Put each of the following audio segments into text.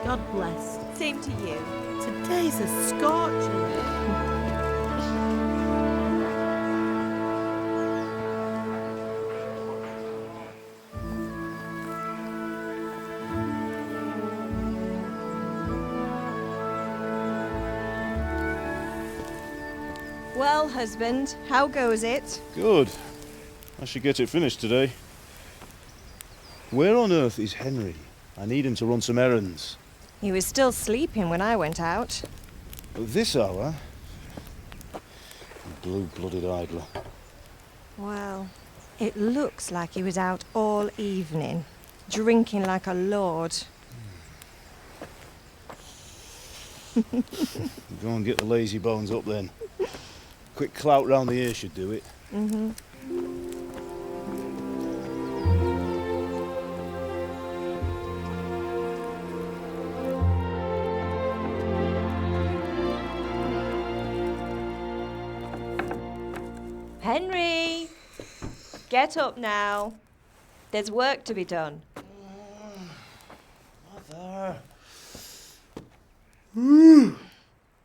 God bless. Same to you. Today's a scorcher. Well, husband, how goes it? Good. I should get it finished today. Where on earth is Henry? I need him to run some errands. He was still sleeping when I went out. At this hour? Blue-blooded idler. Well, it looks like he was out all evening, drinking like a lord. Go and get the lazy bones up then. Quick clout round the ear should do it. Mm-hmm. Henry! Get up now. There's work to be done. Mother.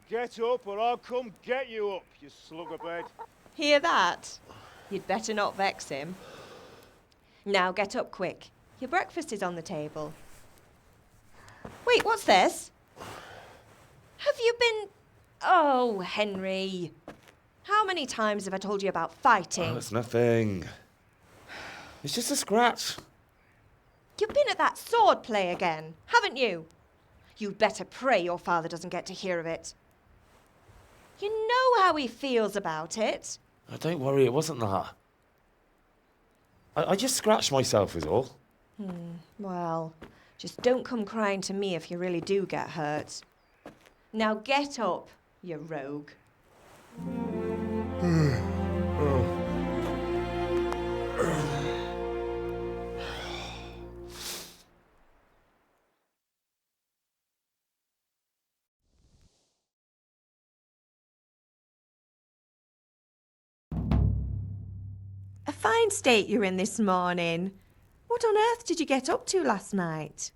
Get up or I'll come get you up, you slugabed. Hear that? You'd better not vex him. Now get up quick. Your breakfast is on the table. Wait, what's this? Have you been... Oh, Henry. How many times have I told you about fighting? Oh, it's nothing. It's just a scratch. You've been at that sword play again, haven't you? You'd better pray your father doesn't get to hear of it. You know how he feels about it. Oh, don't worry, it wasn't that. I just scratched myself is all. Well, just don't come crying to me if you really do get hurt. Now get up, you rogue. A fine state you're in this morning. What on earth did you get up to last night?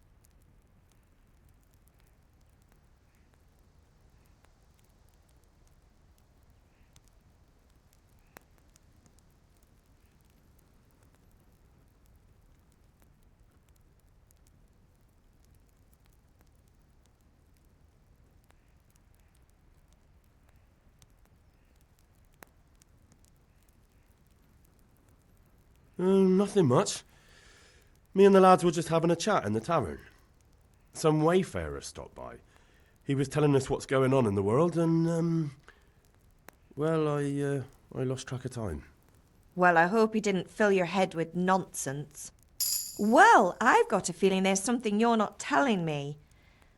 Nothing much. Me and the lads were just having a chat in the tavern. Some wayfarer stopped by. He was telling us what's going on in the world and, well, I lost track of time. Well, I hope he didn't fill your head with nonsense. Well, I've got a feeling there's something you're not telling me.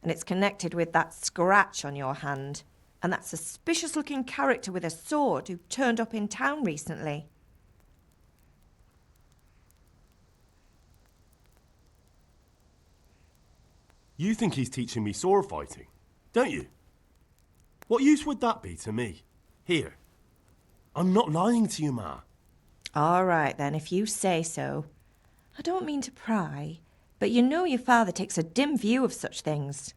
And it's connected with that scratch on your hand. And that suspicious-looking character with a sword who turned up in town recently. You think he's teaching me sword fighting, don't you? What use would that be to me? Here. I'm not lying to you, Ma. All right, then, if you say so. I don't mean to pry, but you know your father takes a dim view of such things.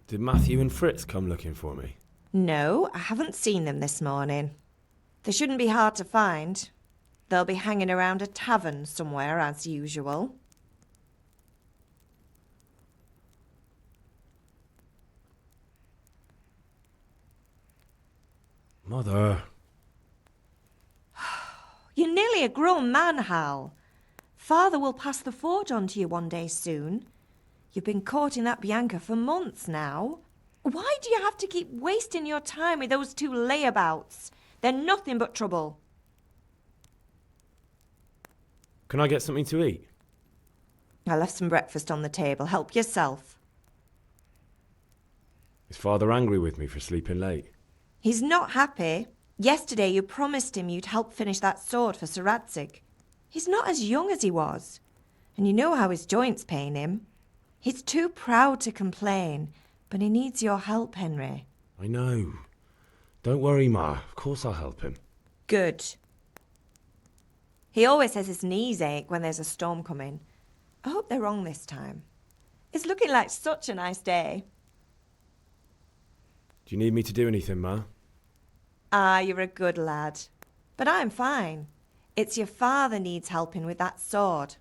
Did Matthew and Fritz come looking for me? No, I haven't seen them this morning. They shouldn't be hard to find. They'll be hanging around a tavern somewhere, as usual. Mother. You're nearly a grown man, Hal. Father will pass the forge on to you one day soon. You've been courting that Bianca for months now. Why do you have to keep wasting your time with those two layabouts? They're nothing but trouble. Can I get something to eat? I left some breakfast on the table. Help yourself. Is Father angry with me for sleeping late? He's not happy. Yesterday you promised him you'd help finish that sword for Sir Radzig. He's not as young as he was. And you know how his joints pain him. He's too proud to complain, but he needs your help, Henry. I know. Don't worry, Ma. Of course I'll help him. Good. He always says his knees ache when there's a storm coming. I hope they're wrong this time. It's looking like such a nice day. Do you need me to do anything, Ma? Ah, you're a good lad. But I'm fine. It's your father needs helping with that sword.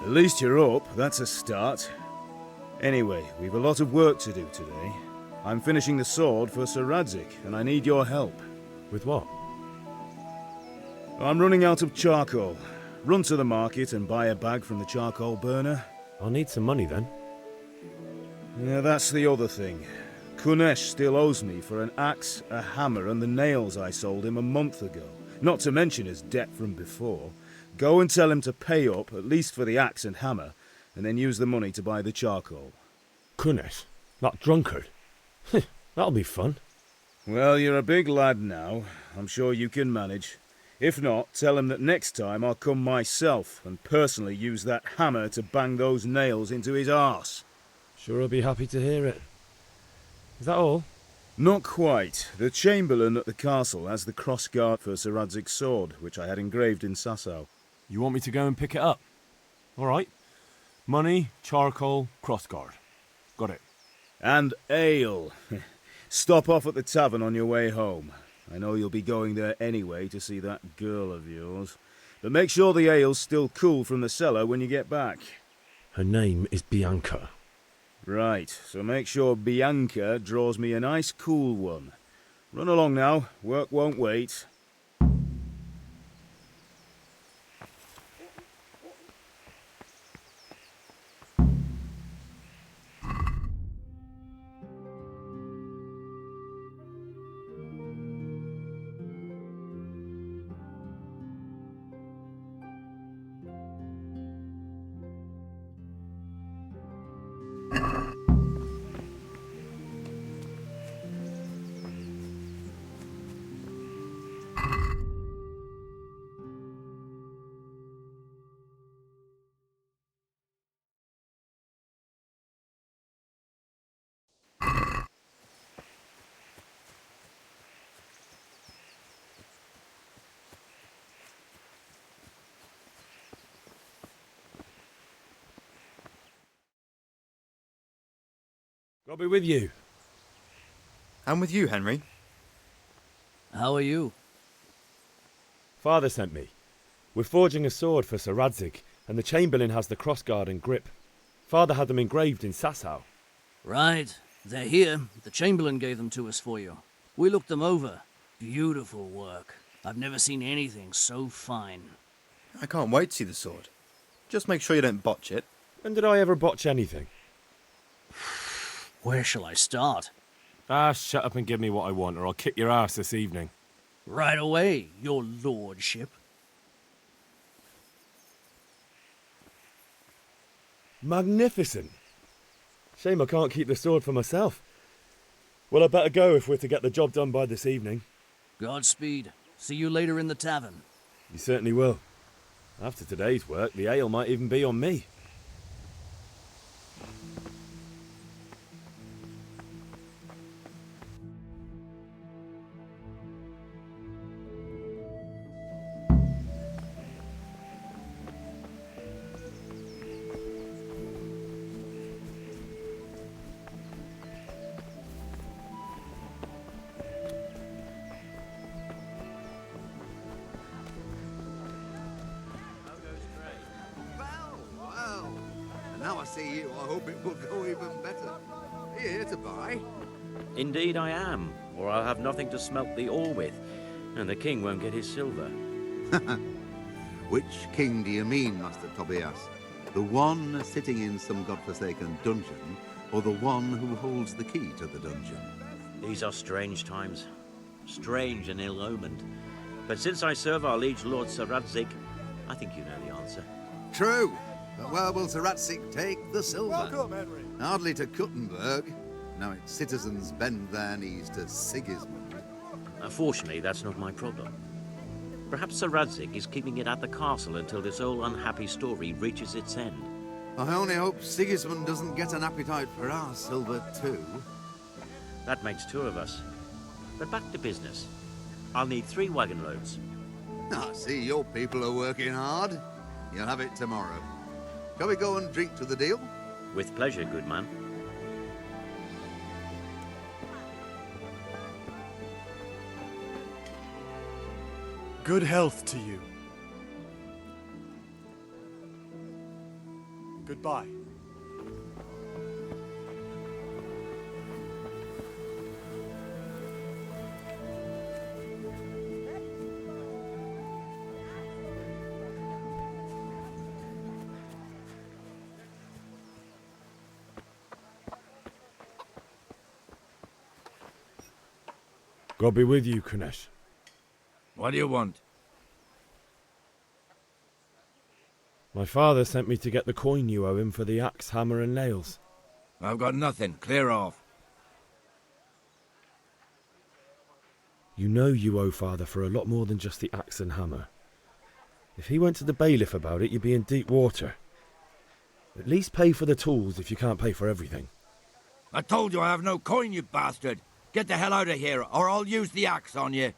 At least you're up, that's a start. Anyway, we've a lot of work to do today. I'm finishing the sword for Sir Radzig, and I need your help. With what? I'm running out of charcoal. Run to the market and buy a bag from the charcoal burner. I'll need some money then. Yeah, that's the other thing. Kunesh still owes me for an axe, a hammer, and the nails I sold him a month ago. Not to mention his debt from before. Go and tell him to pay up, at least for the axe and hammer, and then use the money to buy the charcoal. Kunesh? That drunkard? That'll be fun. Well, you're a big lad now. I'm sure you can manage. If not, tell him that next time I'll come myself and personally use that hammer to bang those nails into his arse. Sure I'll be happy to hear it. Is that all? Not quite. The Chamberlain at the castle has the crossguard for Sir Radzig's sword, which I had engraved in Sasau. You want me to go and pick it up? All right. Money, charcoal, crossguard. Got it. And ale. Stop off at the tavern on your way home. I know you'll be going there anyway to see that girl of yours. But make sure the ale's still cool from the cellar when you get back. Her name is Bianca. Right, so make sure Bianca draws me a nice cool one. Run along now, work won't wait. I'll be with you. And with you, Henry. How are you? Father sent me. We're forging a sword for Sir Radzig, and the Chamberlain has the crossguard and grip. Father had them engraved in Sasau. Right. They're here. The Chamberlain gave them to us for you. We looked them over. Beautiful work. I've never seen anything so fine. I can't wait to see the sword. Just make sure you don't botch it. When did I ever botch anything? Where shall I start? Shut up and give me what I want, or I'll kick your ass this evening. Right away, your lordship. Magnificent. Shame I can't keep the sword for myself. Well, I better go if we're to get the job done by this evening. Godspeed. See you later in the tavern. You certainly will. After today's work, the ale might even be on me. Well. And now I see you, I hope it will go even better. Are you here to buy? Indeed I am, or I'll have nothing to smelt the ore with, and the king won't get his silver. Which king do you mean, Master Tobias? The one sitting in some godforsaken dungeon, or the one who holds the key to the dungeon? These are strange times, strange and ill-omened. But since I serve our liege lord Sir Radzig, I think you know the answer. True, but where will Sir Radzig take the silver? Welcome, Henry. Hardly to Kuttenberg. Now its citizens bend their knees to Sigismund. Fortunately, that's not my problem. Perhaps Sir Radzig is keeping it at the castle until this old unhappy story reaches its end. I only hope Sigismund doesn't get an appetite for our silver too. That makes two of us. But back to business. I'll need 3 wagon loads. I see your people are working hard. You'll have it tomorrow. Shall we go and drink to the deal? With pleasure, good man. Good health to you. Goodbye. God be with you, Kunesh. What do you want? My father sent me to get the coin you owe him for the axe, hammer, and nails. I've got nothing. Clear off. You know you owe father for a lot more than just the axe and hammer. If he went to the bailiff about it, you'd be in deep water. At least pay for the tools if you can't pay for everything. I told you I have no coin, you bastard. Get the hell out of here, or I'll use the axe on you.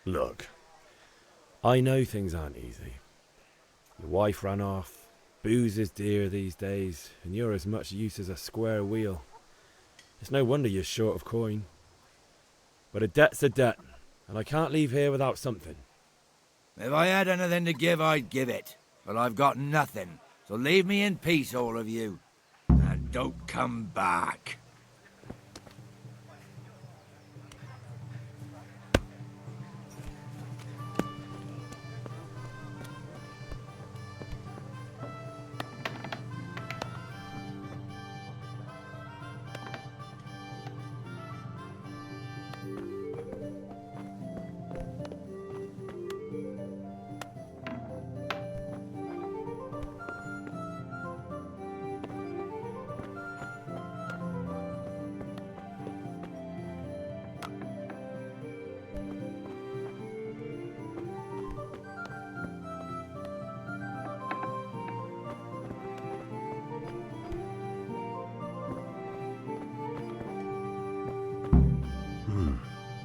Look, I know things aren't easy. Your wife ran off, booze is dear these days, and you're as much use as a square wheel. It's no wonder you're short of coin. But a debt's a debt, and I can't leave here without something. If I had anything to give, I'd give it. But I've got nothing, so leave me in peace, all of you. And don't come back.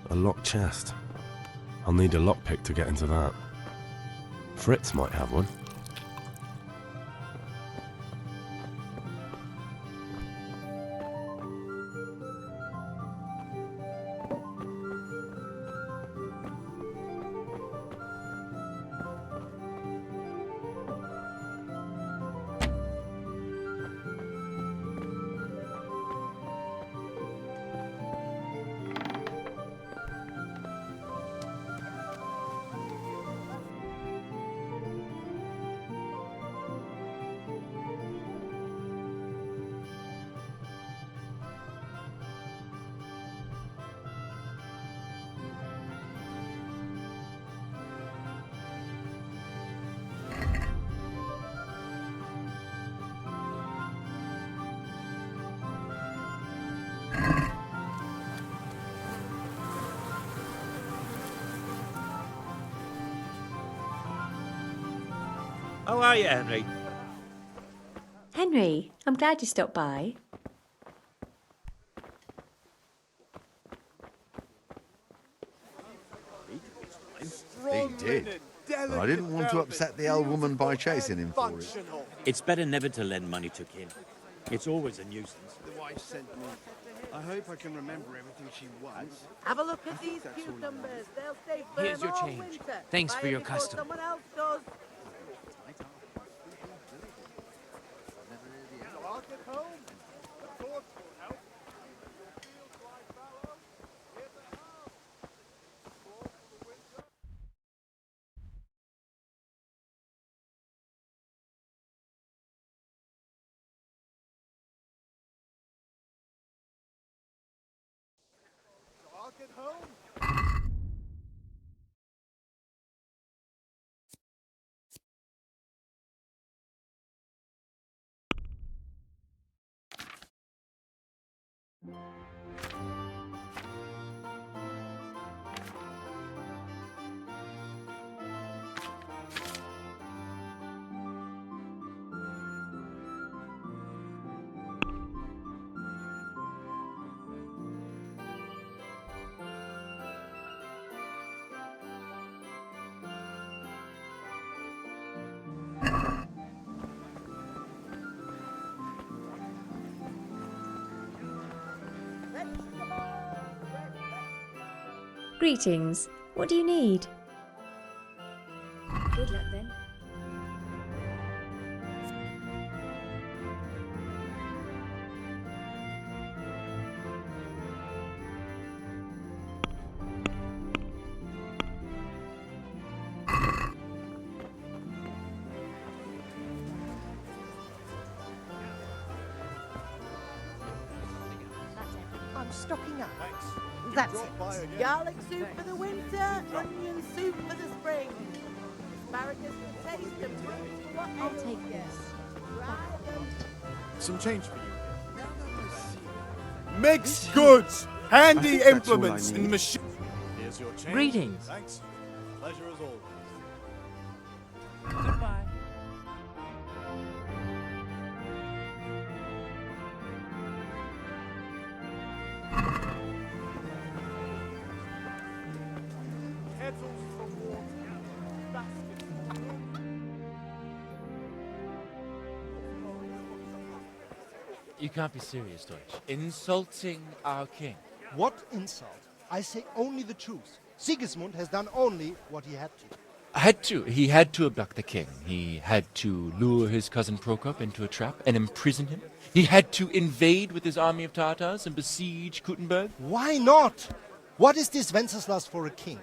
A locked chest. I'll need a lockpick to get into that. Fritz might have one. How are you, Henry? Henry, I'm glad you stopped by. He did. But I didn't want to upset the old woman by chasing him for it. It's better never to lend money to kin. It's always a nuisance. The wife sent me. I hope I can remember everything she wants. Have a look at these cucumbers. They'll stay firm Here's your all change. winter. Thanks Buy for it your before custom. Someone else does. I'll get home. The thought will help. I'll get home. Greetings. What do you need? Good luck then. I'm stocking up. That's it. Garlic soup for the winter, onion soup for the spring. Asparagus for taste and roots for what I'll take this. Some change for you. Mixed goods, handy that's all I implements, need. and machine. Here's your change. Greetings. Thanks. Pleasure as always. Goodbye. You can't be serious, Deutsch. Insulting our king. What insult? I say only the truth. Sigismund has done only what he had to. He had to abduct the king. He had to lure his cousin Prokop into a trap and imprison him. He had to invade with his army of Tatars and besiege Kuttenberg. Why not? What is this Wenceslas for a king?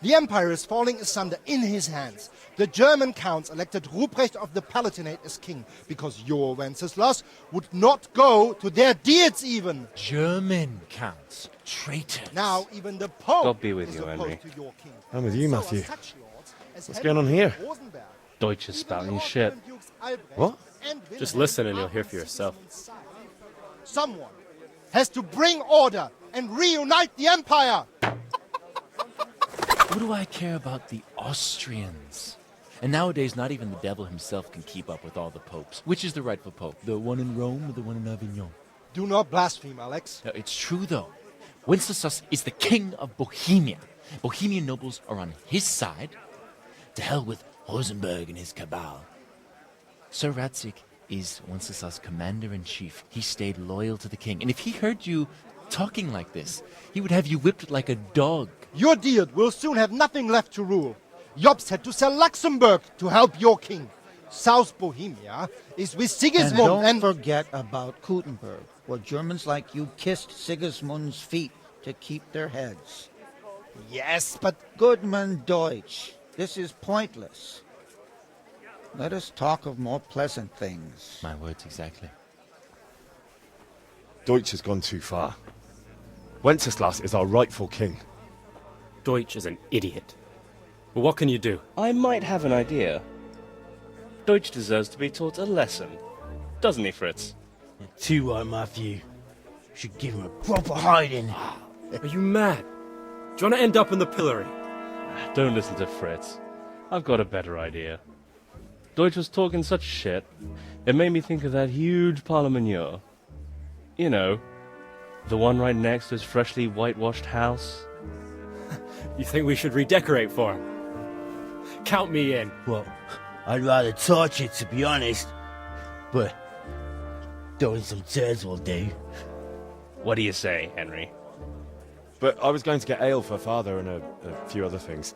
The empire is falling asunder in his hands. The German counts elected Ruprecht of the Palatinate as king because your Wenceslas would not go to their deeds even. German counts. Traitors. Now even the Pope God be with is you, opposed Henry. to your king. I'm with you, So are Matthew. such lords as What's Henry going on here? of Rosenberg. Deutsch is Even spouting Lord shit. Grand Dukes Albrecht What? and Just Wilhelm listen and are you'll hear on for yourself. Sigismund's side. Someone has to bring order and reunite the empire. What do I care about the Austrians? And nowadays, not even the devil himself can keep up with all the popes. Which is the rightful pope? The one in Rome or the one in Avignon? Do not blaspheme, Alex. No, it's true, though. Wenceslas is the king of Bohemia. Bohemian nobles are on his side. To hell with Rosenberg and his cabal. Sir Radzik is Wenceslas' commander-in-chief. He stayed loyal to the king. And if he heard you talking like this, he would have you whipped like a dog. Your Diet will soon have nothing left to rule. Jobst had to sell Luxembourg to help your king. South Bohemia is with Sigismund And don't forget about Kuttenberg, where Germans like you kissed Sigismund's feet to keep their heads. Yes, but... Goodman Deutsch, this is pointless. Let us talk of more pleasant things. My words exactly. Deutsch has gone too far. Wenceslas is our rightful king. Deutsch is an idiot. But what can you do? I might have an idea. Deutsch deserves to be taught a lesson. Doesn't he, Fritz? Too right, Matthew. Should give him a proper hiding. Are you mad? Do you want to end up in the pillory? Don't listen to Fritz. I've got a better idea. Deutsch was talking such shit, it made me think of that huge parliament. You know, the one right next to his freshly whitewashed house. You think we should redecorate for him? Count me in. Well, I'd rather torch it, to be honest. But throwing some turds will do. What do you say, Henry? But I was going to get ale for father and a few other things.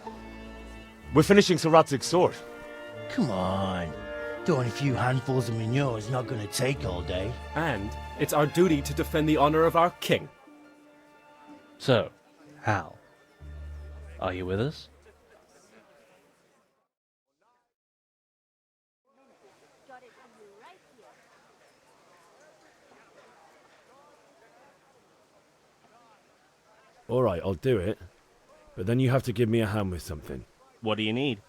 We're finishing Sir Radzig's sword. Come on. Throwing a few handfuls of manure is not going to take all day. And it's our duty to defend the honor of our king. So, Hal, are you with us? All right, I'll do it. But then you have to give me a hand with something. What do you need?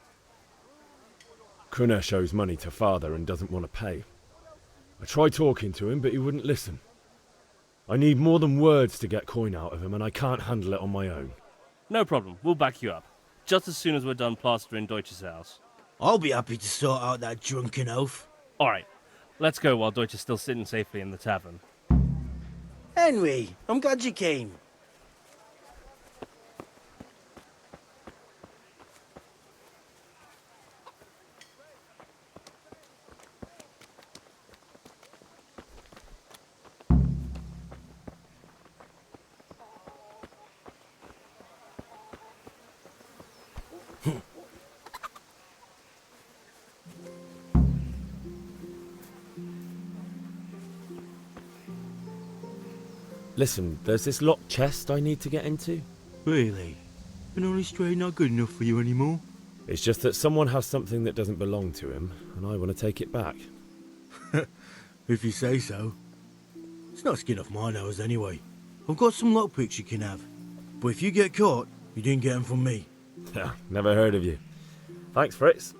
Kunesh owes money to father and doesn't want to pay. I tried talking to him, but he wouldn't listen. I need more than words to get coin out of him, and I can't handle it on my own. No problem, we'll back you up. Just as soon as we're done plastering Deutsch's house. I'll be happy to sort out that drunken oaf. Alright, let's go while Deutsch is still sitting safely in the tavern. Henry, I'm glad you came. Listen, there's this locked chest I need to get into. Really? An honest trade not good enough for you anymore? It's just that someone has something that doesn't belong to him, and I want to take it back. If you say so. It's not skin off my nose anyway. I've got some lockpicks you can have. But if you get caught, you didn't get them from me. Never heard of you. Thanks, Fritz.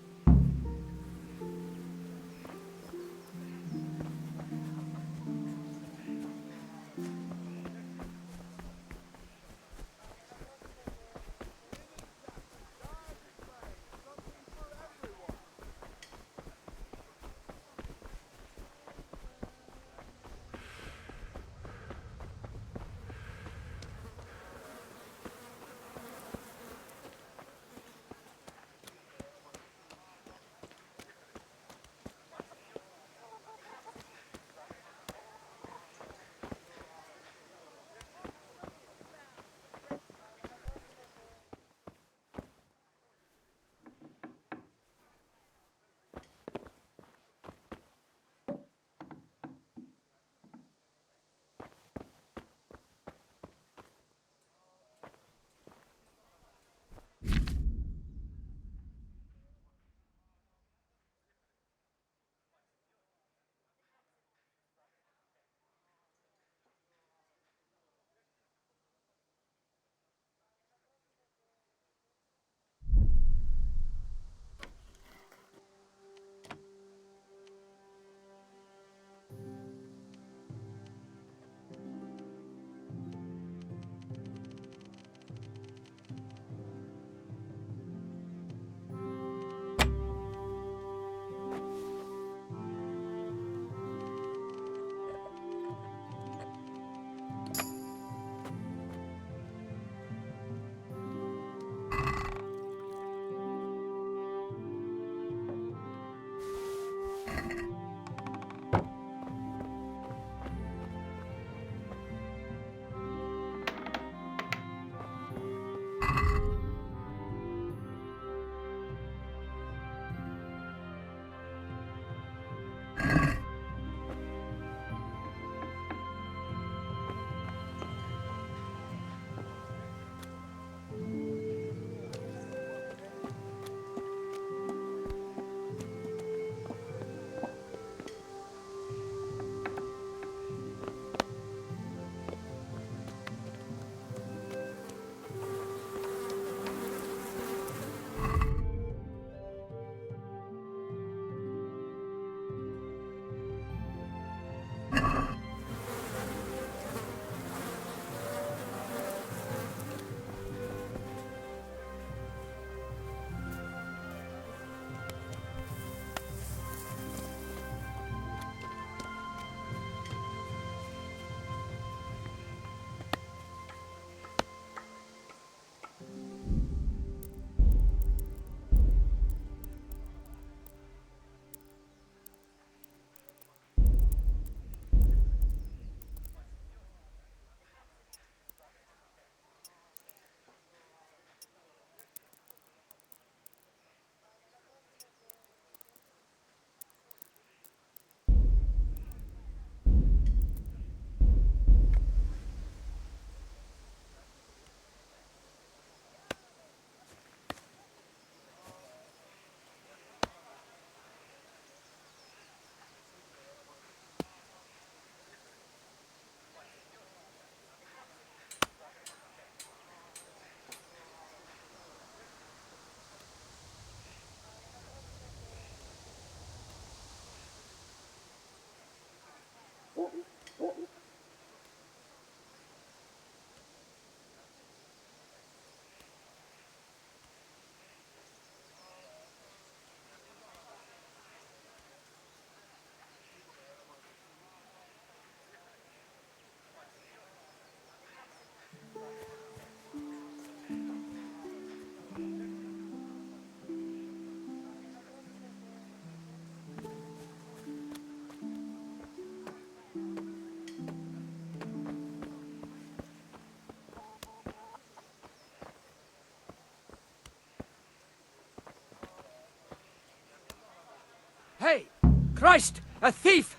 Christ! A thief!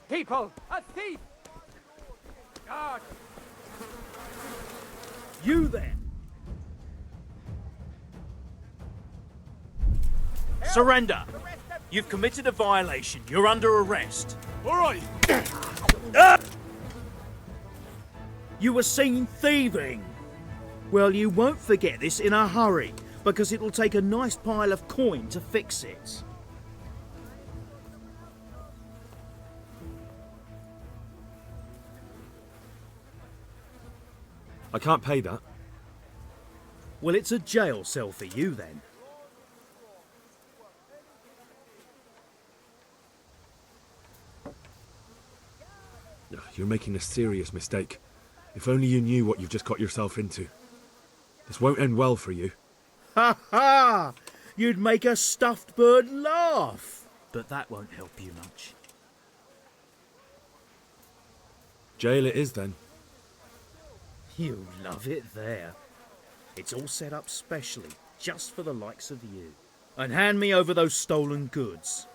People! A thief! Guard! You there! Surrender! You've committed a violation. You're under arrest. All right. You were seen thieving. Well, you won't forget this in a hurry, because it'll take a nice pile of coin to fix it. I can't pay that. Well, it's a jail cell for you then. You're making a serious mistake. If only you knew what you've just got yourself into. This won't end well for you. Ha ha! You'd make a stuffed bird laugh. But that won't help you much. Jail it is then. You love it there. It's all set up specially, just for the likes of you. And hand me over those stolen goods.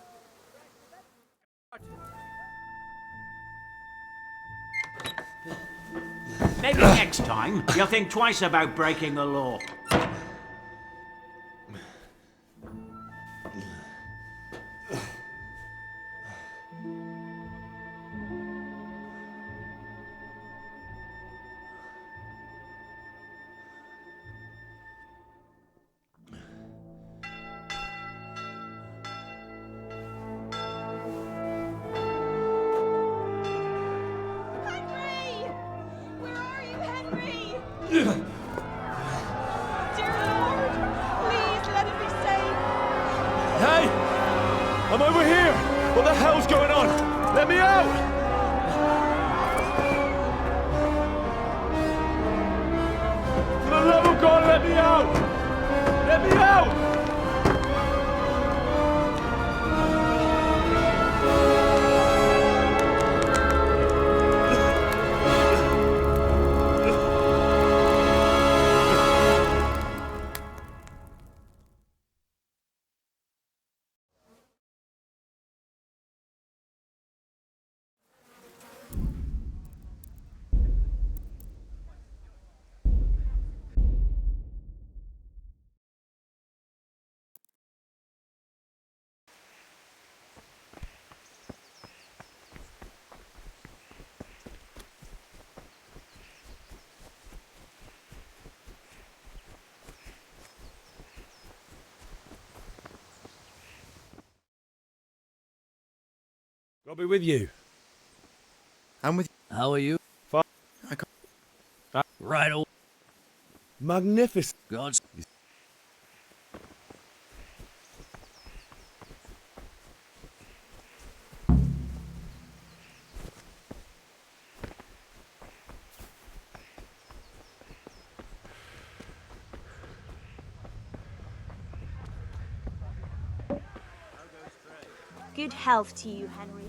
Maybe next time you'll think twice about breaking the law. Dear Lord, please let him be saved. Hey! I'm over here! What the hell's going on? Let me out! For the love of God, let me out! Let me out! I'll be with you. I'm with you. How are you? Fine. Right away. Magnificent. God's. Good health to you, Henry.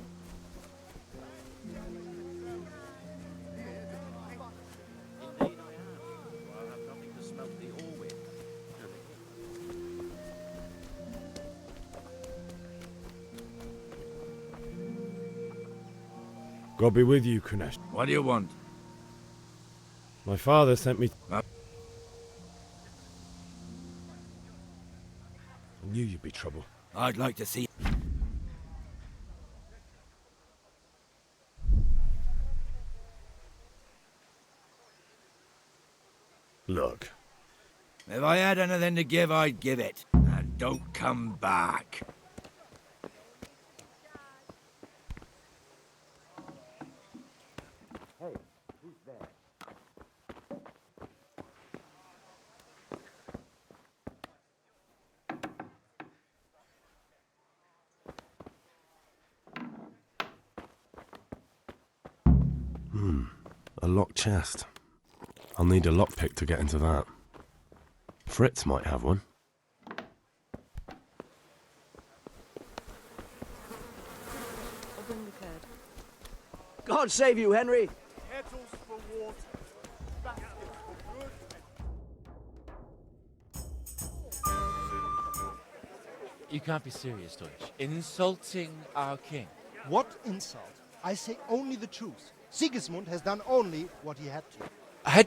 God be with you, Kunesh. What do you want? My father sent me... I knew you'd be trouble. I'd like to see... Look. If I had anything to give, I'd give it. And don't come back. Hey, who's there? A locked chest. I'll need a lockpick to get into that. Fritz might have one. God save you, Henry. Kettles for water. Baskets for good. You can't be serious, Deutsch. Insulting our king. What insult? I say only the truth. Sigismund has done only what he had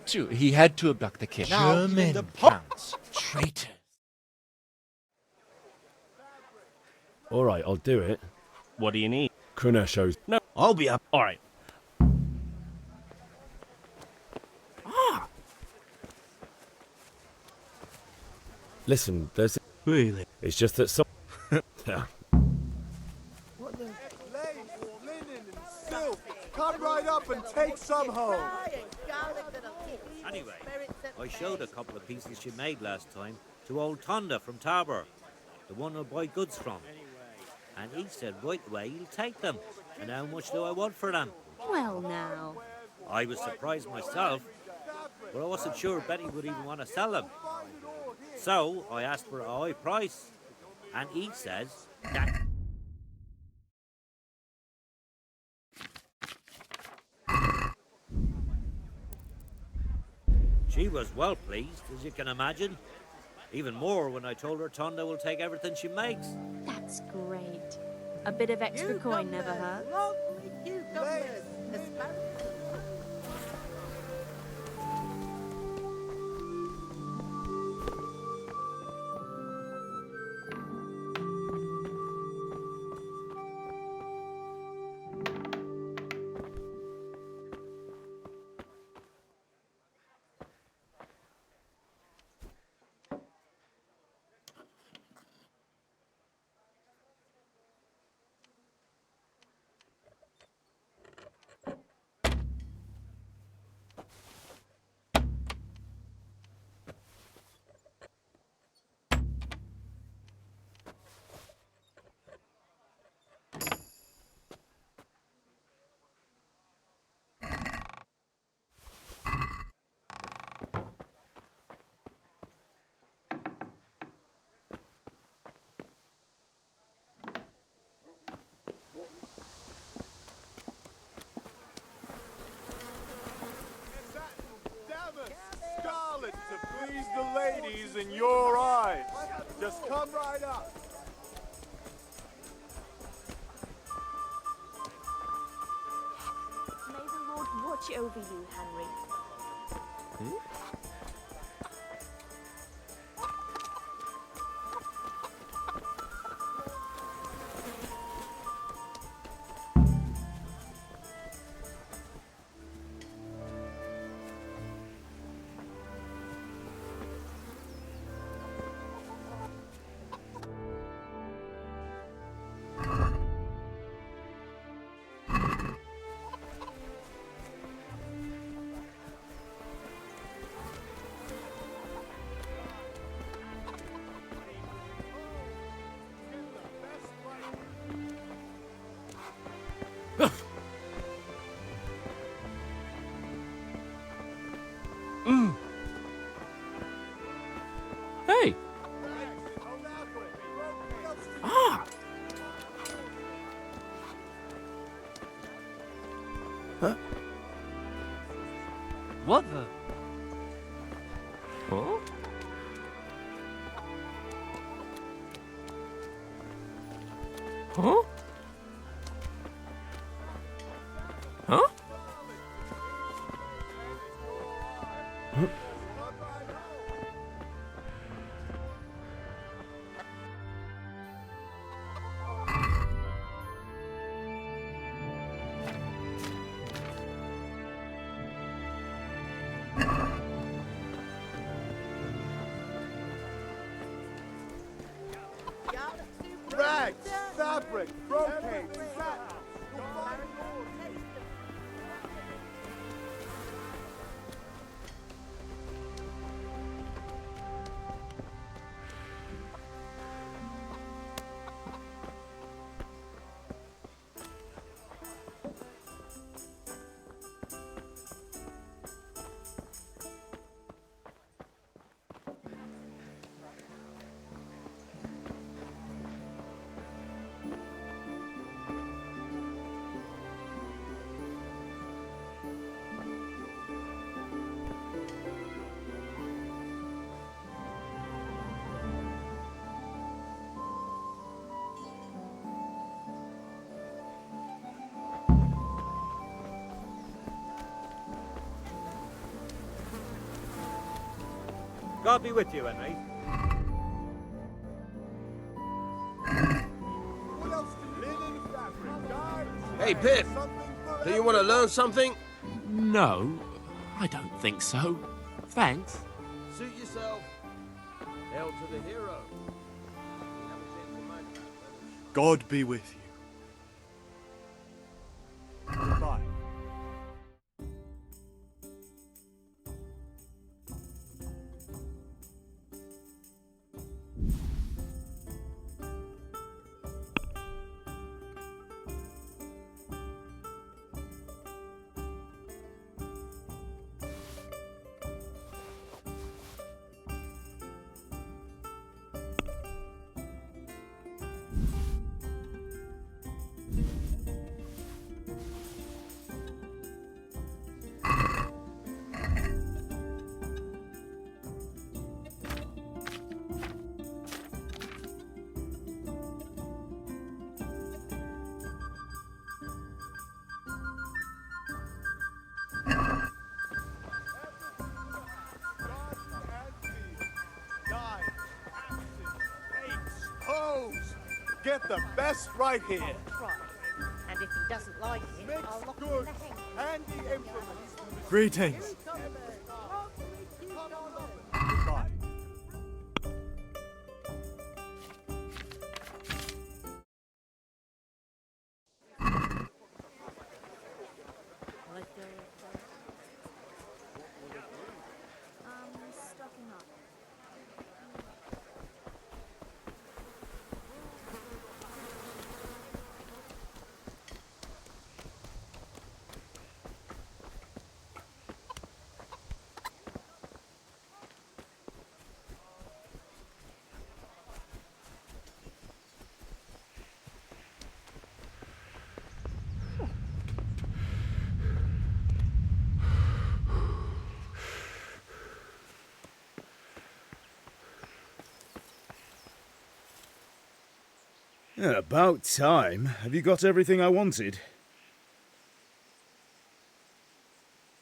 to. He had to abduct the king. Now, even German the counts. Traitor. Alright, I'll do it. What do you need? Kruna shows. No. I'll be up. All right. Listen, there's. Really? It's just that some. Come right up and take some home. Anyway, I showed a couple of pieces she made last time to old Tonda from Tabor, the one I buy goods from. And he said right away he'll take them. And how much do I want for them? Well, now. I was surprised myself, but I wasn't sure Betty would even want to sell them. So I asked for a high price, and he says that. She was well pleased, as you can imagine. Even more when I told her Tonda will take everything she makes. That's great. A bit of extra coin never hurts. Lovely cucumbers. Asparagus. Scarlet to please the ladies in your eyes. Just come right up. May the Lord watch over you, Henry. Hey! Huh? What the? Huh? Huh? Huh? Rags, fabric, brocade, satin. God be with you, Henry. Hey, Pip, do you want to learn something? No, I don't think so. Thanks. Suit yourself. Hail to the hero. God be with you. Goodbye. Get the best right here. Right. And if he doesn't like it, I'll lock him in the hen. And the implements. Greetings. Goodbye. Stocking up. Yeah, about time. Have you got everything I wanted?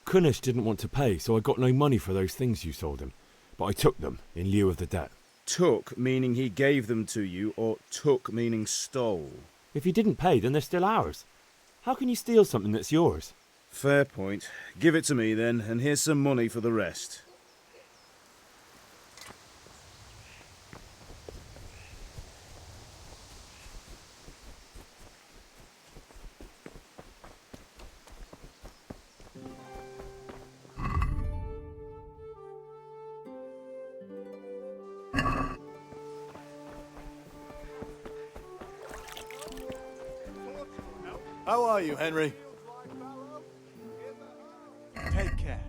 Kunesh didn't want to pay, so I got no money for those things you sold him. But I took them in lieu of the debt. Took meaning he gave them to you, or took meaning stole? If you didn't pay, then they're still ours. How can you steal something that's yours? Fair point. Give it to me then, and here's some money for the rest. How are you, Henry? Take care.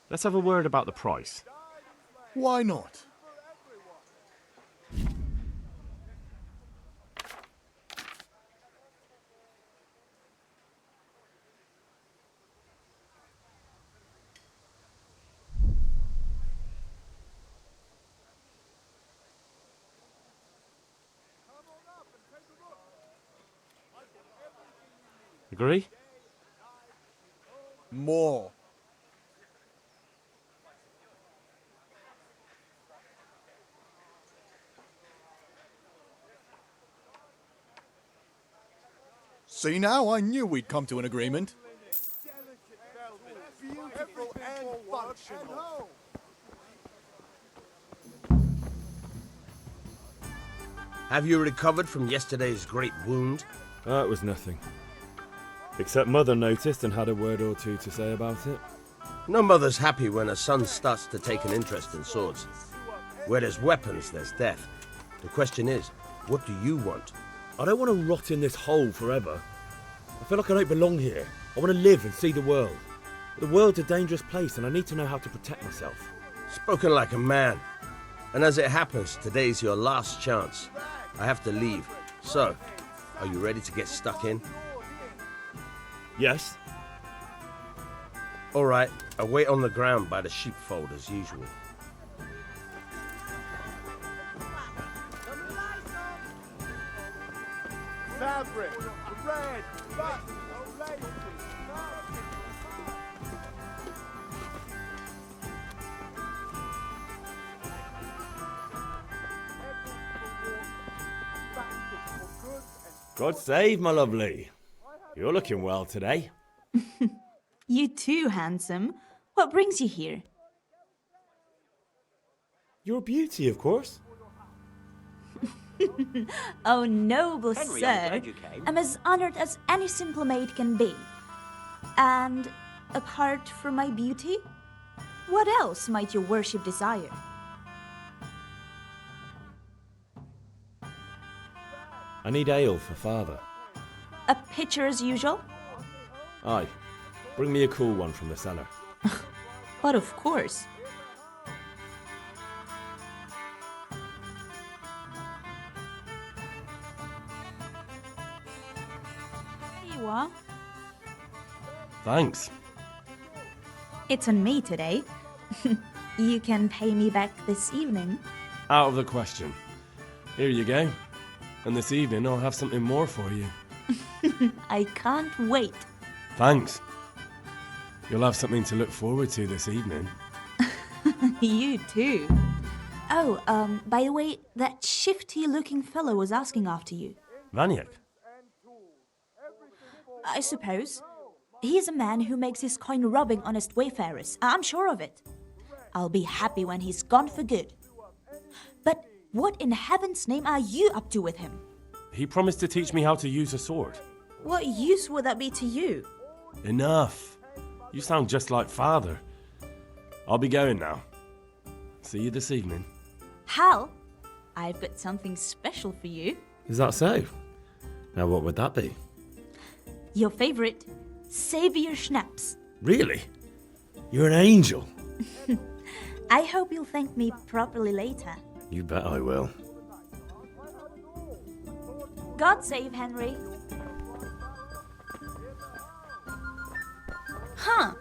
Let's have a word about the price. Why not? Agree? More. See now, I knew we'd come to an agreement. Beautiful and functional. Have you recovered from yesterday's great wound? It was nothing. Except Mother noticed and had a word or two to say about it. No mother's happy when a son starts to take an interest in swords. Where there's weapons, there's death. The question is, what do you want? I don't want to rot in this hole forever. I feel like I don't belong here. I want to live and see the world. The world's a dangerous place and I need to know how to protect myself. Spoken like a man. And as it happens, today's your last chance. I have to leave. So, are you ready to get stuck in? Yes. All right, I'll wait on the ground by the sheepfold as usual. fabric, the red, buttons, the laces. God save, my lovely. You're looking well today. You too, handsome. What brings you here? Your beauty, of course. Oh, noble Henry, I'm sir. glad you came. I'm as honored as any simple maid can be. And apart from my beauty, what else might your worship desire? I need ale for father. A pitcher as usual? Aye. Bring me a cool one from the cellar. But of course. Here you are. Thanks. It's on me today. You can pay me back this evening. Out of the question. Here you go. And this evening I'll have something more for you. I can't wait. Thanks. You'll have something to look forward to this evening. You too. Oh, by the way, that shifty-looking fellow was asking after you. Vaniak? I suppose. He's a man who makes his coin robbing honest wayfarers. I'm sure of it. I'll be happy when he's gone for good. But what in heaven's name are you up to with him? He promised to teach me how to use a sword. What use would that be to you? Enough. You sound just like father. I'll be going now. See you this evening. Hal, I've got something special for you. Is that so? Now what would that be? Your favorite, Savior Schnapps. Really? You're an angel. I hope you'll thank me properly later. You bet I will. God save Henry. Huh.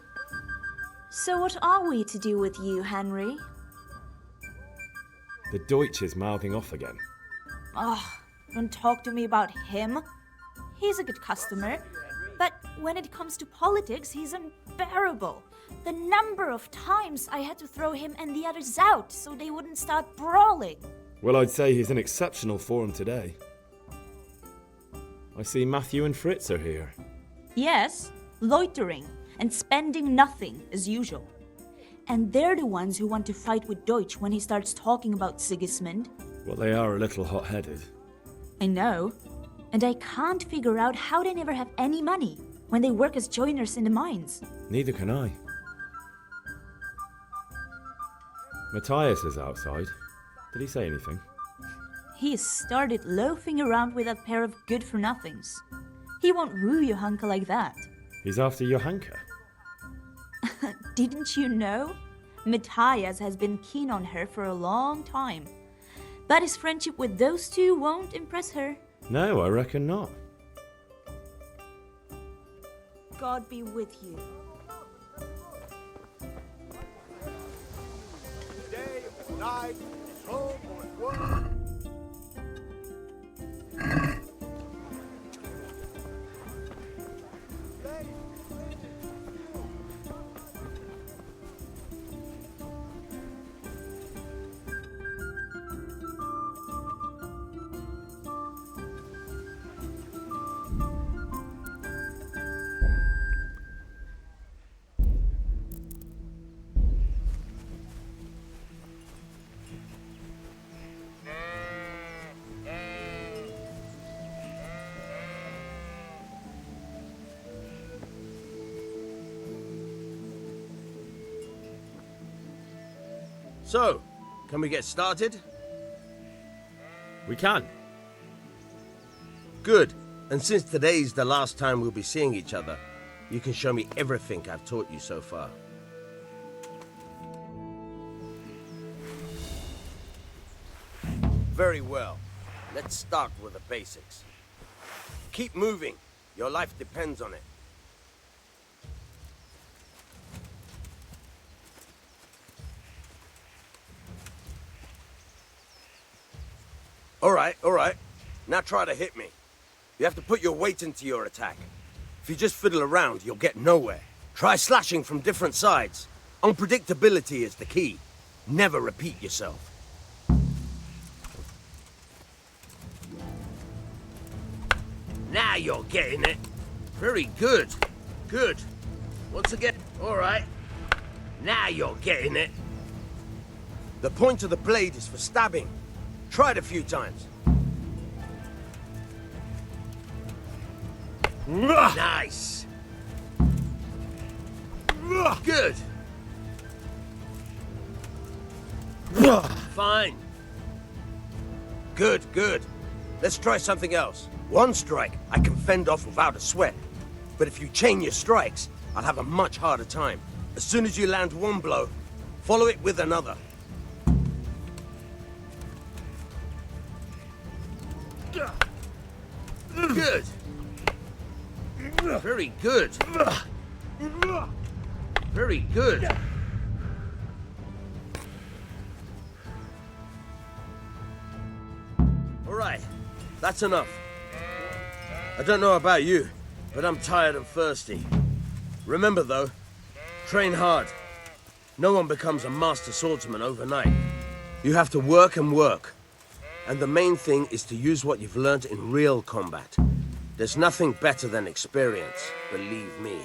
So what are we to do with you, Henry? The Deutsch is mouthing off again. Oh, don't talk to me about him. He's a good customer. But when it comes to politics, he's unbearable. The number of times I had to throw him and the others out so they wouldn't start brawling. Well, I'd say he's in exceptional form today. I see Matthew and Fritz are here. Yes, loitering and spending nothing as usual. And they're the ones who want to fight with Deutsch when he starts talking about Sigismund. Well, they are a little hot-headed. I know. And I can't figure out how they never have any money when they work as joiners in the mines. Neither can I. Matthias is outside. Did he say anything? He started loafing around with that pair of good-for-nothings. He won't woo your hunker like that. He's after Johanka. Didn't you know? Matthias has been keen on her for a long time. But his friendship with those two won't impress her. No, I reckon not. God be with you. Day or night, at home or at work. So, can we get started? We can. Good. And since today's the last time we'll be seeing each other, you can show me everything I've taught you so far. Very well. Let's start with the basics. Keep moving. Your life depends on it. All right. Now try to hit me. You have to put your weight into your attack. If you just fiddle around, you'll get nowhere. Try slashing from different sides. Unpredictability is the key. Never repeat yourself. Now you're getting it. Very good. Good. Once again. All right. Now you're getting it. The point of the blade is for stabbing. Try it a few times. Nice. Good. Fine. Good, good. Let's try something else. One strike, I can fend off without a sweat. But if you chain your strikes, I'll have a much harder time. As soon as you land one blow, follow it with another. Good. Very good. Very good. All right, that's enough. I don't know about you, but I'm tired and thirsty. Remember though, train hard. No one becomes a master swordsman overnight. You have to work and work. And the main thing is to use what you've learned in real combat. There's nothing better than experience, believe me.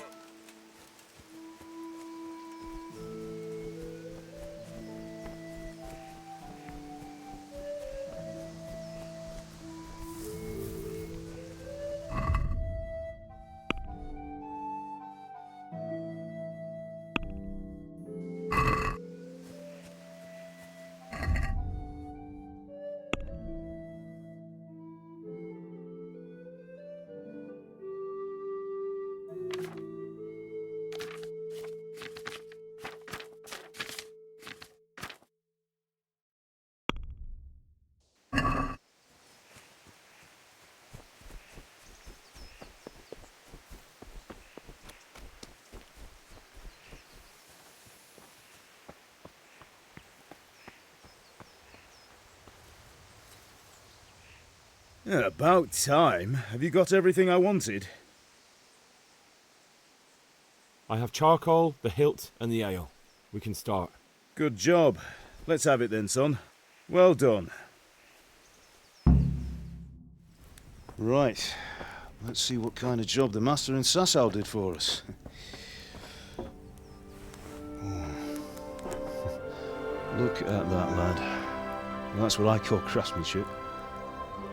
Yeah, about time. Have you got everything I wanted? I have charcoal, the hilt, and the ale. We can start. Good job. Let's have it then, son. Well done. Right. Let's see what kind of job the master in Sasau did for us. Look at that, lad. That's what I call craftsmanship.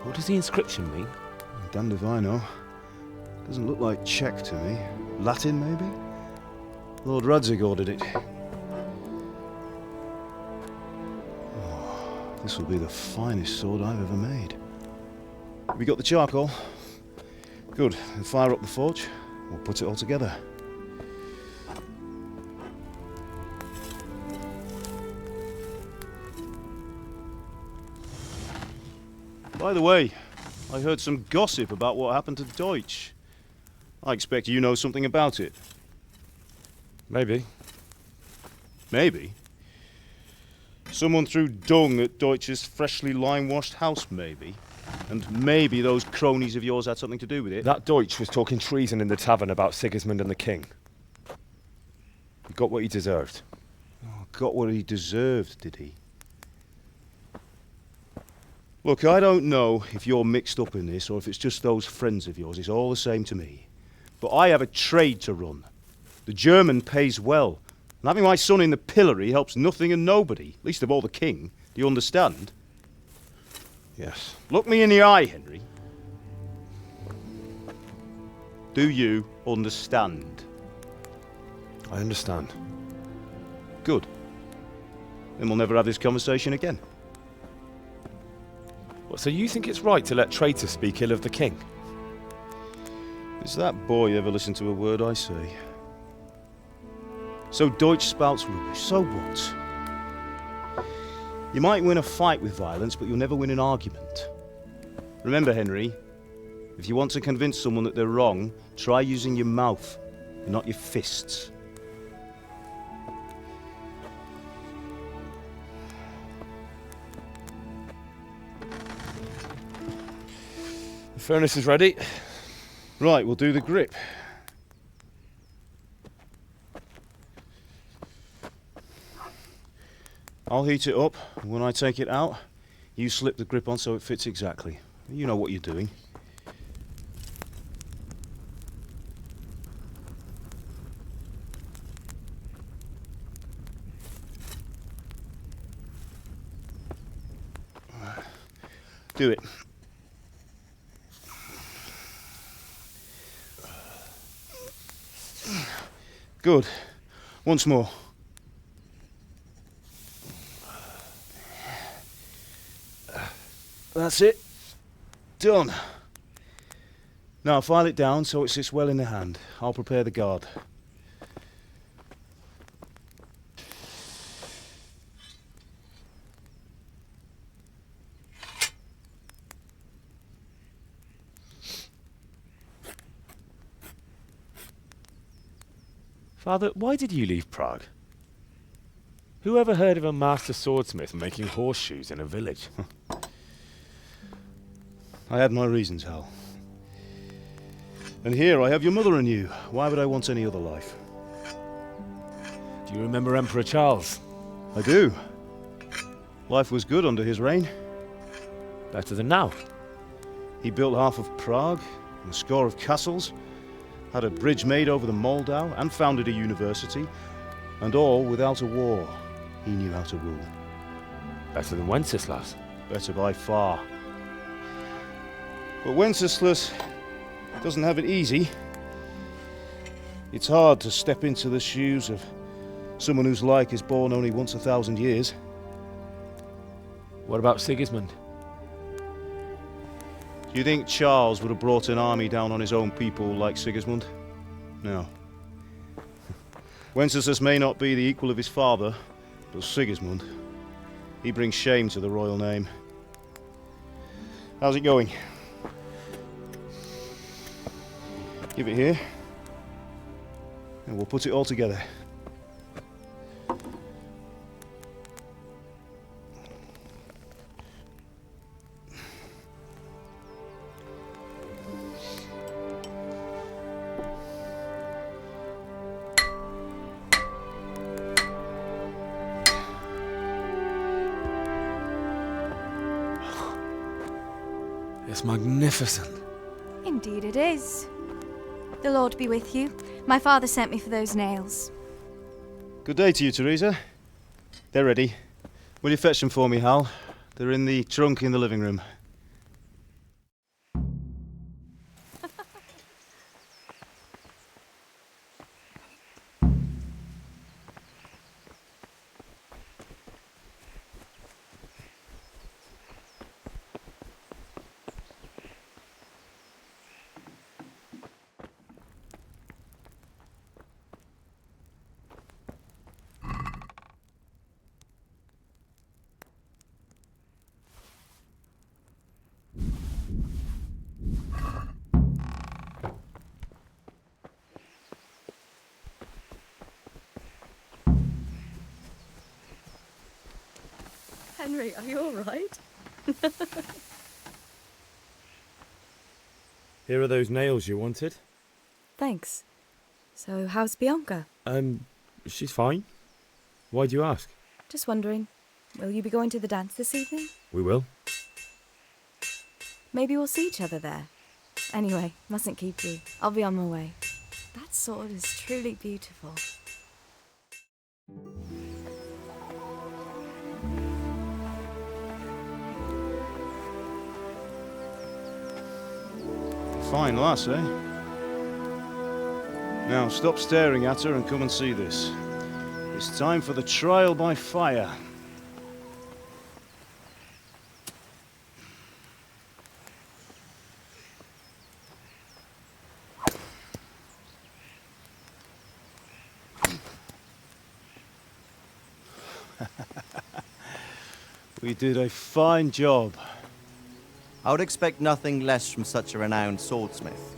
What does the inscription mean? Damned if I know. Doesn't look like Czech to me. Latin, maybe? Lord Radzig ordered it. Oh, this will be the finest sword I've ever made. Have you got the charcoal? Good. Then fire up the forge. We'll put it all together. By the way, I heard some gossip about what happened to Deutsch. I expect you know something about it. Maybe. Maybe? Someone threw dung at Deutsch's freshly lime-washed house, maybe? And maybe those cronies of yours had something to do with it? That Deutsch was talking treason in the tavern about Sigismund and the king. He got what he deserved. Oh, got what he deserved, did he? Look, I don't know if you're mixed up in this or if it's just those friends of yours. It's all the same to me. But I have a trade to run. The German pays well. And having my son in the pillory helps nothing and nobody, least of all the king. Do you understand? Yes. Look me in the eye, Henry. Do you understand? I understand. Good. Then we'll never have this conversation again. What, so you think it's right to let traitors speak ill of the king? Does that boy ever listen to a word I say? So Deutsch spouts rubbish, so what? You might win a fight with violence, but you'll never win an argument. Remember, Henry, if you want to convince someone that they're wrong, try using your mouth, and not your fists. The furnace is ready. Right, we'll do the grip. I'll heat it up, and when I take it out, you slip the grip on so it fits exactly. You know what you're doing. Do it. Good. Once more. That's it. Done. Now file it down so it sits well in the hand. I'll prepare the guard. Father, why did you leave Prague? Who ever heard of a master swordsmith making horseshoes in a village? I had my reasons, Hal. And here I have your mother and you. Why would I want any other life? Do you remember Emperor Charles? I do. Life was good under his reign. Better than now. He built half of Prague, and a score of castles, had a bridge made over the Moldau, and founded a university, and all without a war. He knew how to rule. Better than Wenceslas. Better by far. But Wenceslas doesn't have it easy. It's hard to step into the shoes of someone whose like is born only once 1,000 years. What about Sigismund? Do you think Charles would have brought an army down on his own people like Sigismund? No. Wenceslas may not be the equal of his father, but Sigismund, he brings shame to the royal name. How's it going? Give it here, and we'll put it all together. It's magnificent. Indeed it is. The Lord be with you. My father sent me for those nails. Good day to you, Teresa. They're ready. Will you fetch them for me, Hal? They're in the trunk in the living room. Henry, are you all right? Here are those nails you wanted. Thanks. So, how's Bianca? She's fine. Why do you ask? Just wondering, will you be going to the dance this evening? We will. Maybe we'll see each other there. Anyway, mustn't keep you. I'll be on my way. That sword is truly beautiful. Fine lass, eh? Now stop staring at her and come and see this. It's time for the trial by fire. We did a fine job. I would expect nothing less from such a renowned swordsmith.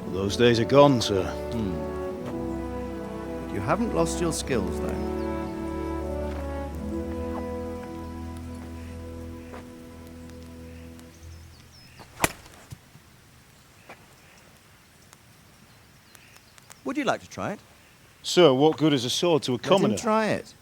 Well, those days are gone, sir. You haven't lost your skills, though. Would you like to try it? Sir, what good is a sword to a commoner? Let him try it.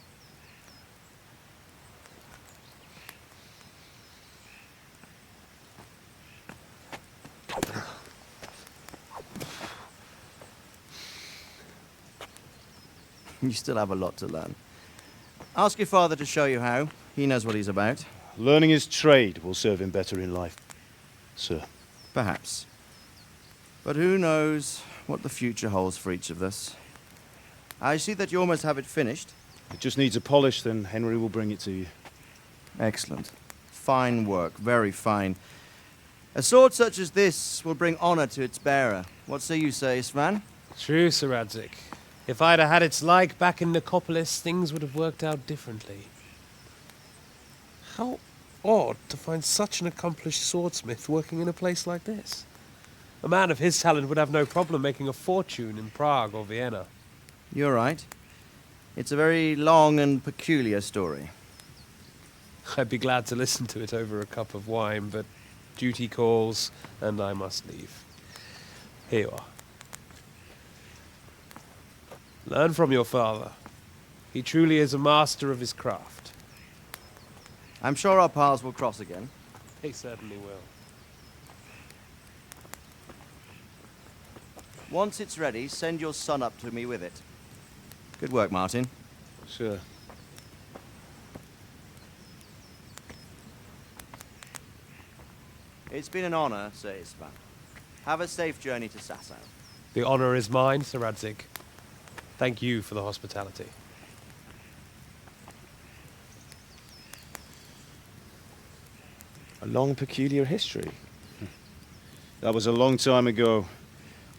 You still have a lot to learn. Ask your father to show you how. He knows what he's about. Learning his trade will serve him better in life, sir. Perhaps. But who knows what the future holds for each of us. I see that you almost have it finished. It just needs a polish, then Henry will bring it to you. Excellent. Fine work, very fine. A sword such as this will bring honor to its bearer. What say you, Svan? True, Sir Radzig. If I'd have had its like back in Nicopolis, things would have worked out differently. How odd to find such an accomplished swordsmith working in a place like this. A man of his talent would have no problem making a fortune in Prague or Vienna. You're right. It's a very long and peculiar story. I'd be glad to listen to it over a cup of wine, but duty calls, and I must leave. Here you are. Learn from your father. He truly is a master of his craft. I'm sure our paths will cross again. He certainly will. Once it's ready, send your son up to me with it. Good work, Martin. Sure. It's been an honor, Sir Isvan. Have a safe journey to Sasau. The honor is mine, Sir Radzig. Thank you for the hospitality. A long, peculiar history. That was a long time ago.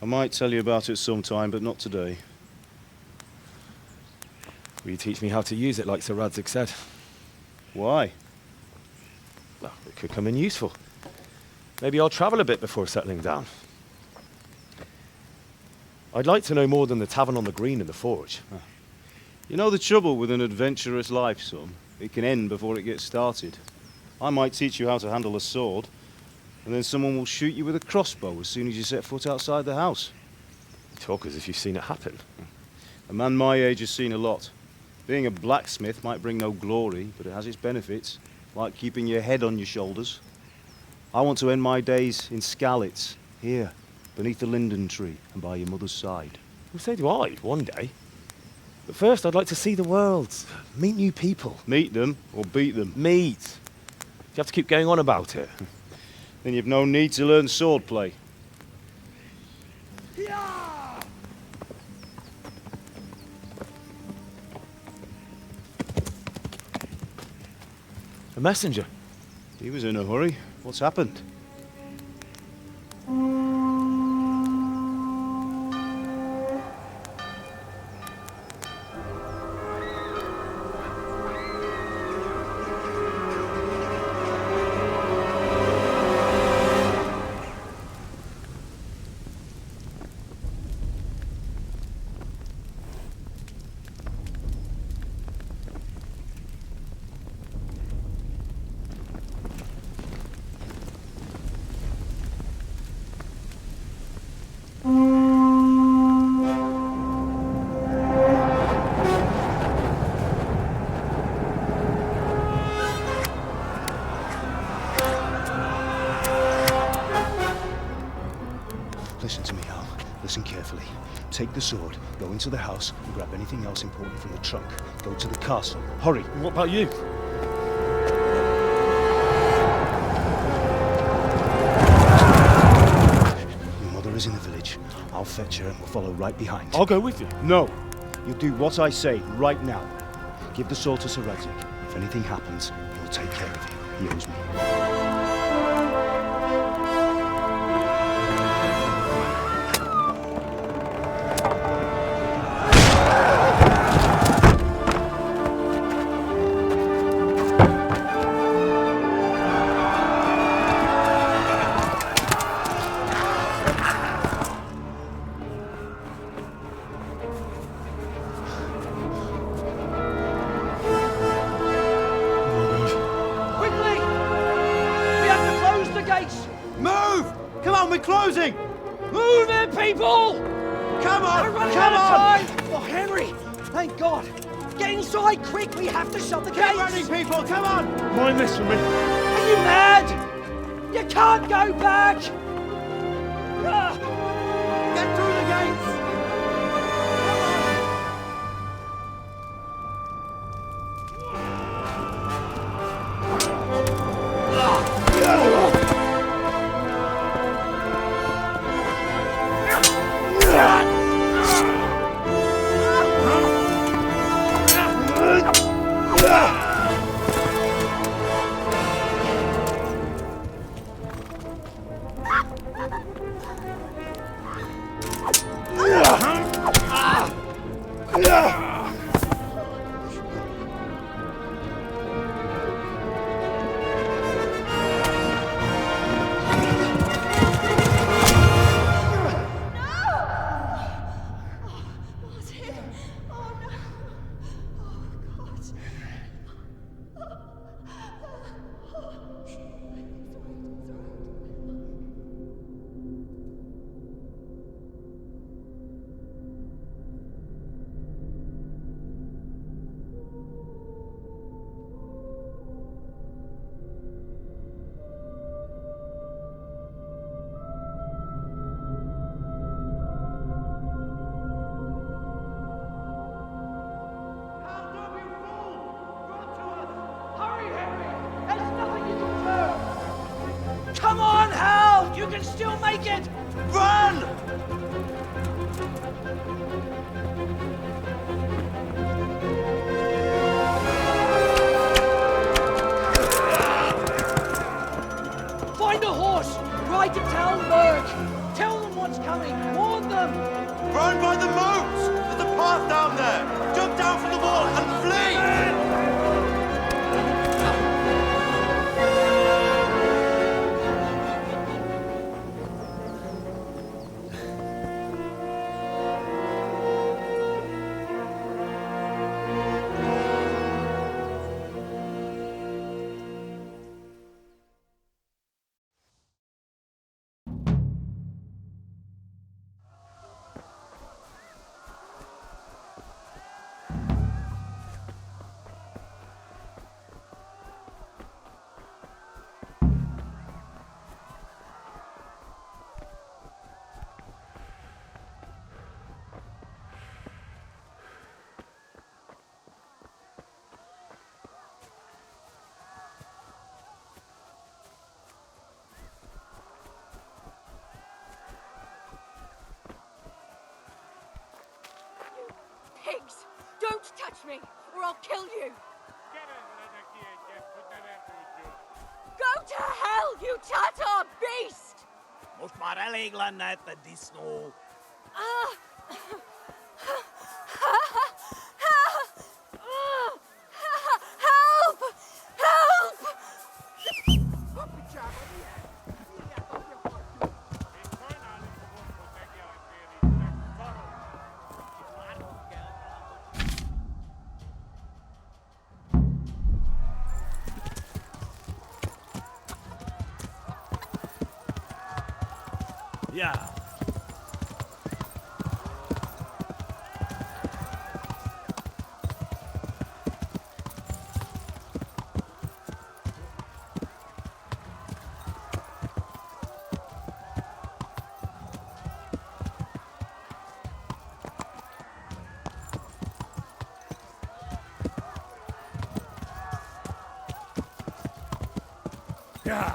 I might tell you about it sometime, but not today. Will you teach me how to use it, like Sir Radzig said? Why? Well, it could come in useful. Maybe I'll travel a bit before settling down. I'd like to know more than the tavern on the green and the forge. You know the trouble with an adventurous life, son? It can end before it gets started. I might teach you how to handle a sword, and then someone will shoot you with a crossbow as soon as you set foot outside the house. You talk as if you've seen it happen. A man my age has seen a lot. Being a blacksmith might bring no glory, but it has its benefits, like keeping your head on your shoulders. I want to end my days in Skalitz, here, beneath the linden tree and by your mother's side. Well, so do I, one day. But first I'd like to see the world, meet new people. Meet them or beat them? Meet. You have to keep going on about it. Then you've no need to learn swordplay. A messenger. He was in a hurry. What's happened? Listen to me, Al. Listen carefully. Take the sword, go into the house, and grab anything else important from the trunk. Go to the castle. Hurry! What about you? Your mother is in the village. I'll fetch her and we'll follow right behind. I'll go with you. No! You'll do what I say right now. Give the sword to Sir Radzig. If anything happens, he'll take care of you. He owes me. Move! Come on, we're closing! Move it, people! Come on! We're running Come out on! of time! Oh, Henry! Thank God! Get inside, quick! We have to shut the gates! Get running, people! Come on! Mind this for me. Are you mad? You can't go back! Ah. Get through the gates! Come on, Hal! You can still make it! Run! Find a horse! Ride to Talmberg! Tell them what's coming! Warn them! Run by the moat! There's a path down there! Jump down from the wall and flee! Pigs! Don't touch me, or I'll kill you! Go to hell, you Tatar beast! Most maar eléglen net de disno. Help! Help! Ja. Ja.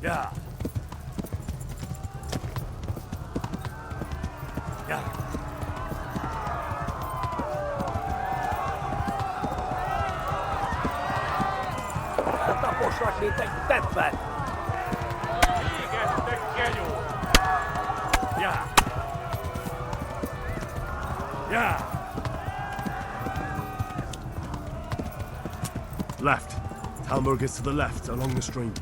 Ja. Ja. Taposnak minket teppet! Igen, Yeah. Yeah. Left. Talmberg is to the left, along the stream.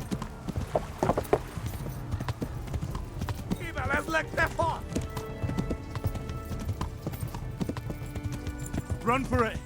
Run for it.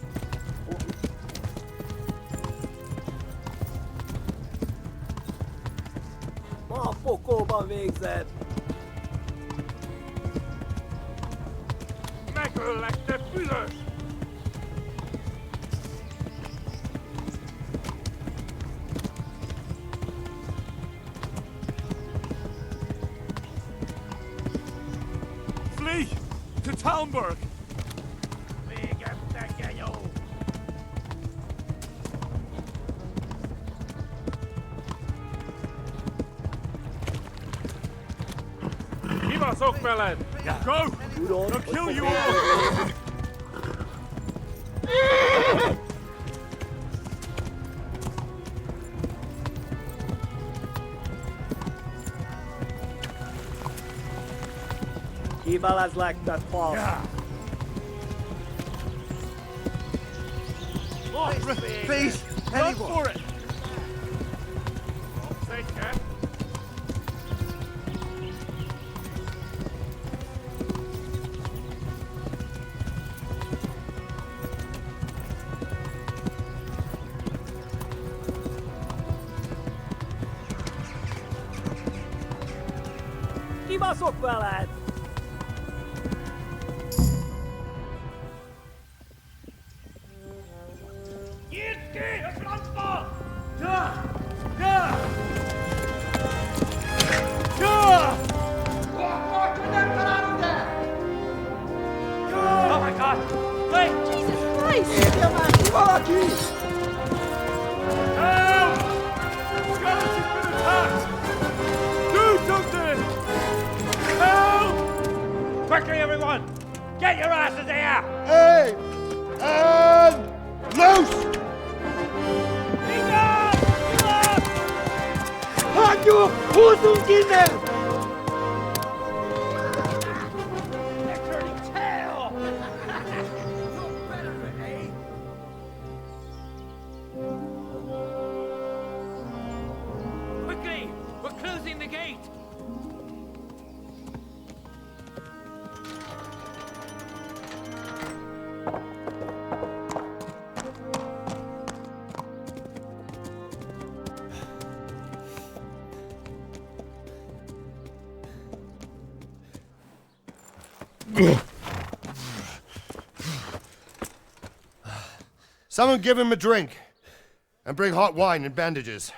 Flee to Talmberg. Go! They'll kill you all! Yeah. Please, Run for it! Take care. Kibaszott veled! Oh my God! Wait! Jesus Christ! Help! Skeleton's been attacked! Do something! Help! Quickly, everyone! Get your asses here! Hey! And loose! Hajo! Hosungine! They're turning tail! Quickly! We're closing the gate! Someone give him a drink. And bring hot wine and bandages.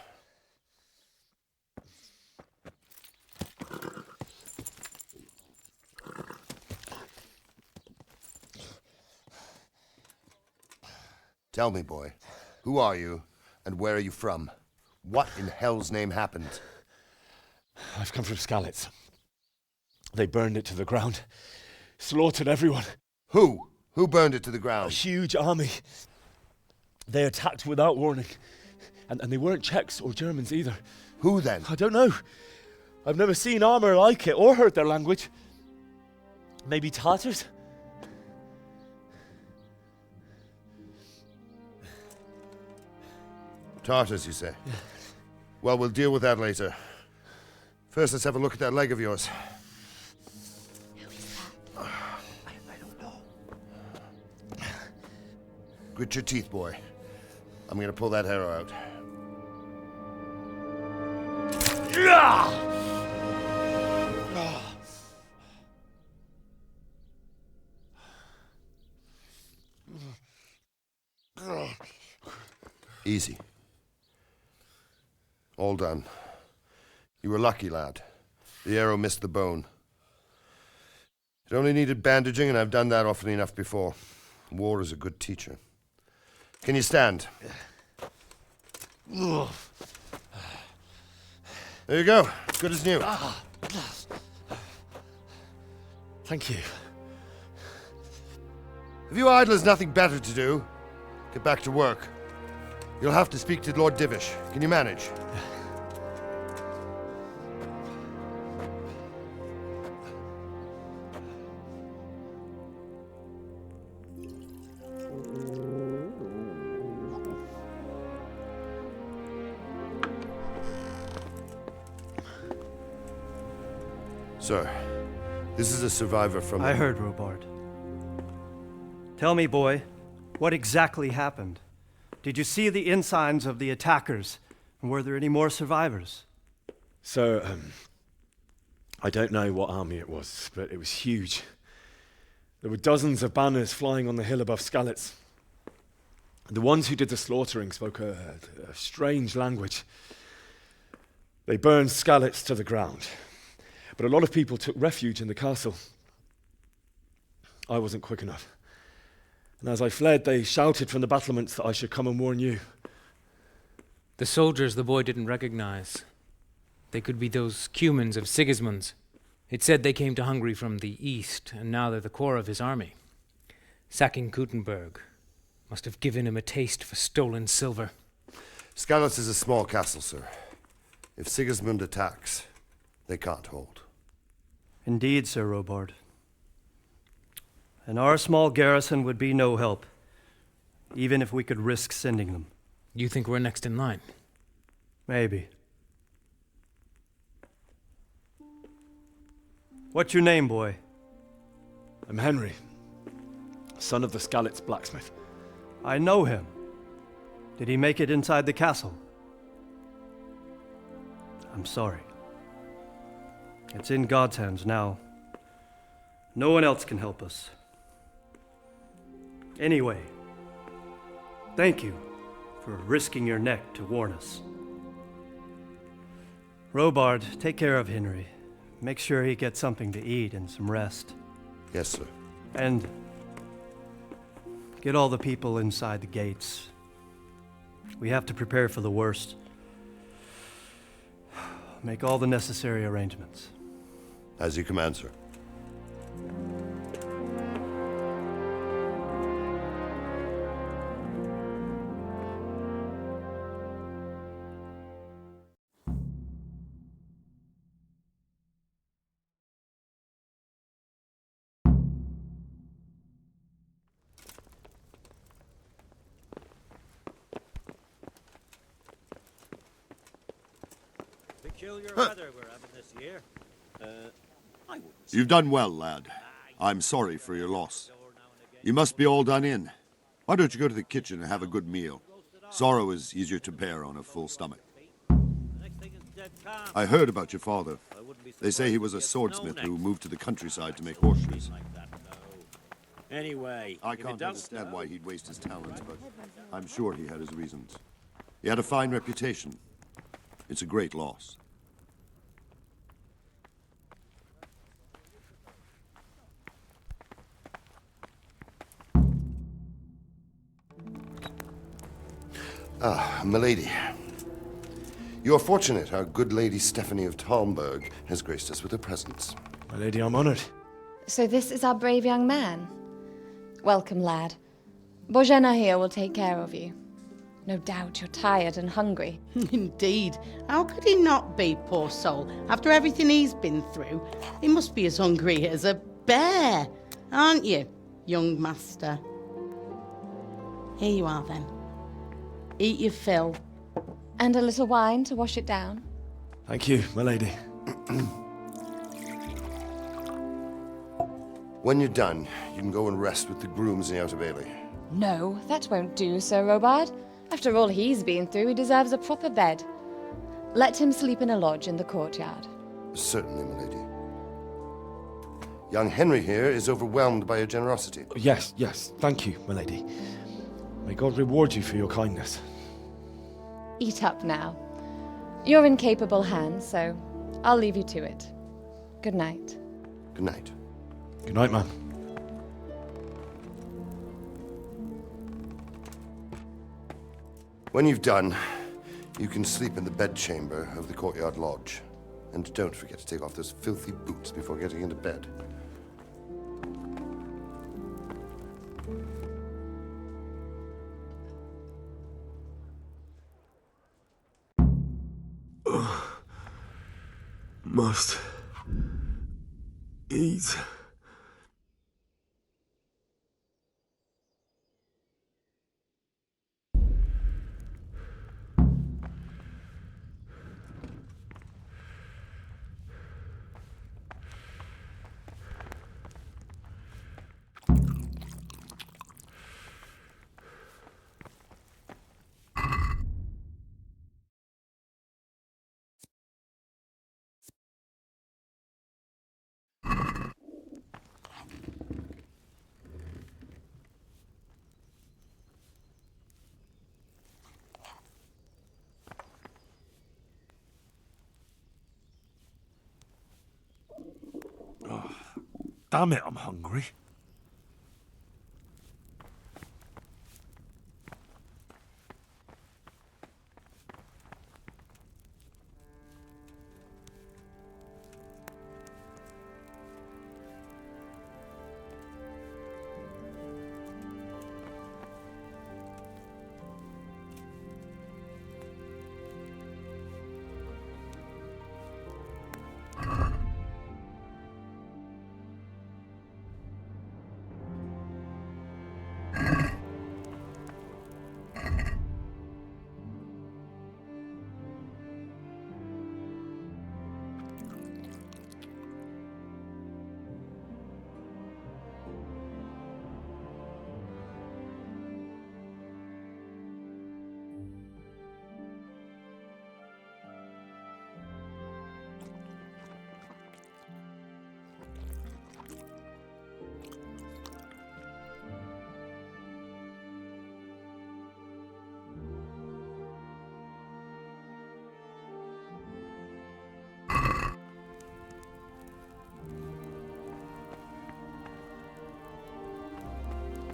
Tell me, boy, who are you and where are you from? What in hell's name happened? I've come from Skalitz. They burned it to the ground. Slaughtered everyone. Who? Who burned it to the ground? A huge army. They attacked without warning. And they weren't Czechs or Germans either. Who then? I don't know. I've never seen armor like it or heard their language. Maybe Tatars? Tartars, you say? Yeah. Well, we'll deal with that later. First, let's have a look at that leg of yours. I don't know. Grit your teeth, boy. I'm gonna pull that arrow out. Easy. All done. You were lucky, lad. The arrow missed the bone. It only needed bandaging, and I've done that often enough before. War is a good teacher. Can you stand? There you go. Good as new. Thank you. If you idlers nothing better to do, get back to work. You'll have to speak to Lord Divish. Can you manage? Sir, this is a survivor from... I heard, Robard. Tell me, boy, what exactly happened? Did you see the ensigns of the attackers? And were there any more survivors? So, I don't know what army it was, but it was huge. There were dozens of banners flying on the hill above Skalitz. The ones who did the slaughtering spoke a strange language. They burned Skalitz to the ground, but a lot of people took refuge in the castle. I wasn't quick enough. And as I fled, they shouted from the battlements that I should come and warn you. The soldiers the boy didn't recognize. They could be those Cumans of Sigismund's. It said they came to Hungary from the east, and now they're the core of his army. Sacking Gutenberg must have given him a taste for stolen silver. Skalitz is a small castle, sir. If Sigismund attacks, they can't hold. Indeed, Sir Robard. And our small garrison would be no help, even if we could risk sending them. You think we're next in line? Maybe. What's your name, boy? I'm Henry, son of the Skalitz blacksmith. I know him. Did he make it inside the castle? I'm sorry. It's in God's hands now. No one else can help us. Anyway, thank you for risking your neck to warn us. Robard, take care of Henry. Make sure he gets something to eat and some rest. Yes, sir. And get all the people inside the gates. We have to prepare for the worst. Make all the necessary arrangements. As you command, sir. Peculiar weather we're having this year. You've done well, lad. I'm sorry for your loss. You must be all done in. Why don't you go to the kitchen and have a good meal? Sorrow is easier to bear on a full stomach. I heard about your father. They say he was a swordsmith who moved to the countryside to make horseshoes. Anyway, I can't understand why he'd waste his talents, but I'm sure he had his reasons. He had a fine reputation. It's a great loss. Ah, milady. You are fortunate our good lady Stephanie of Talmberg has graced us with her presence. My lady, I'm honored. So this is our brave young man. Welcome, lad. Bozhena here will take care of you. No doubt you're tired and hungry. Indeed. How could he not be, poor soul? After everything he's been through, he must be as hungry as a bear, aren't you, young master? Here you are, then. Eat your fill. And a little wine to wash it down. Thank you, my lady. When you're done, you can go and rest with the grooms in the Outer Bailey. No, that won't do, Sir Robard. After all he's been through, he deserves a proper bed. Let him sleep in a lodge in the courtyard. Certainly, milady. Young Henry here is overwhelmed by your generosity. Yes, thank you, my lady. May God reward you for your kindness. Eat up now. You're in capable hands, so I'll leave you to it. Good night. Good night. Good night, man. When you've done, you can sleep in the bedchamber of the courtyard lodge. And don't forget to take off those filthy boots before getting into bed. Must eat. Damn it, I'm hungry.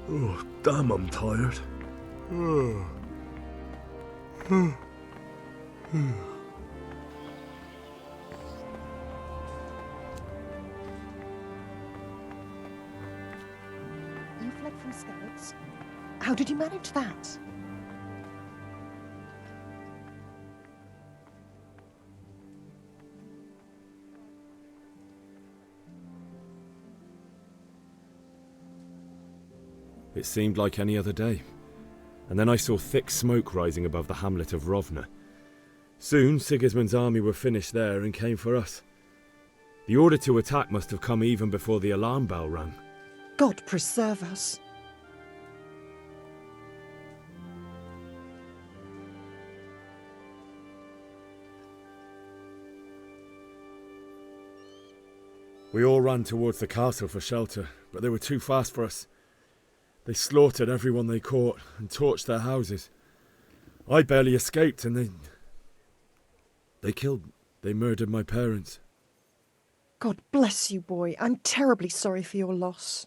Oh, damn, I'm tired. You fled from scouts? How did you manage that? It seemed like any other day. And then I saw thick smoke rising above the hamlet of Rovna. Soon Sigismund's army were finished there and came for us. The order to attack must have come even before the alarm bell rang. God preserve us. We all ran towards the castle for shelter, but they were too fast for us. They slaughtered everyone they caught and torched their houses. I barely escaped and they murdered my parents. God bless you, boy. I'm terribly sorry for your loss.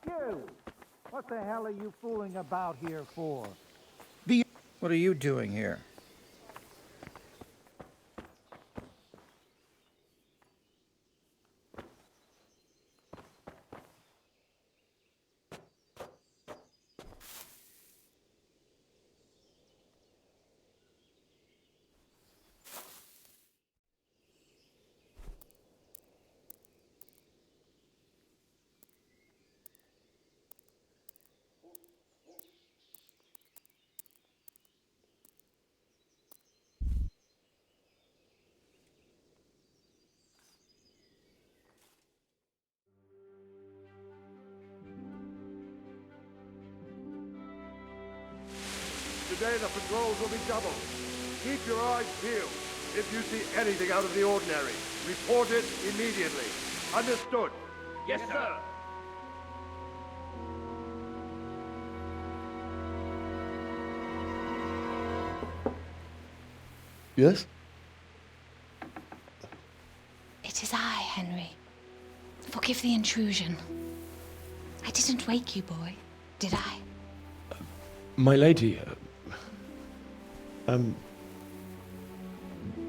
You! What the hell are you fooling about here for? What are you doing here? Today the patrols will be doubled. Keep your eyes peeled. If you see anything out of the ordinary, report it immediately. Understood? Yes, sir. Yes? It is I, Henry. Forgive the intrusion. I didn't wake you, boy, did I? My lady,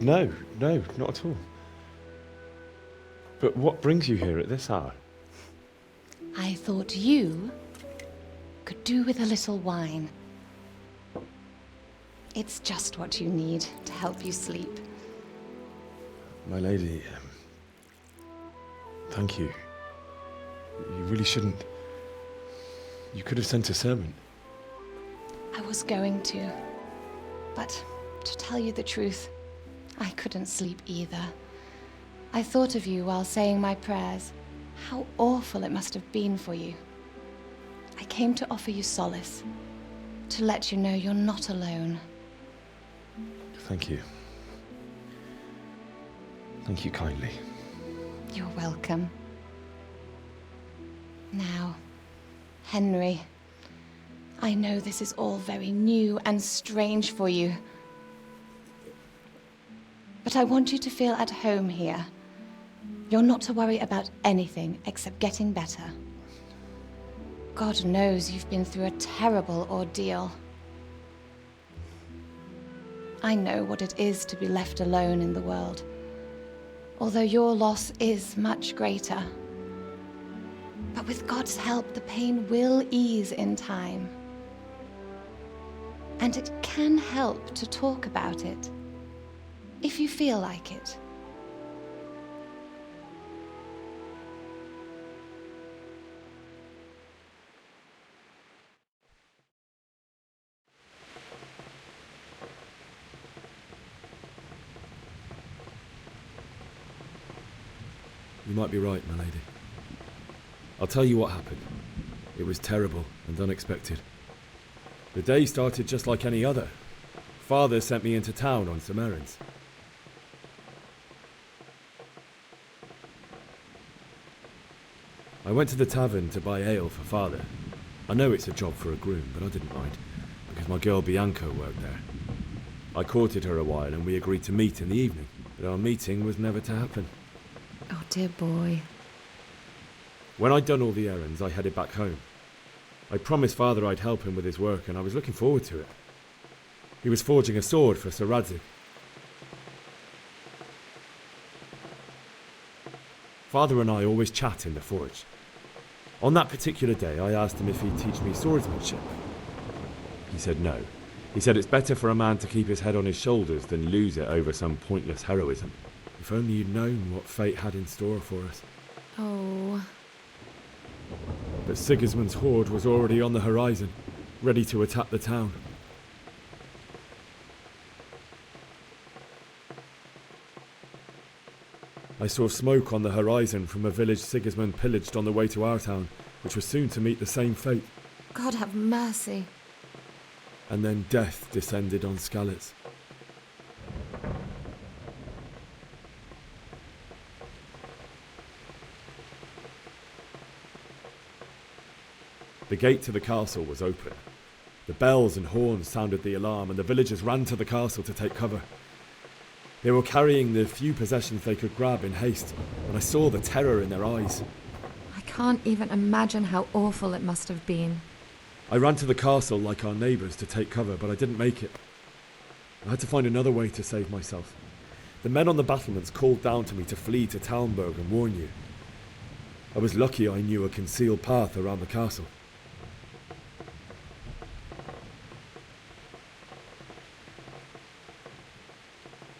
no, not at all. But what brings you here at this hour? I thought you could do with a little wine. It's just what you need to help you sleep. My lady, thank you. You really shouldn't. You could have sent a servant. I was going to, but to tell you the truth, I couldn't sleep either. I thought of you while saying my prayers. How awful it must have been for you. I came to offer you solace, to let you know you're not alone. Thank you. Thank you kindly. You're welcome. Now, Henry, I know this is all very new and strange for you. But I want you to feel at home here. You're not to worry about anything except getting better. God knows you've been through a terrible ordeal. I know what it is to be left alone in the world, although your loss is much greater. But with God's help, the pain will ease in time. And it can help to talk about it, if you feel like it. You might be right, my lady. I'll tell you what happened. It was terrible and unexpected. The day started just like any other. Father sent me into town on some errands. I went to the tavern to buy ale for Father. I know it's a job for a groom, but I didn't mind, because my girl Bianca worked there. I courted her a while and we agreed to meet in the evening, but our meeting was never to happen. Oh, dear boy. When I'd done all the errands, I headed back home. I promised Father I'd help him with his work, and I was looking forward to it. He was forging a sword for Sir Radzig. Father and I always chat in the forge. On that particular day, I asked him if he'd teach me swordsmanship. He said no. He said it's better for a man to keep his head on his shoulders than lose it over some pointless heroism. If only you'd known what fate had in store for us. Oh. But Sigismund's horde was already on the horizon, ready to attack the town. I saw smoke on the horizon from a village Sigismund pillaged on the way to our town, which was soon to meet the same fate. God have mercy. And then death descended on Skalitz. The gate to the castle was open. The bells and horns sounded the alarm, and the villagers ran to the castle to take cover. They were carrying the few possessions they could grab in haste, and I saw the terror in their eyes. I can't even imagine how awful it must have been. I ran to the castle like our neighbours to take cover, but I didn't make it. I had to find another way to save myself. The men on the battlements called down to me to flee to Talmberg and warn you. I was lucky I knew a concealed path around the castle.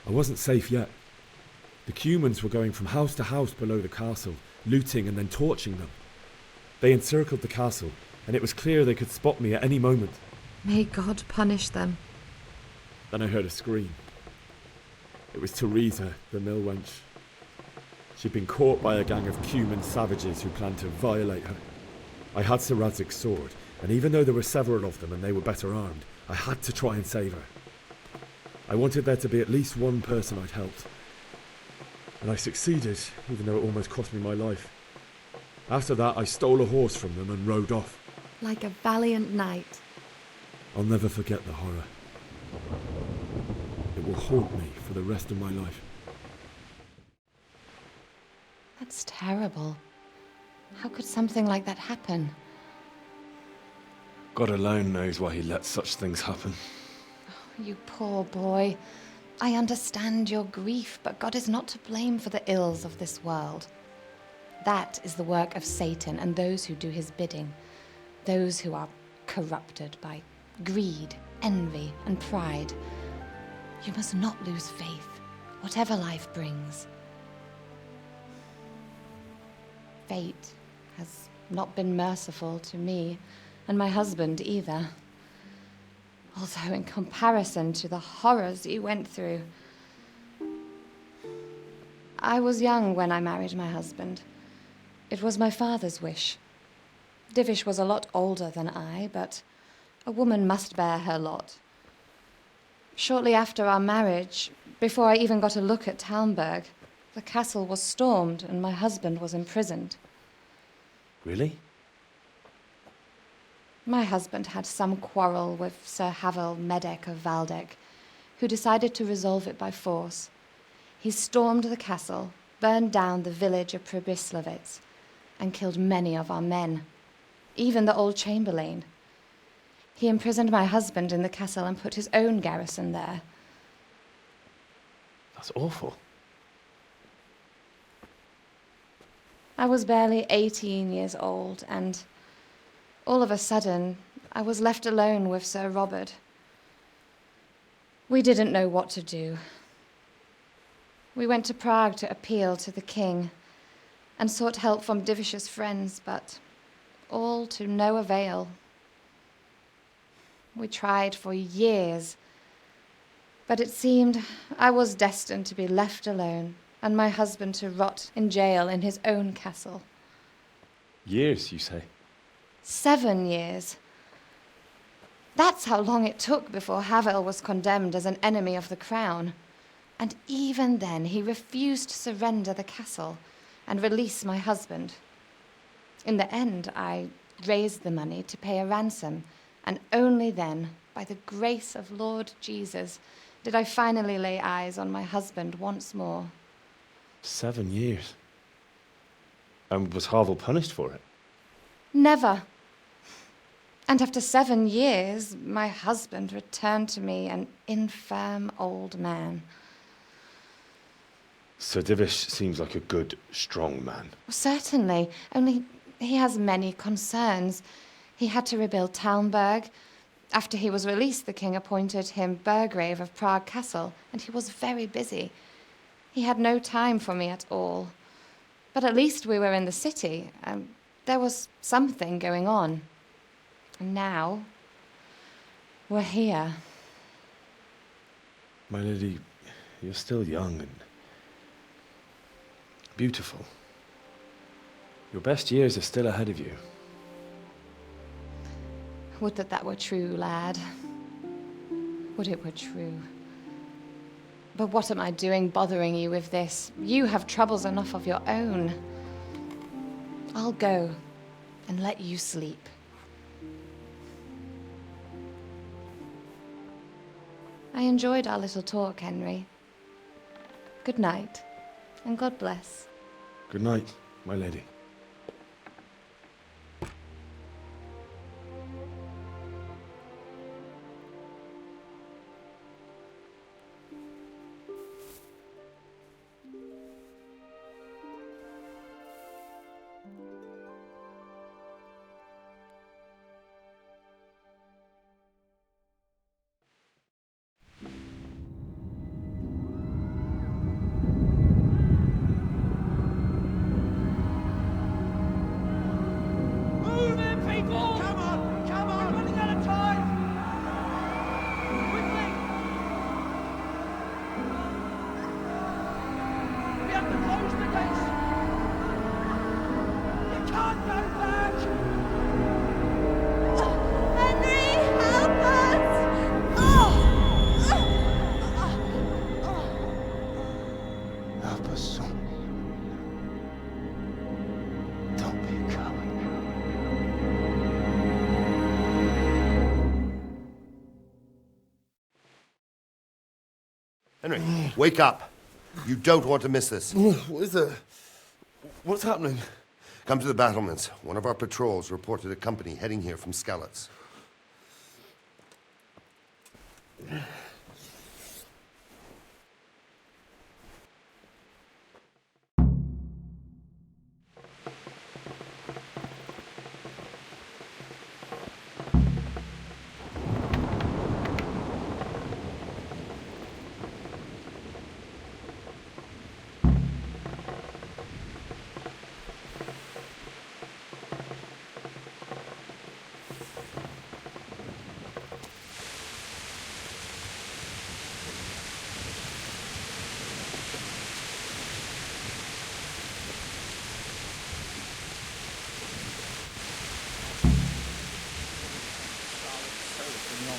I wasn't safe yet. The Cumans were going from house to house below the castle, looting and then torching them. They encircled the castle, and it was clear they could spot me at any moment. May God punish them. Then I heard a scream. It was Teresa, the mill wench. She'd been caught by a gang of Cuman savages who planned to violate her. I had Sir Radzig's sword, and even though there were several of them and they were better armed, I had to try and save her. I wanted there to be at least one person I'd helped. And I succeeded, even though it almost cost me my life. After that, I stole a horse from them and rode off. Like a valiant knight. I'll never forget the horror. It will haunt me for the rest of my life. That's terrible. How could something like that happen? God alone knows why he lets such things happen. You poor boy. I understand your grief, but God is not to blame for the ills of this world. That is the work of Satan and those who do his bidding. Those who are corrupted by greed, envy, and pride. You must not lose faith, whatever life brings. Fate has not been merciful to me, and my husband either. Although in comparison to the horrors you went through. I was young when I married my husband. It was my father's wish. Divish was a lot older than I, but a woman must bear her lot. Shortly after our marriage, before I even got a look at Talmberg, the castle was stormed and my husband was imprisoned. Really? My husband had some quarrel with Sir Havel Medek of Valdek, who decided to resolve it by force. He stormed the castle, burned down the village of Pribyslavitz, and killed many of our men, even the old chamberlain. He imprisoned my husband in the castle and put his own garrison there. That's awful. I was barely 18 years old, and all of a sudden, I was left alone with Sir Robert. We didn't know what to do. We went to Prague to appeal to the king and sought help from Divish's friends, but all to no avail. We tried for years, but it seemed I was destined to be left alone and my husband to rot in jail in his own castle. Years, you say? 7 years. That's how long it took before Havel was condemned as an enemy of the crown. And even then, he refused to surrender the castle and release my husband. In the end, I raised the money to pay a ransom, and only then, by the grace of Lord Jesus, did I finally lay eyes on my husband once more. 7 years? And was Havel punished for it? Never. And after 7 years, my husband returned to me an infirm old man. Sir Divish seems like a good, strong man. Certainly, only he has many concerns. He had to rebuild Talmberg. After he was released, the king appointed him Burgrave of Prague Castle, and he was very busy. He had no time for me at all. But at least we were in the city, and there was something going on. And now, we're here. My lady, you're still young and beautiful. Your best years are still ahead of you. Would that that were true, lad. Would it were true. But what am I doing bothering you with this? You have troubles enough of your own. I'll go and let you sleep. I enjoyed our little talk, Henry. Good night, and God bless. Good night, my lady. Henry, wake up. You don't want to miss this. What is it? What's happening? Come to the battlements. One of our patrols reported a company heading here from Skalitz.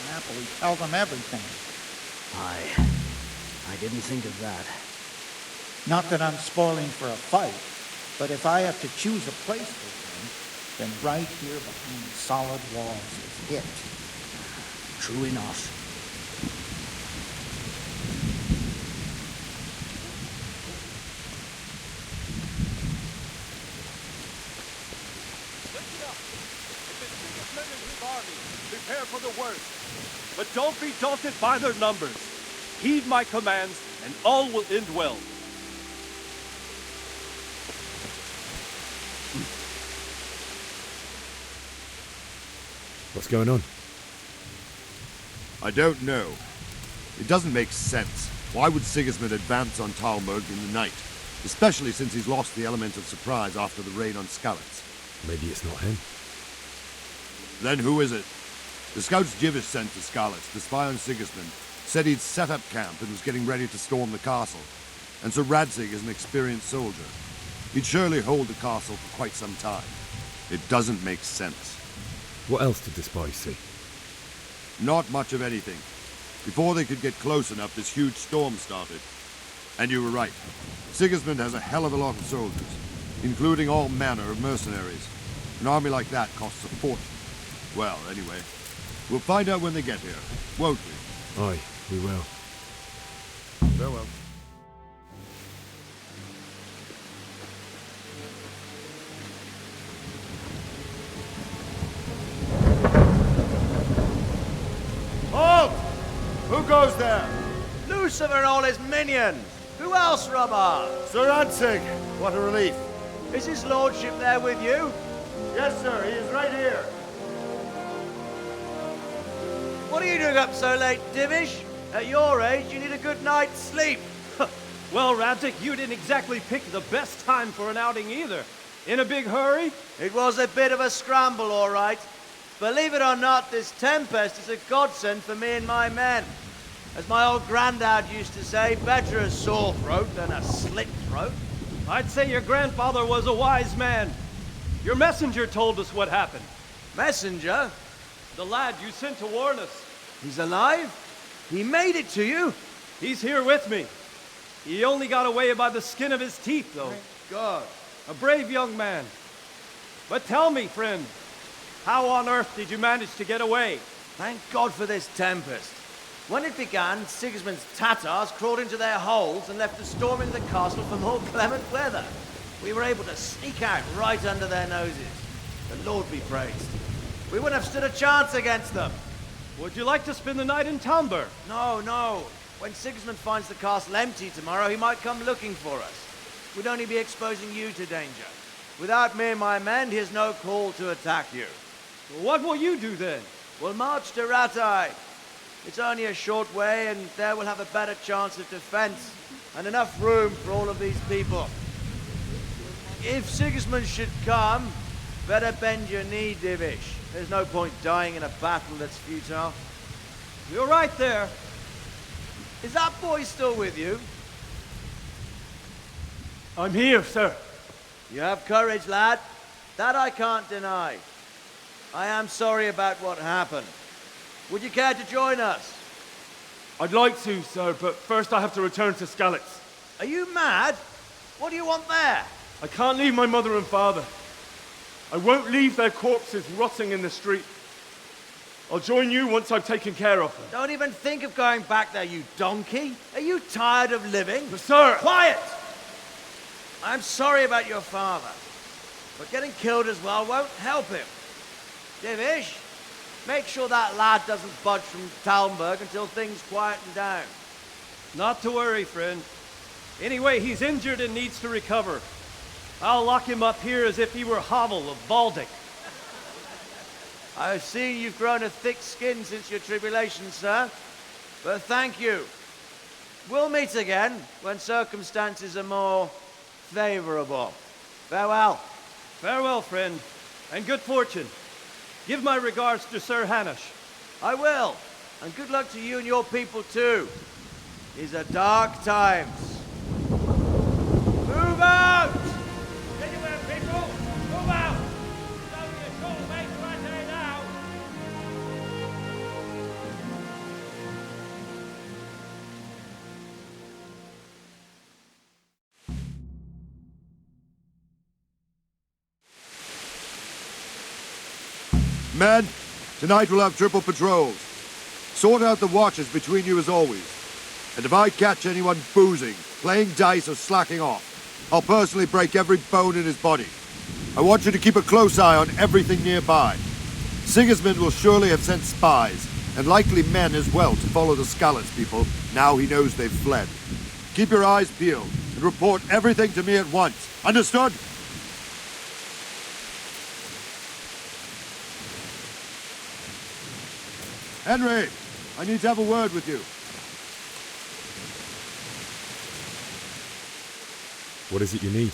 Happily tell them everything. I didn't think of that. Not that I'm spoiling for a fight, but if I have to choose a place for them, then right here behind the solid walls is it. True enough. Prepare for the worst. But don't be daunted by their numbers. Heed my commands, and all will end well. What's going on? I don't know. It doesn't make sense. Why would Sigismund advance on Talmberg in the night? Especially since he's lost the element of surprise after the raid on Skalitz. Maybe it's not him. Then who is it? The scouts Jivish sent to Skalitz to spy on Sigismund said he'd set up camp and was getting ready to storm the castle. And Sir Radzig is an experienced soldier. He'd surely hold the castle for quite some time. It doesn't make sense. What else did the spies see? Not much of anything. Before they could get close enough, this huge storm started. And you were right. Sigismund has a hell of a lot of soldiers, including all manner of mercenaries. An army like that costs a fortune. Well, anyway, we'll find out when they get here, won't we? Aye, we will. Farewell. Halt! Who goes there? Lucifer and all his minions! Who else, Robert? Sir Radzig! What a relief. Is his lordship there with you? Yes, sir, he is right here. What are you doing up so late, Divish? At your age, you need a good night's sleep. Well, Radzig, you didn't exactly pick the best time for an outing either. In a big hurry? It was a bit of a scramble, all right. Believe it or not, this tempest is a godsend for me and my men. As my old granddad used to say, better a sore throat than a slit throat. I'd say your grandfather was a wise man. Your messenger told us what happened. Messenger? The lad you sent to warn us. He's alive? He made it to you? He's here with me. He only got away by the skin of his teeth, though. Thank God. A brave young man. But tell me, friend, how on earth did you manage to get away? Thank God for this tempest. When it began, Sigismund's Tatars crawled into their holes and left us storming the castle for more clement weather. We were able to sneak out right under their noses. The Lord be praised. We wouldn't have stood a chance against them. Would you like to spend the night in Talmberg? No, no. When Sigismund finds the castle empty tomorrow, he might come looking for us. We'd only be exposing you to danger. Without me and my men, he has no call to attack you. What will you do then? We'll march to Ratai. It's only a short way, and there we'll have a better chance of defense and enough room for all of these people. If Sigismund should come, better bend your knee, Divish. There's no point dying in a battle that's futile. You're right there. Is that boy still with you? I'm here, sir. You have courage, lad. That I can't deny. I am sorry about what happened. Would you care to join us? I'd like to, sir, but first I have to return to Skalitz. Are you mad? What do you want there? I can't leave my mother and father. I won't leave their corpses rotting in the street. I'll join you once I've taken care of them. Don't even think of going back there, you donkey. Are you tired of living? But sir! Quiet! I'm sorry about your father, but getting killed as well won't help him. Divish, make sure that lad doesn't budge from Talmberg until things quieten down. Not to worry, friend. Anyway, he's injured and needs to recover. I'll lock him up here as if he were Havel of Baldic. I've seen you've grown a thick skin since your tribulation, sir. But thank you. We'll meet again when circumstances are more favorable. Farewell. Farewell, friend, and good fortune. Give my regards to Sir Hanush. I will. And good luck to you and your people, too. These are dark times. Move out! Anywhere, people! Move out! It's only a short way to Ratai now! Men, tonight we'll have triple patrols. Sort out the watches between you as always. And if I catch anyone boozing, playing dice, or slacking off, I'll personally break every bone in his body. I want you to keep a close eye on everything nearby. Sigismund will surely have sent spies, and likely men as well, to follow the Skalitz people, now he knows they've fled. Keep your eyes peeled, and report everything to me at once. Understood? Henry, I need to have a word with you. What is it you need?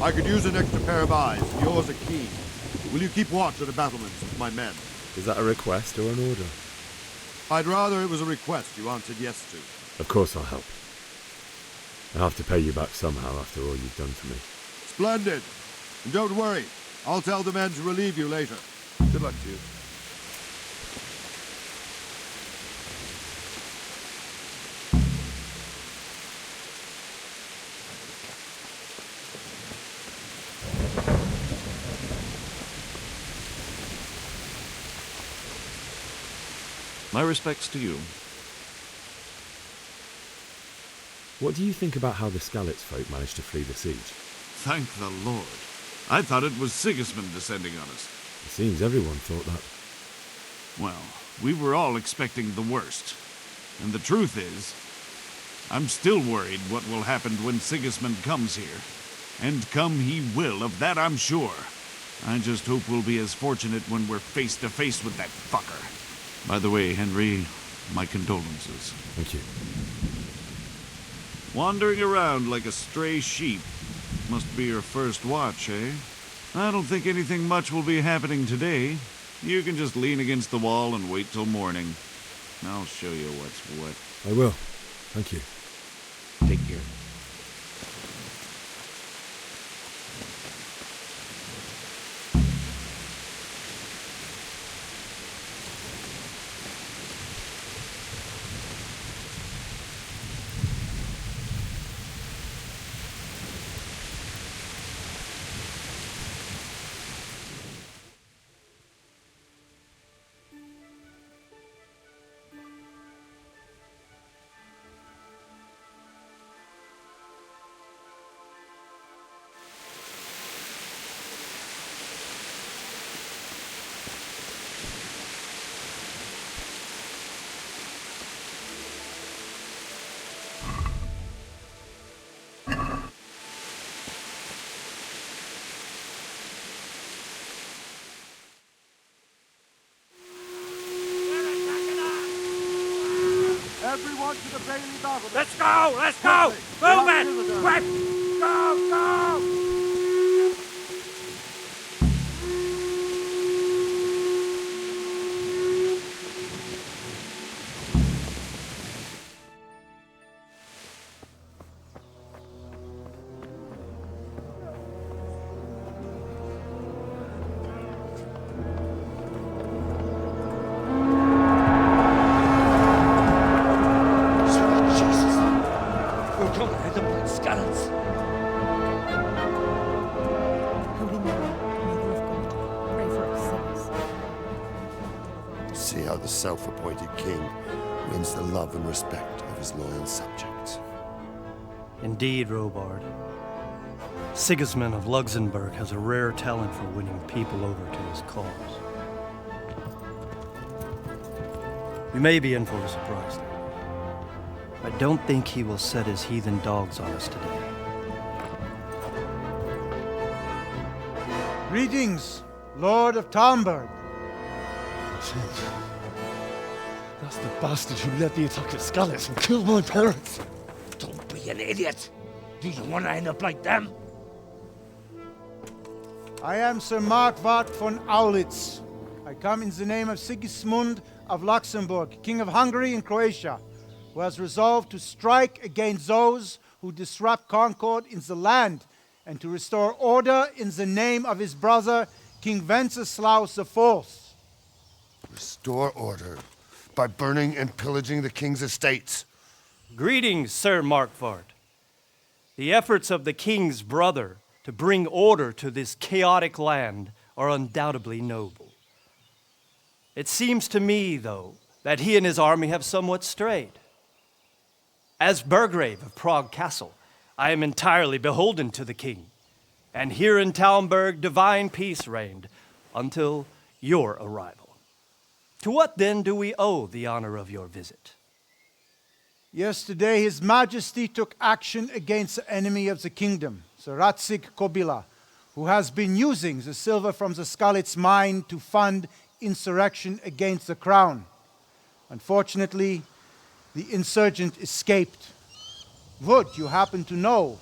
I could use an extra pair of eyes. Yours are keen. Will you keep watch at the battlements with my men? Is that a request or an order? I'd rather it was a request you answered yes to. Of course I'll help. I'll have to pay you back somehow after all you've done for me. Splendid. And don't worry. I'll tell the men to relieve you later. Good luck to you. My respects to you. What do you think about how the Skalitz folk managed to flee the siege? Thank the Lord. I thought it was Sigismund descending on us. It seems everyone thought that. Well, we were all expecting the worst. And the truth is, I'm still worried what will happen when Sigismund comes here. And come he will, of that I'm sure. I just hope we'll be as fortunate when we're face to face with that fucker. By the way, Henry, my condolences. Thank you. Wandering around like a stray sheep. Must be your first watch, eh? I don't think anything much will be happening today. You can just lean against the wall and wait till morning. I'll show you what's what. I will. Thank you. Take care. Everyone to the Bailey battle. Let's go! Let's go! Move it! Quick! Go! Go! See how the self-appointed king wins the love and respect of his loyal subjects. Indeed, Robard. Sigismund of Luxembourg has a rare talent for winning people over to his cause. We may be in for a surprise, though. I don't think he will set his heathen dogs on us today. Greetings, Lord of Talmberg. That's the bastard who led the attack at Skalitz and killed my parents. Don't be an idiot. Do you want to end up like them? I am Sir Markwart von Aulitz. I come in the name of Sigismund of Luxembourg, King of Hungary and Croatia, who has resolved to strike against those who disrupt concord in the land and to restore order in the name of his brother, King Wenceslaus IV. Restore order by burning and pillaging the king's estates. Greetings, Sir Markwart. The efforts of the king's brother to bring order to this chaotic land are undoubtedly noble. It seems to me, though, that he and his army have somewhat strayed. As Burgrave of Prague Castle, I am entirely beholden to the king, and here in Talmberg divine peace reigned until your arrival. To what then do we owe the honor of your visit? Yesterday, His Majesty took action against the enemy of the kingdom, Sir Radzig Kobyla, who has been using the silver from the Skalitz mine to fund insurrection against the crown. Unfortunately, the insurgent escaped. Would you happen to know,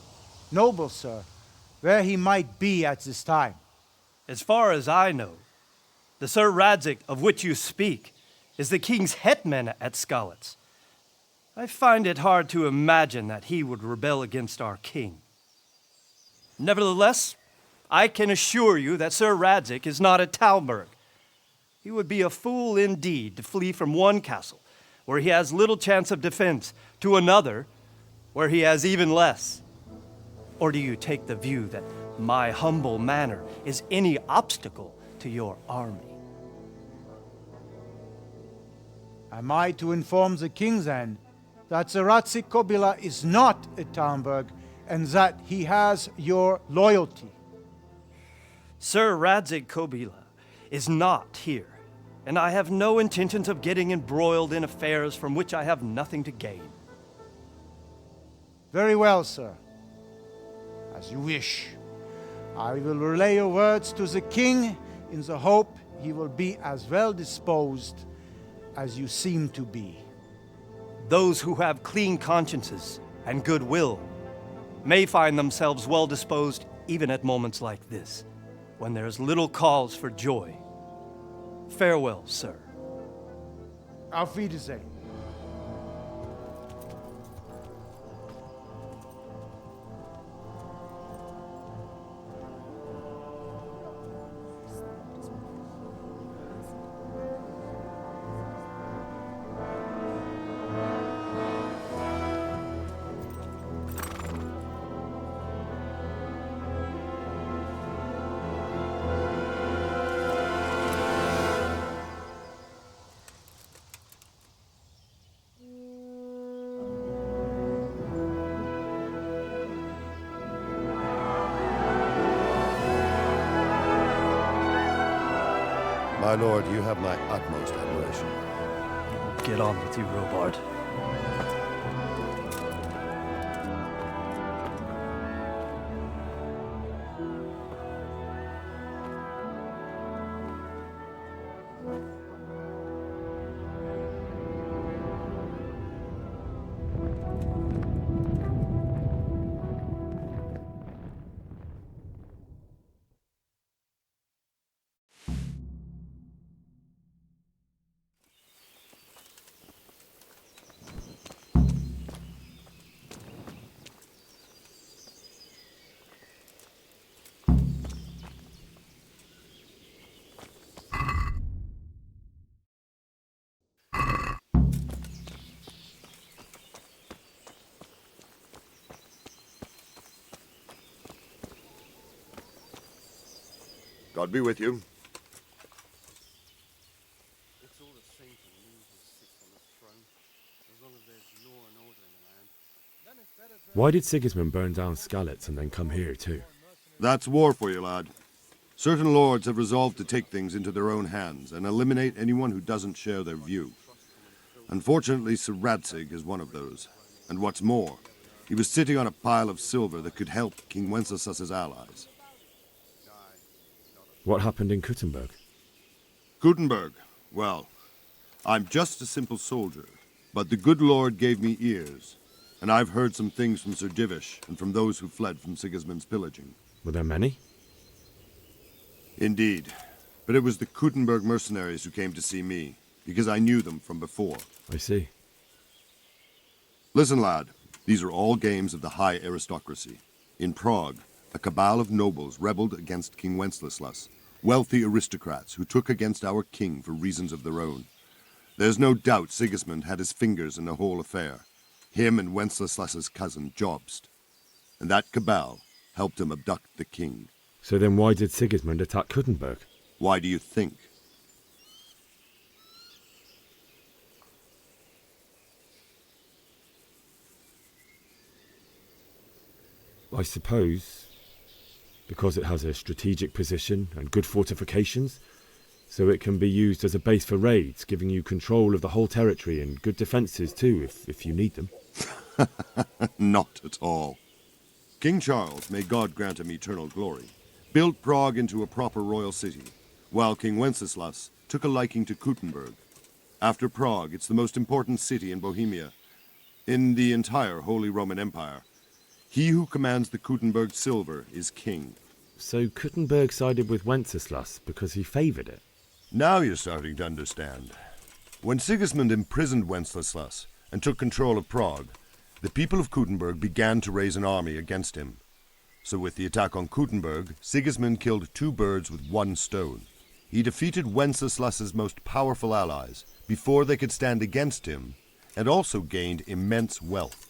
noble sir, where he might be at this time? As far as I know, the Sir Radzig of which you speak is the king's hetman at Skalitz. I find it hard to imagine that he would rebel against our king. Nevertheless, I can assure you that Sir Radzig is not at Talmberg. He would be a fool indeed to flee from one castle, where he has little chance of defense, to another, where he has even less. Or do you take the view that my humble manner is any obstacle to your army? Am I to inform the king then that Sir Radzig Kobyla is not at Talmberg and that he has your loyalty? Sir Radzig Kobyla is not here, and I have no intentions of getting embroiled in affairs from which I have nothing to gain. Very well, sir. As you wish. I will relay your words to the king in the hope he will be as well disposed as you seem to be. Those who have clean consciences and goodwill may find themselves well disposed even at moments like this, when there is little cause for joy. Farewell, sir. Auf Wiedersehen. My lord, you have my utmost admiration. Get on with you, Robard. God be with you. It's all the same to me who sits on the throne, as long as there's law and order in the land. Why did Sigismund burn down Skalitz and then come here too? That's war for you, lad. Certain lords have resolved to take things into their own hands and eliminate anyone who doesn't share their view. Unfortunately, Sir Radzig is one of those. And what's more, he was sitting on a pile of silver that could help King Wenceslas's allies. What happened in Kuttenberg? Kuttenberg? Well, I'm just a simple soldier, but the good Lord gave me ears, and I've heard some things from Sir Divish and from those who fled from Sigismund's pillaging. Were there many? Indeed, but it was the Kuttenberg mercenaries who came to see me, because I knew them from before. I see. Listen, lad, these are all games of the high aristocracy. In Prague, a cabal of nobles rebelled against King Wenceslas, wealthy aristocrats who took against our king for reasons of their own. There's no doubt Sigismund had his fingers in the whole affair, him and Wenceslas's cousin Jobst. And that cabal helped him abduct the king, So then why did Sigismund attack Kuttenberg? Why do you think? I suppose because it has a strategic position and good fortifications, so it can be used as a base for raids, giving you control of the whole territory and good defences too, if you need them. Not at all. King Charles, may God grant him eternal glory, built Prague into a proper royal city, while King Wenceslas took a liking to Kuttenberg. After Prague, it's the most important city in Bohemia, in the entire Holy Roman Empire. He who commands the Kuttenberg silver is king. So Kuttenberg sided with Wenceslas because he favoured it? Now you're starting to understand. When Sigismund imprisoned Wenceslas and took control of Prague, the people of Kuttenberg began to raise an army against him. So with the attack on Kuttenberg, Sigismund killed 2 birds with 1 stone. He defeated Wenceslas's most powerful allies before they could stand against him, and also gained immense wealth.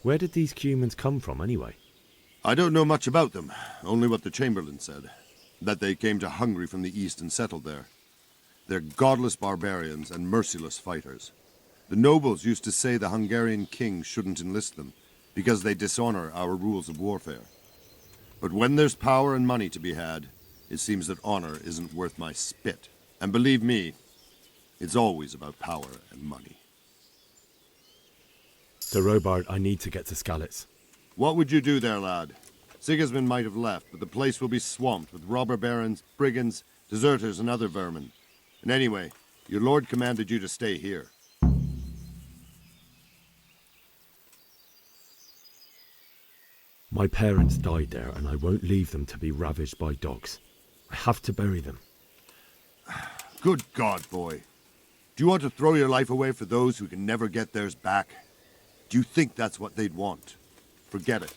Where did these Cumans come from anyway? I don't know much about them, only what the Chamberlain said, that they came to Hungary from the east and settled there. They're godless barbarians and merciless fighters. The nobles used to say the Hungarian king shouldn't enlist them, because they dishonor our rules of warfare. But when there's power and money to be had, it seems that honor isn't worth my spit. And believe me, it's always about power and money. Sir Robard, I need to get to Skalitz. What would you do there, lad? Sigismund might have left, but the place will be swamped with robber barons, brigands, deserters, and other vermin. And anyway, your lord commanded you to stay here. My parents died there, and I won't leave them to be ravaged by dogs. I have to bury them. Good God, boy. Do you want to throw your life away for those who can never get theirs back? Do you think that's what they'd want? Forget it.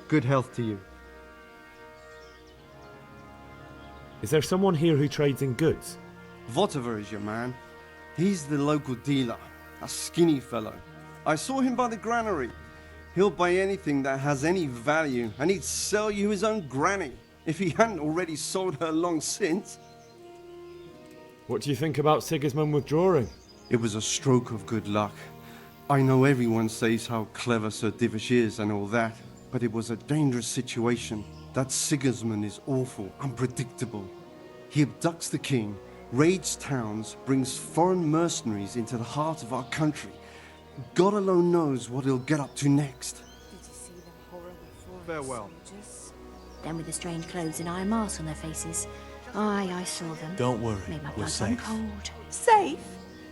Good health to you. Is there someone here who trades in goods? Votiver is your man. He's the local dealer, a skinny fellow. I saw him by the granary. He'll buy anything that has any value, and he'd sell you his own granny, if he hadn't already sold her long since. What do you think about Sigismund withdrawing? It was a stroke of good luck. I know everyone says how clever Sir Divish is and all that, but it was a dangerous situation. That Sigismund is awful, unpredictable. He abducts the king, raids towns, brings foreign mercenaries into the heart of our country. God alone knows what he'll get up to next. Did you see them horrible Farewell. soldiers? Them with the strange clothes and iron masks on their faces. Aye, I saw them. Don't worry, Made my we're blood safe. run cold. Safe?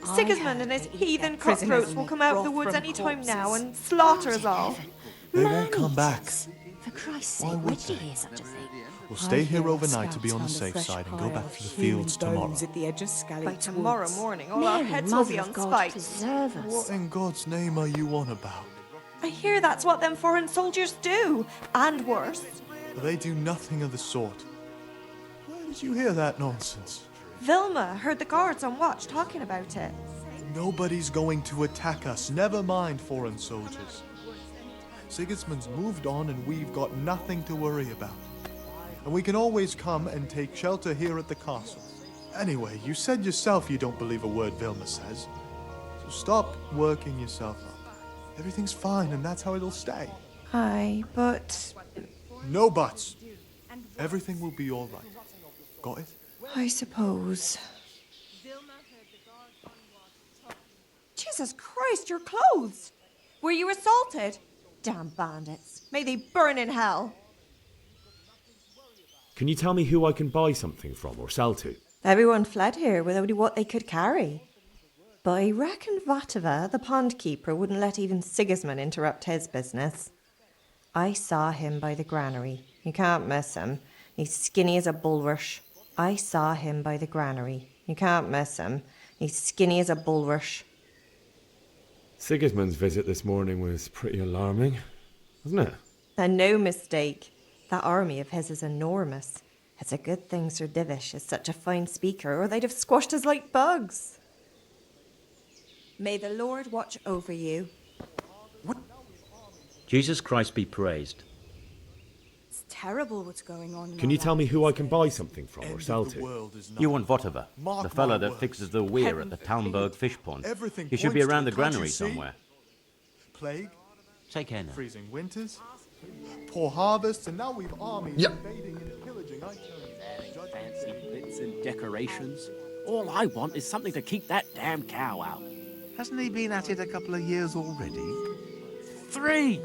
I Sigismund heard and his that heathen prisoners cutthroats and will make come out of the broth woods from any time now corpses. and slaughter us all. They won't come back. For Christ's Why sake, would where did you they? hear such a thing? We'll stay I here hear overnight to be on the scouts safe found a side and fresh go back pile to the of human fields tomorrow. bones at the edge of Skalitz By tomorrow woods. morning, all our Mary, heads will Mother be of on God, spikes. preserve us. What in God's name are you on about? I hear that's what them foreign soldiers do, and worse. They do nothing of the sort. Where did you hear that nonsense? Vilma heard the guards on watch talking about it. Nobody's going to attack us, never mind foreign soldiers. Sigismund's moved on and we've got nothing to worry about. And we can always come and take shelter here at the castle. Anyway, you said yourself you don't believe a word Vilma says. So stop working yourself up. Everything's fine and that's how it'll stay. Aye, but No buts. Everything will be all right. Got it? I suppose. Jesus Christ, your clothes! Were you assaulted? Damn bandits. May they burn in hell. Can you tell me who I can buy something from or sell to? Everyone fled here with only what they could carry. But I reckon Vatava, the pond keeper, wouldn't let even Sigismund interrupt his business. I saw him by the granary. You can't miss him. He's skinny as a bulrush. I saw him by the granary. You can't miss him. He's He's skinny as a bulrush. Sigismund's visit this morning was pretty alarming, wasn't it? And no mistake. That army of his is enormous. It's a good thing Sir Divish is such a fine speaker, or they'd have squashed us like bugs. May the Lord watch over you. Jesus Christ be praised. It's terrible what's going on. Can you tell me who I can buy something from or sell to? You want Votova, the fella that fixes the weir at the Talmberg fish pond. He should be around the granary somewhere. Plague, Take care now. freezing winters, poor harvests, and now we've armies invading and pillaging. I tell you, Fancy bits and decorations. All I want is something to keep that damn cow out. Hasn't he been at it a couple of years already? 3!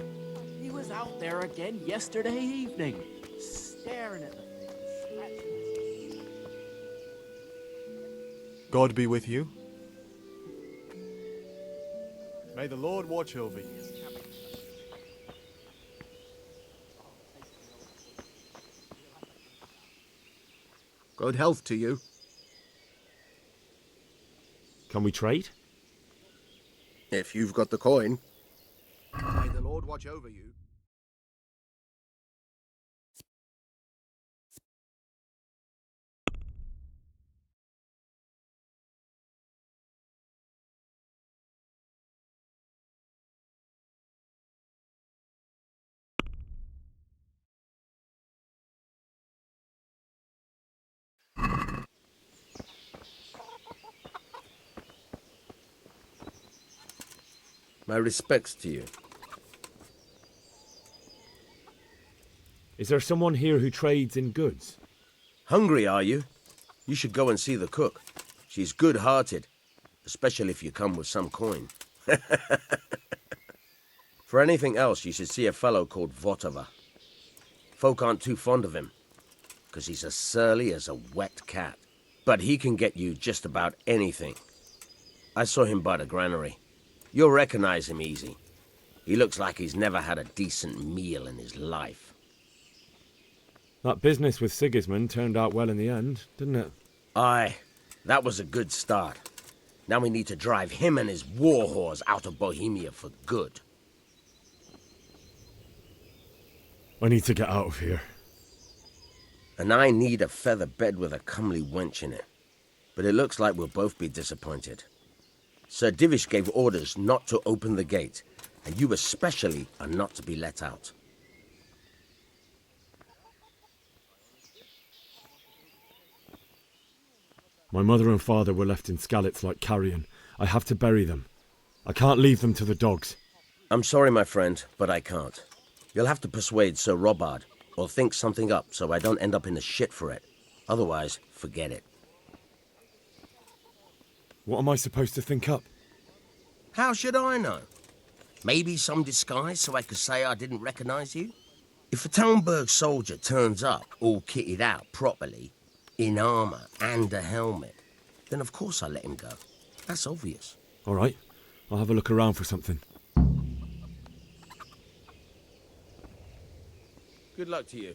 He was out there again yesterday evening, staring at the thing, scratching his... God be with you. May the Lord watch over you. Good health to you. Can we trade? If you've got the coin. May the Lord watch over you. My respects to you. Is there someone here who trades in goods? Hungry, are you? You should go and see the cook. She's good-hearted, especially if you come with some coin. For anything else, you should see a fellow called Votova. Folk aren't too fond of him, because he's as surly as a wet cat. But he can get you just about anything. I saw him by the granary. You'll recognize him easy. He looks like he's never had a decent meal in his life. That business with Sigismund turned out well in the end, didn't it? Aye, that was a good start. Now we need to drive him and his war whores out of Bohemia for good. I need to get out of here. And I need a feather bed with a comely wench in it. But it looks like we'll both be disappointed. Sir Divish gave orders not to open the gate, and you especially are not to be let out. My mother and father were left in Skalitz like carrion. I have to bury them. I can't leave them to the dogs. I'm sorry, my friend, but I can't. You'll have to persuade Sir Robard, or think something up so I don't end up in the shit for it. Otherwise, forget it. What am I supposed to think up? How should I know? Maybe some disguise so I could say I didn't recognize you? If a Talmberg soldier turns up, all kitted out properly, in armor and a helmet, then of course I let him go. That's obvious. All right, I'll have a look around for something. Good luck to you.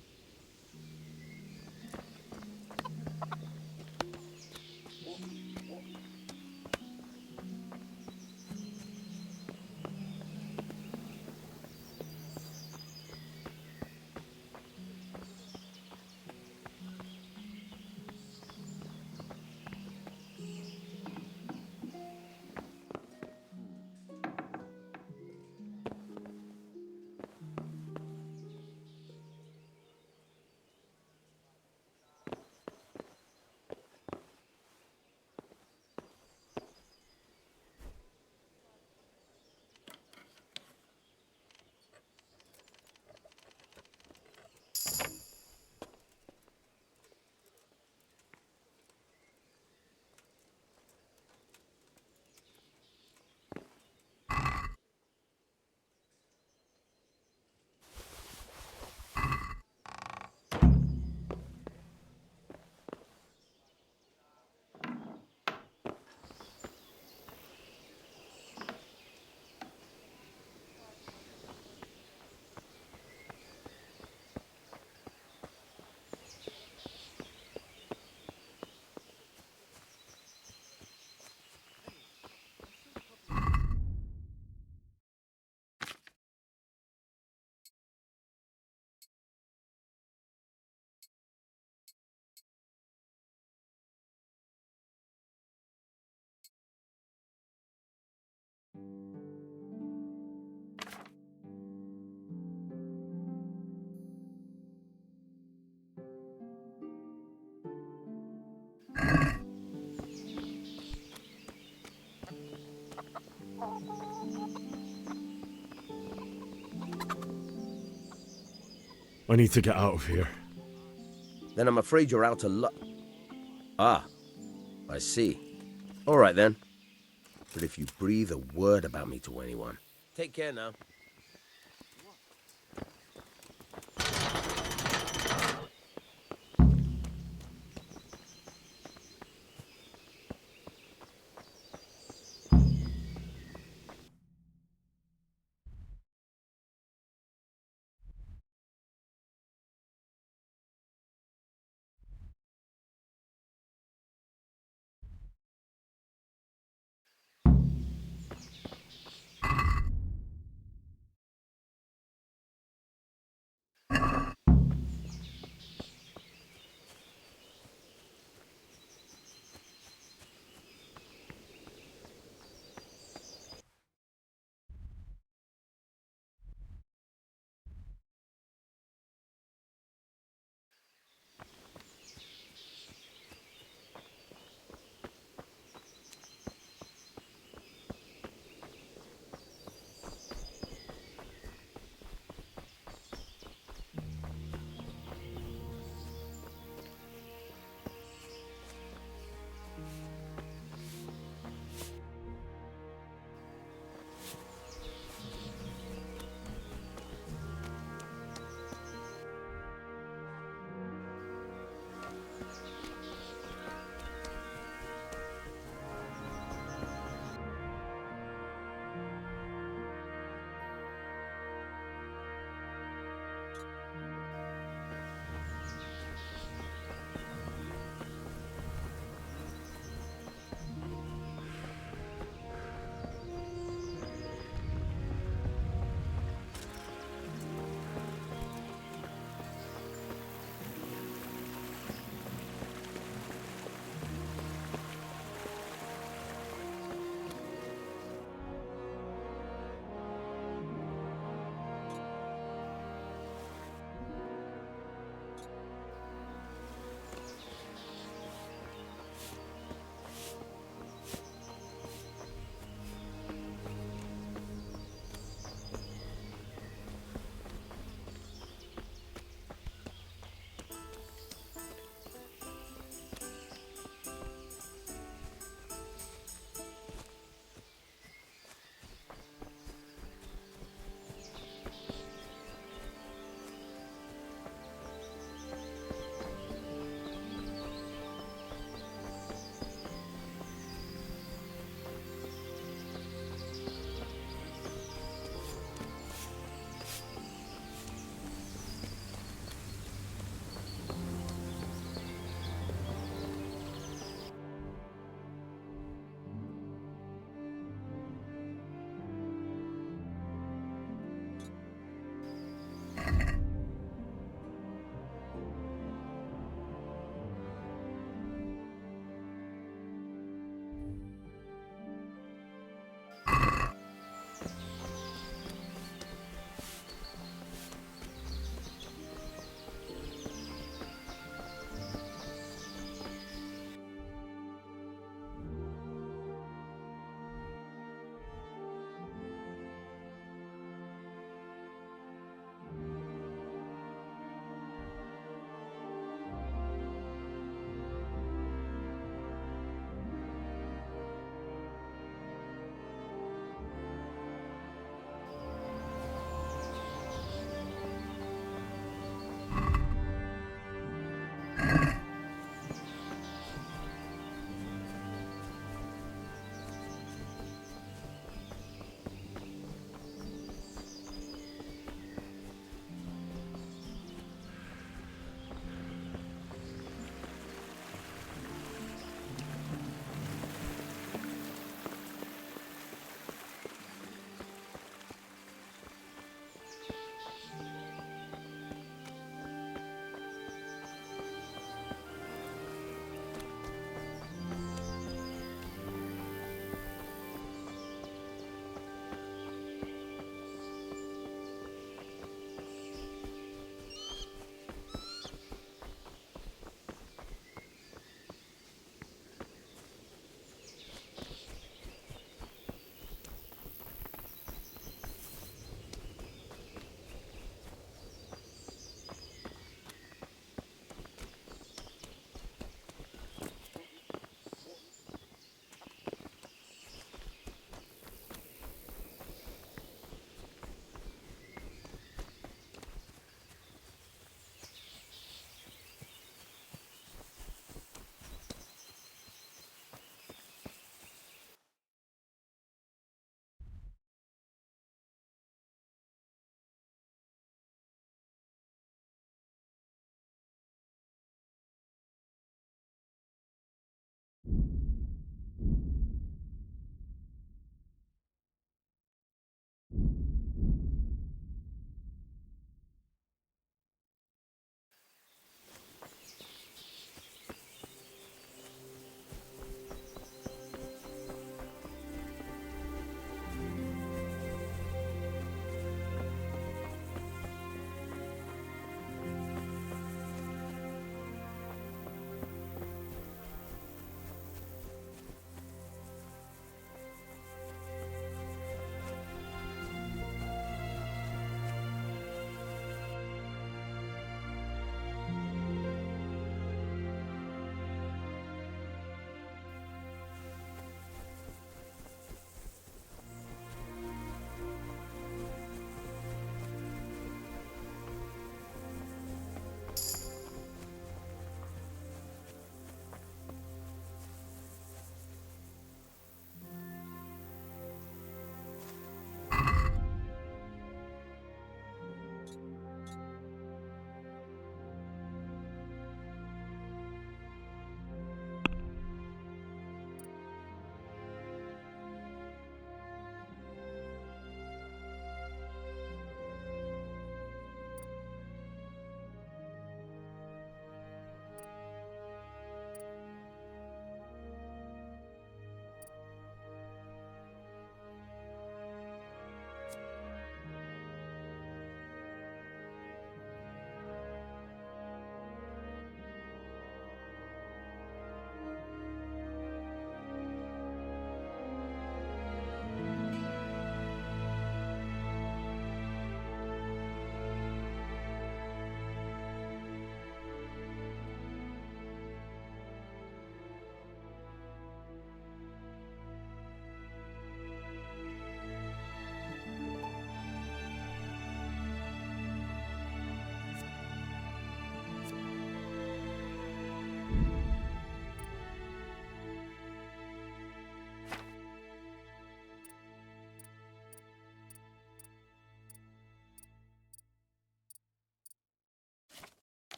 I need to get out of here. Then I'm afraid you're out of luck. Ah, I see. All right then. But if you breathe a word about me to anyone, take care now.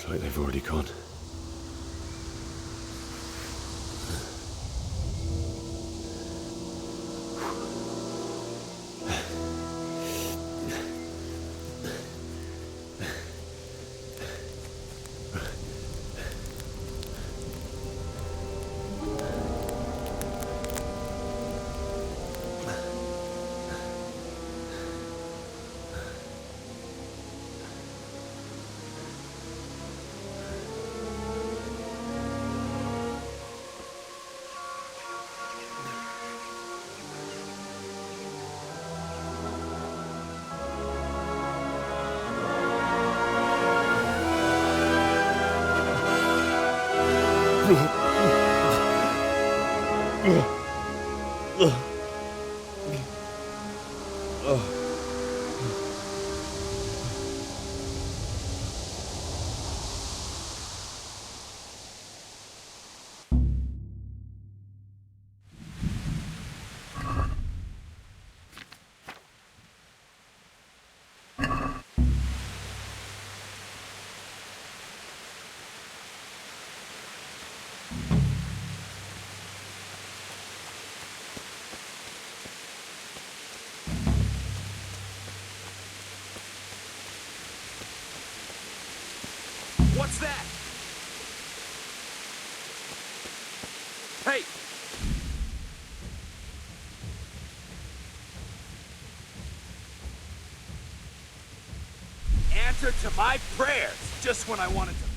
Looks like they've already gone. Hey! Answer to my prayers, just when I wanted to.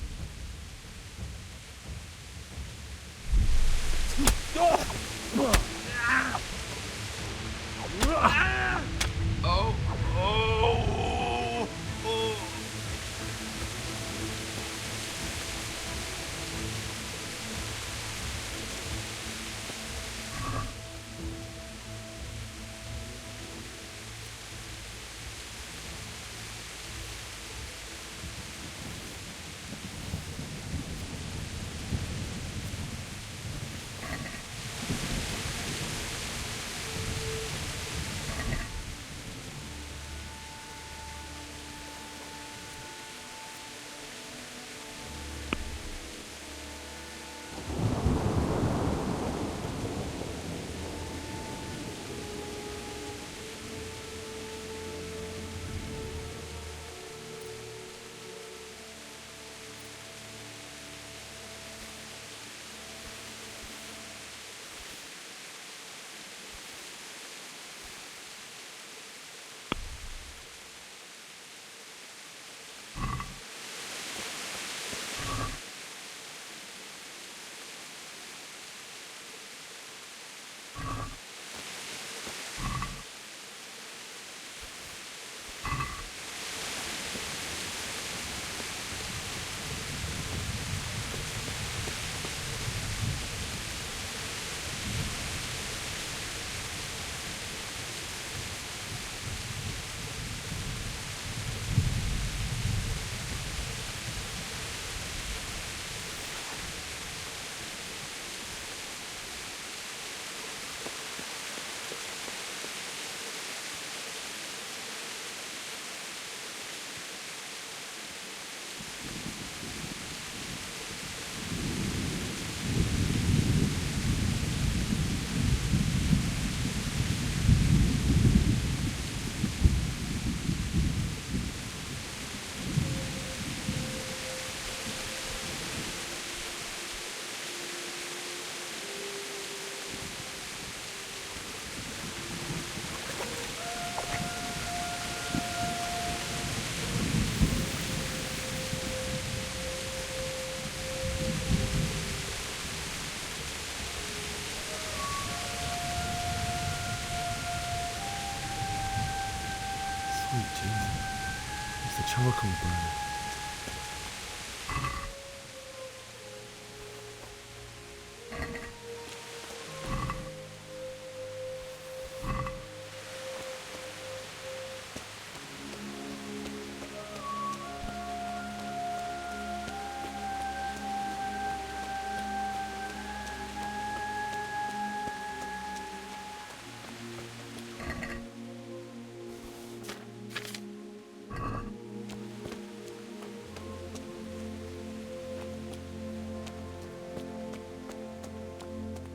Charcoal burner.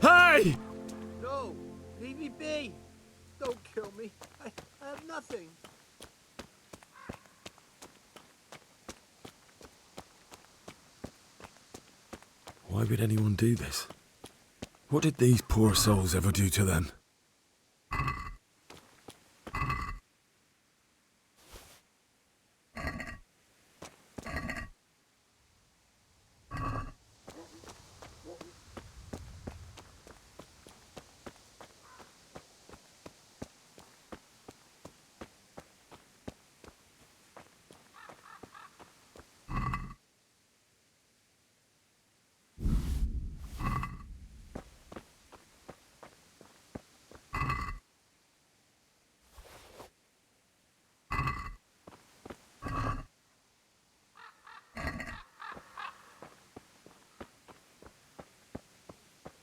Hey! No! Leave me be! Don't kill me. I have nothing. Why would anyone do this? What did these poor souls ever do to them?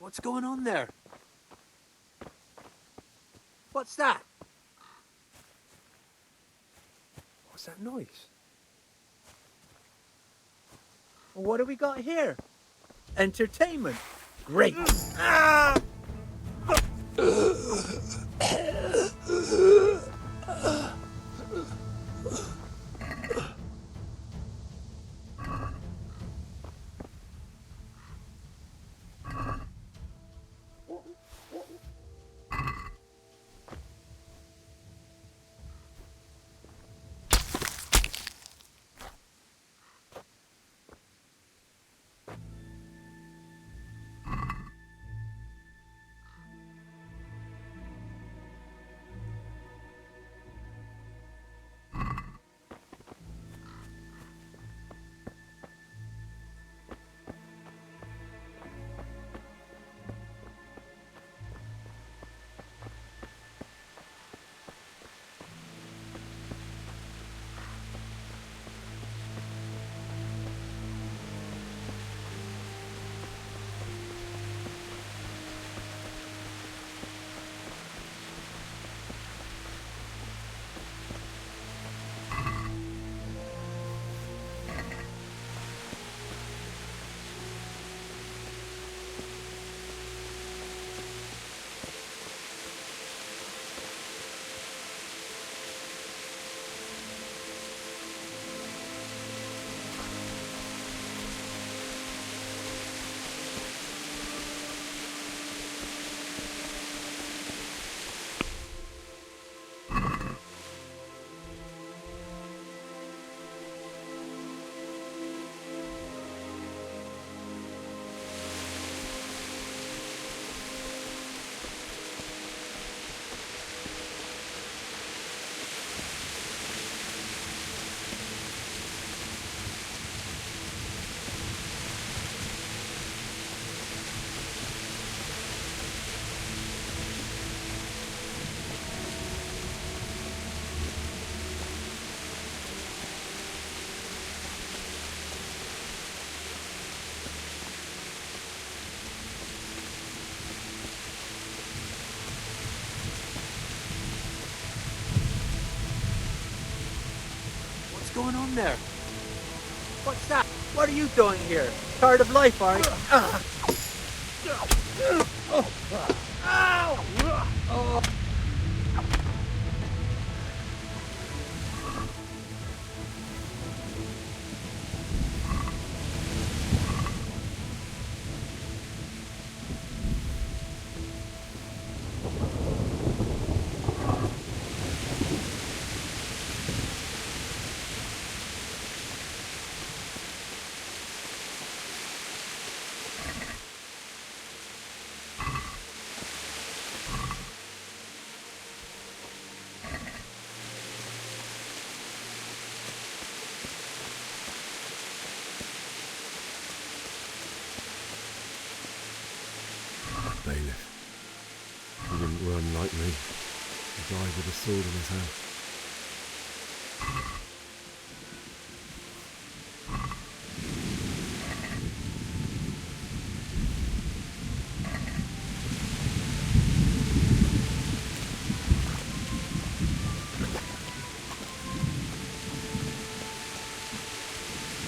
What's going on there? What's that? What's that noise? What do we got here? Entertainment. Great. Ah! going on there? What's that? What are you doing here? Tired of life, are you? Ow! Oh. Bailiff. He didn't run like me. He died with a sword in his hand.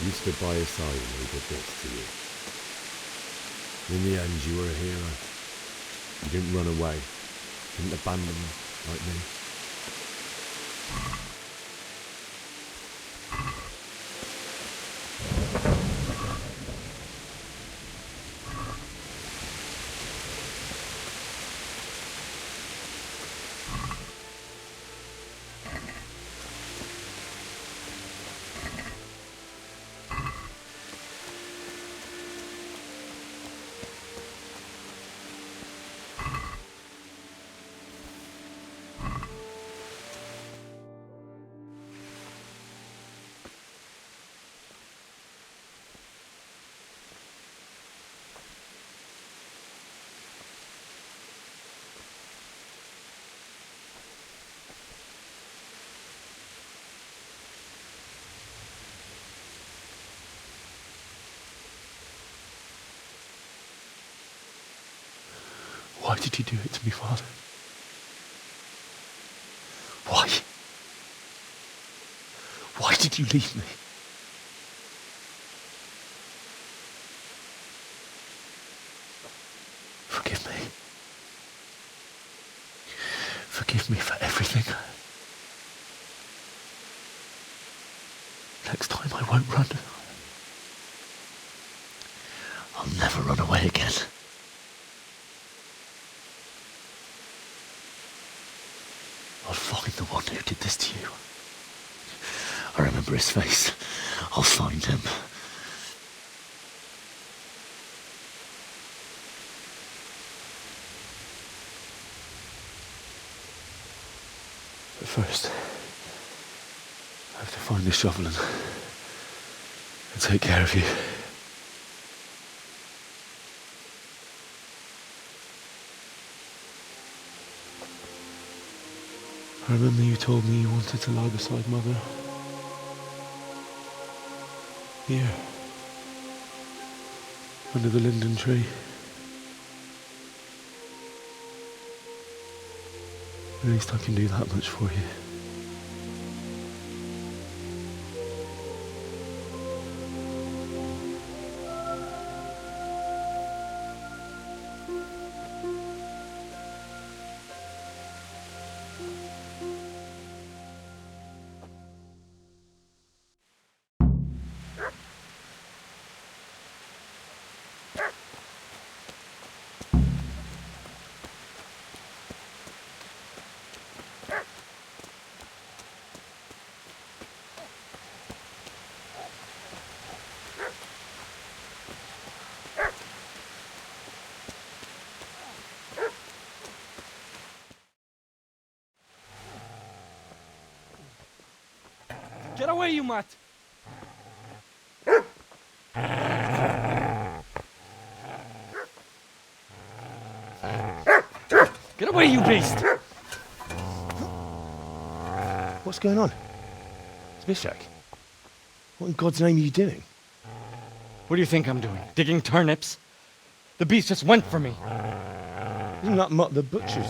You stood by his side when he did this to you. In the end, you were a hero. You didn't run away. Didn't abandon them like me. Why did you do it to me, Father? Why? Why did you leave me? Forgive me. Forgive me for everything. Next time I won't run. I'll never run away again. I'll find the one who did this to you. I remember his face. I'll find him. But first, I have to find the shovel and take care of you. I remember you told me you wanted to lie beside Mother. Here. Under the linden tree. At least I can do that much for you. Get away, you mutt! Get away, you beast! What's going on? Zbyszek, what in God's name are you doing? What do you think I'm doing? Digging turnips? The beast just went for me. Isn't that Mutt the butcher's?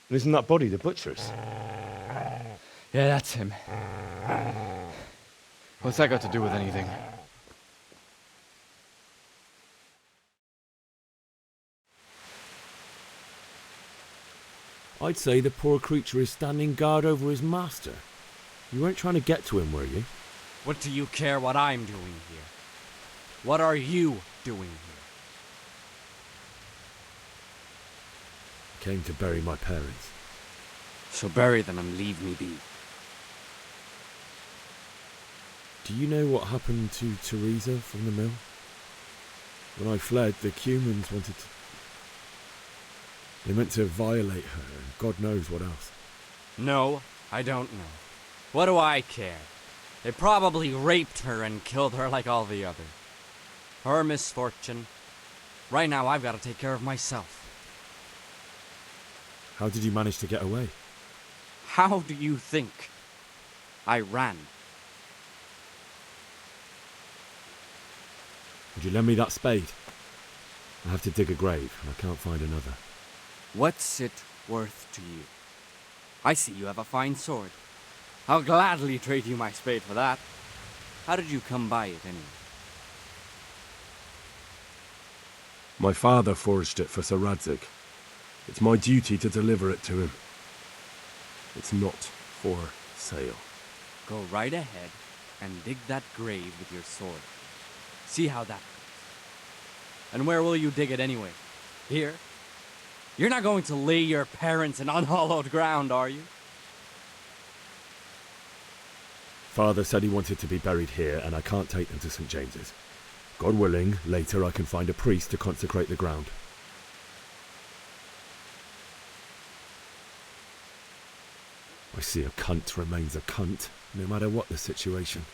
Isn't that body the butcher's? Yeah, that's him. What's that got to do with anything? I'd say the poor creature is standing guard over his master. You weren't trying to get to him, were you? What do you care what I'm doing here? What are you doing here? Came to bury my parents. So bury them and leave me be. Do you know what happened to Teresa from the mill? When I fled, the Cumans wanted to... They meant to violate her, and God knows what else. No, I don't know. What do I care? They probably raped her and killed her like all the others. Her misfortune. Right now, I've got to take care of myself. How did you manage to get away? How do you think? I ran. Would you lend me that spade? I have to dig a grave, and I can't find another. What's it worth to you? I see you have a fine sword. I'll gladly trade you my spade for that. How did you come by it, anyway? My father forged it for Sir Radzig. It's my duty to deliver it to him. It's not for sale. Go right ahead and dig that grave with your sword. See how that goes. And where will you dig it anyway? Here? You're not going to lay your parents in unhallowed ground, are you? Father said he wanted to be buried here, and I can't take them to St. James's. God willing, later I can find a priest to consecrate the ground. I see a cunt remains a cunt, no matter what the situation.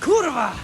Kurwa!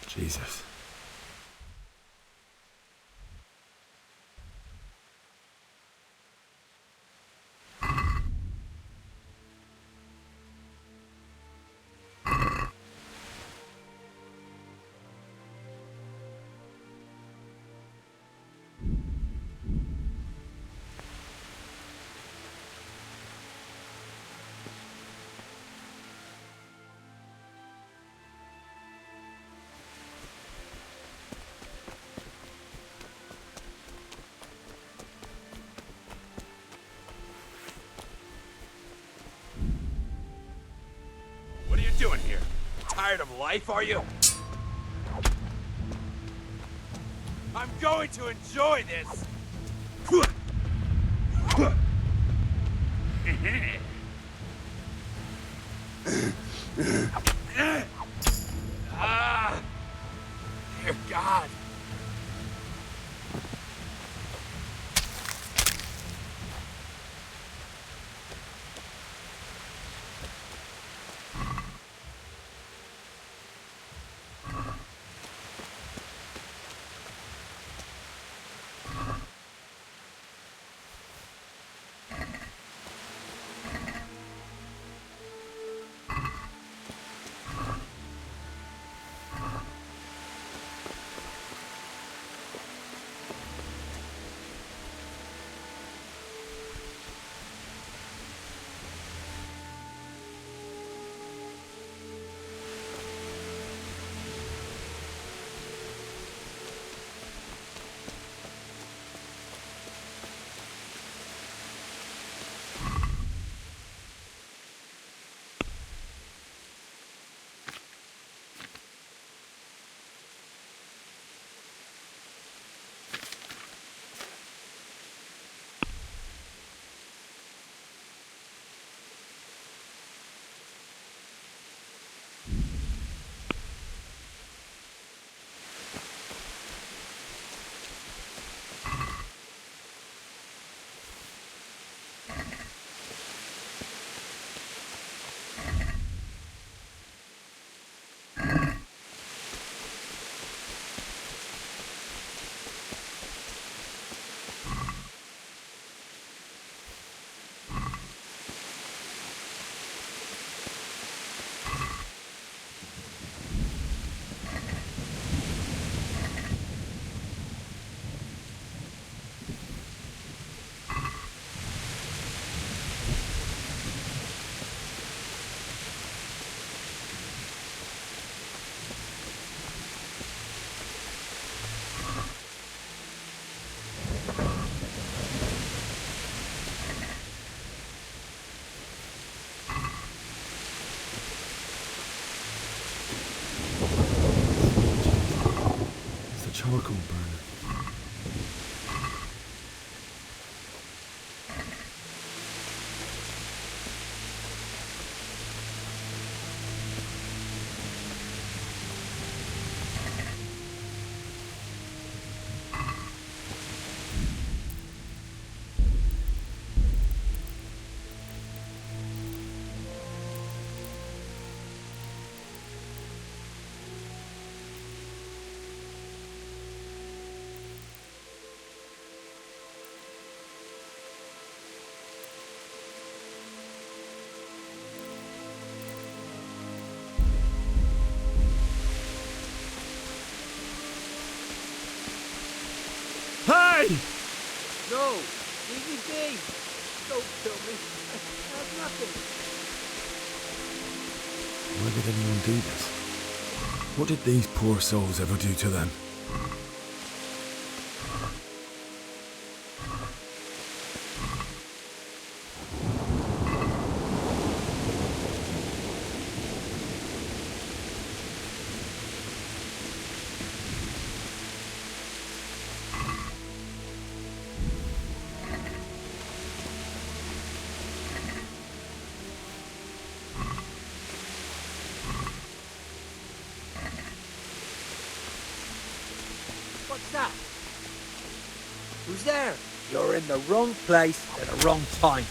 Jesus. What are you doing here? Tired of life, are you? I'm going to enjoy this! Ah, dear God. charcoal burner. Hey! No! Easy, don't kill me. That's nothing. Why would anyone do this? What did these poor souls ever do to them? What's that? Who's there? You're in the wrong place at the wrong time.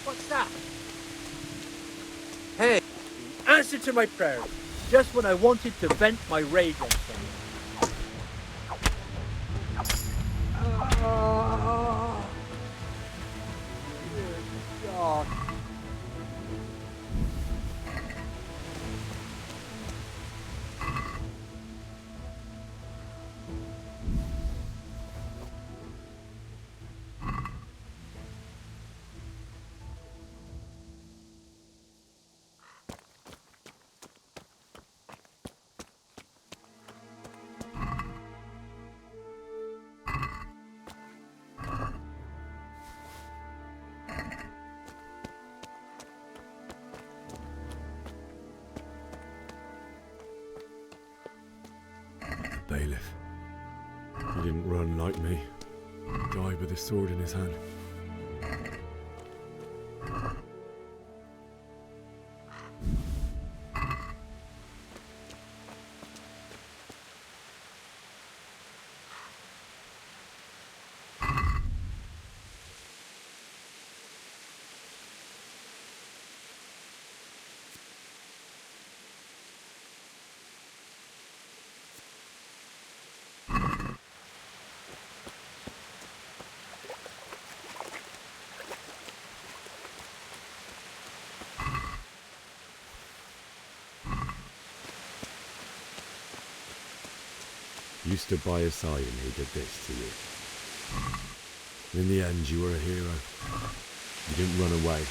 What's that? Hey, answer to my prayer. Just when I wanted to vent my rage on someone. Dear God. Bailiff. He didn't run like me. He died with his sword in his hand. You stood by his side and he did this to you. In the end, you were a hero. You didn't run away.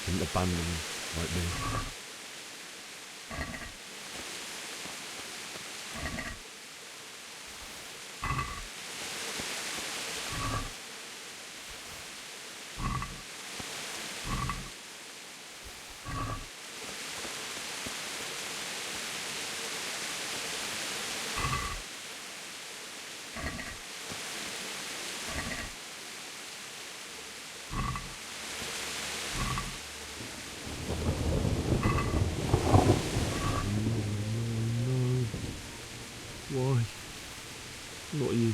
Didn't abandon him like me. Why? Not you.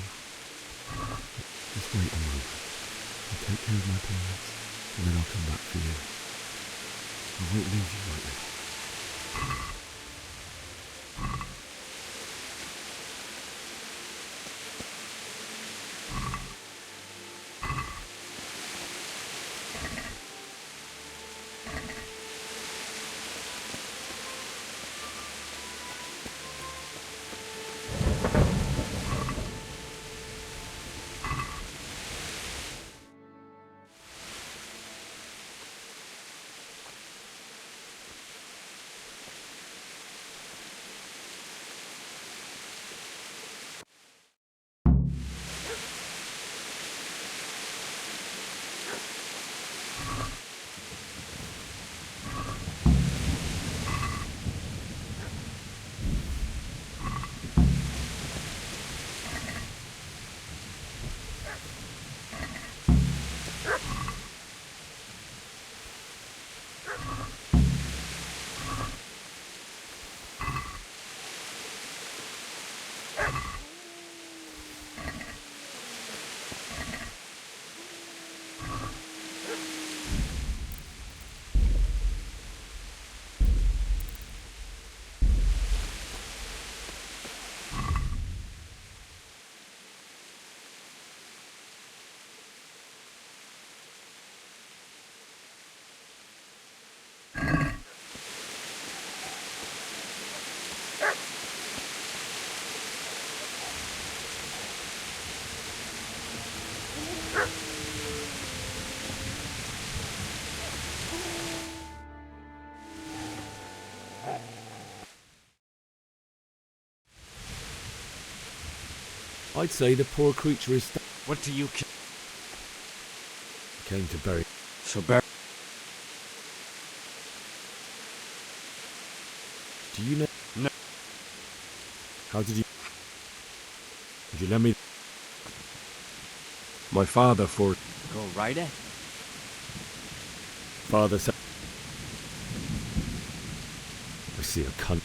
Just wait a moment. I'll take care of my parents, and then I'll come back for you. I won't leave you like this. I'd say the poor creature is... What do you... Came to bury... So bury... Do you know... No. How did you... Would you let me... My father for... Go right ahead. Father said... I see a cunt.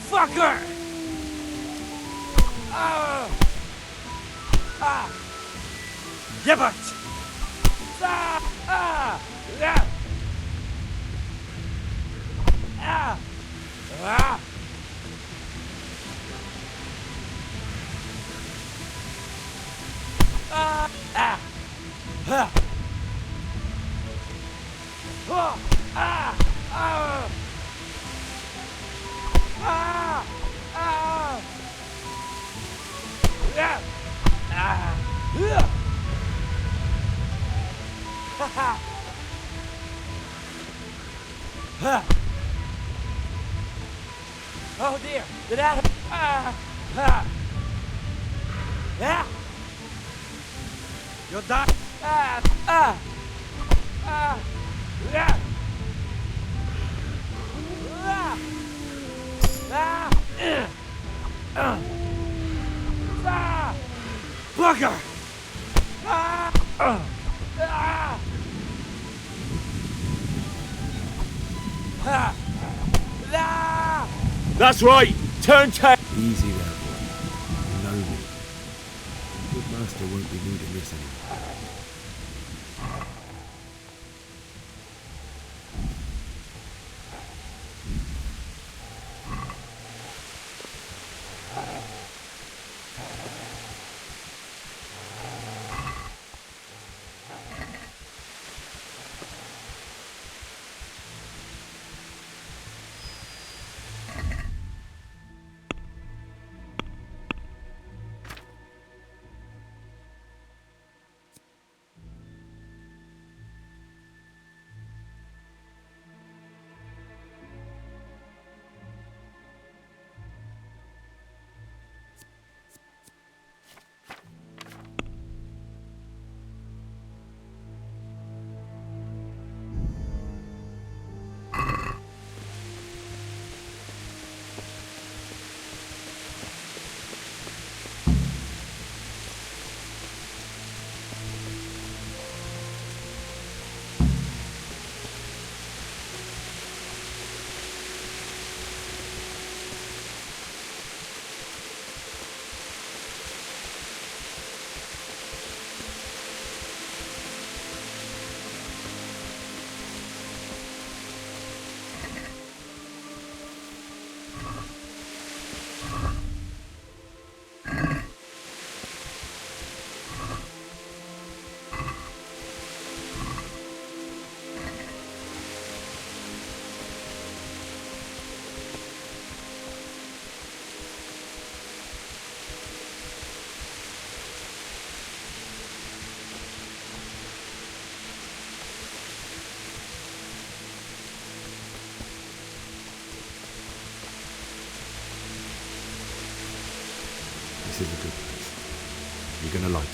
Fucker! Give it! Oh dear, did that... You'll die... Bugger! That's right! Turn tail! Easy there, boy. You know me. Good master won't be needing this anymore. This is a good place. You're gonna like it.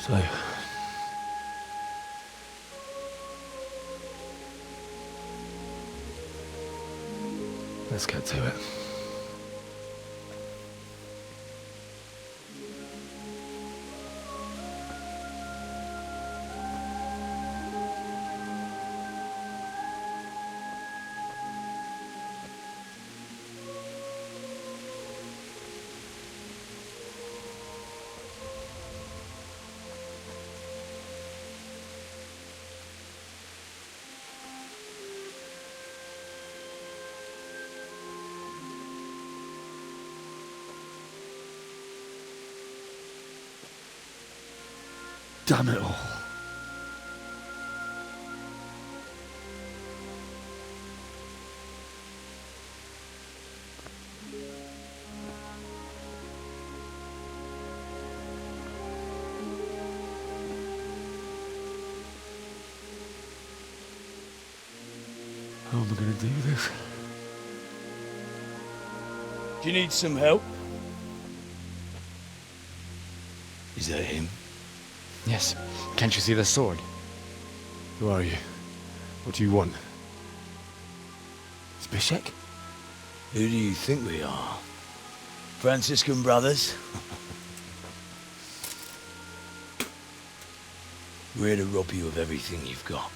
So, let's get to it. Damn it all. How am I going to do this? Do you need some help? Is that him? Yes. Can't you see the sword? Who are you? What do you want? Zbyszek? Who do you think we are? Franciscan brothers? We're here to rob you of everything you've got.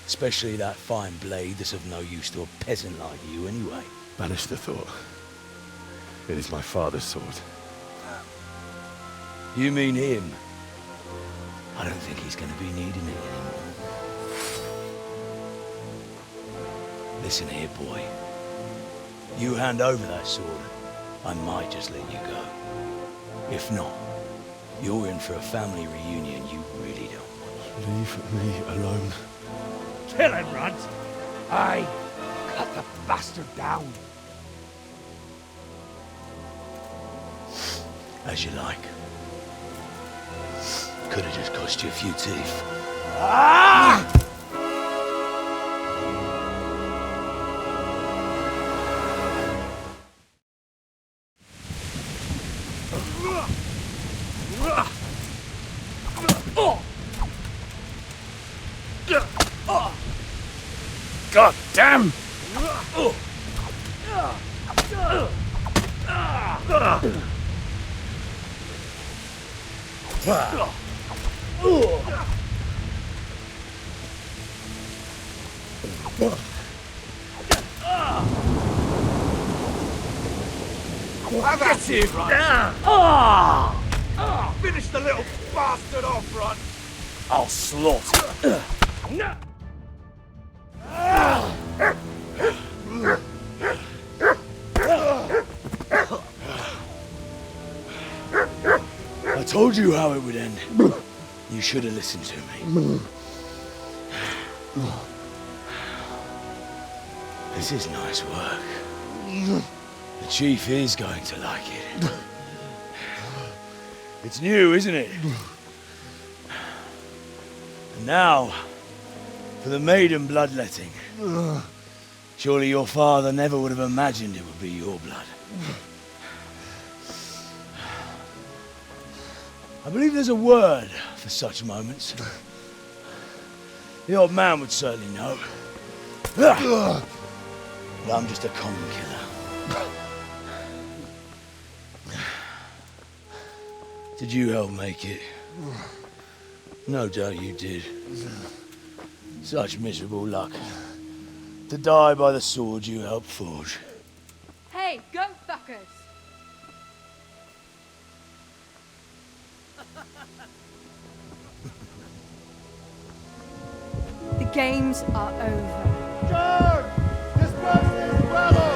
Especially that fine blade that's of no use to a peasant like you anyway. Banish the thought. It is my father's sword. You mean him? I don't think he's going to be needing it anymore. Listen here, boy. You hand over that sword, I might just let you go. If not, you're in for a family reunion you really don't want. Leave me alone. Kill him, Runt! Aye, cut the bastard down. As you like. Could have just cost you a few teeth. Ah! God damn! That's it, Runt! Finish the little bastard off, Runt! I'll slaughter. I told you how it would end. You should have listened to me. This is nice work. The chief is going to like it. It's new, isn't it? And now, for the maiden bloodletting. Surely your father never would have imagined it would be your blood. I believe there's a word for such moments. The old man would certainly know. But I'm just a common killer. Did you help make it? No doubt you did. Such miserable luck. To die by the sword you helped forge. Hey, go fuckers! The games are over. John! Disperse this rebel!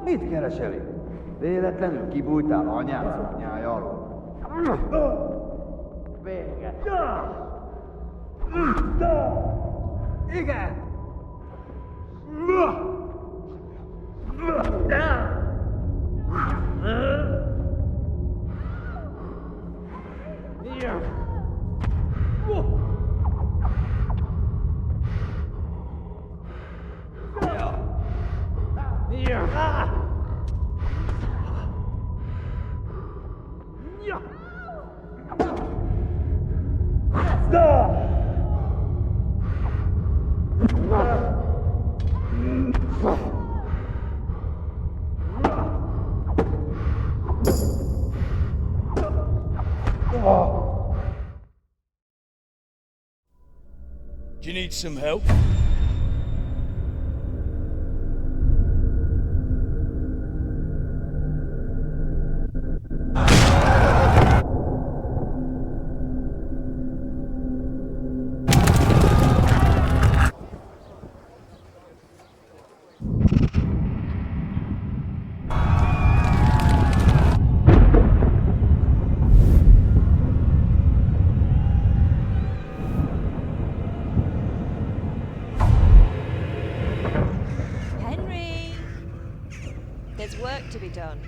Mit kereseli? Véletlenül kibújtál anyád szoknyája alól? Vége. Igen! Do you need some help? There's work to be done.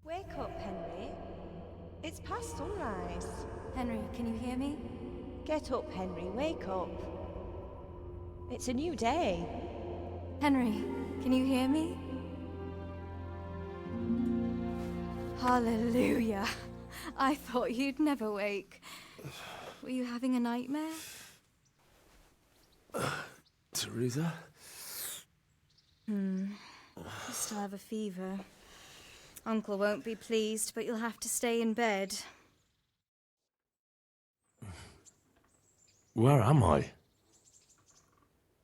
Wake up, Henry. It's past sunrise. Henry, can you hear me? Get up, Henry. Wake up. It's a new day. Henry, can you hear me? Hallelujah. I thought you'd never wake. Were you having a nightmare? Teresa? You still have a fever. Uncle won't be pleased, but you'll have to stay in bed. Where am I?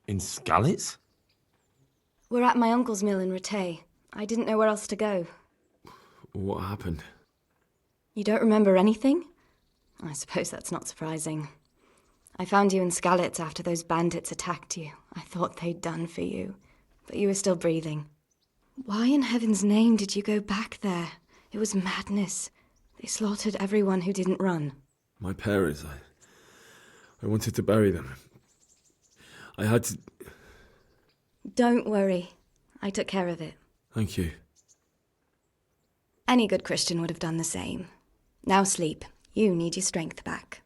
In Skalitz? We're at my uncle's mill in Rattay. I didn't know where else to go. What happened? You don't remember anything? I suppose that's not surprising. I found you in Skalitz after those bandits attacked you. I thought they'd done for you, but you were still breathing. Why in heaven's name did you go back there? It was madness. They slaughtered everyone who didn't run. My parents, I wanted to bury them. I had to... Don't worry. I took care of it. Thank you. Any good Christian would have done the same. Now sleep. You need your strength back.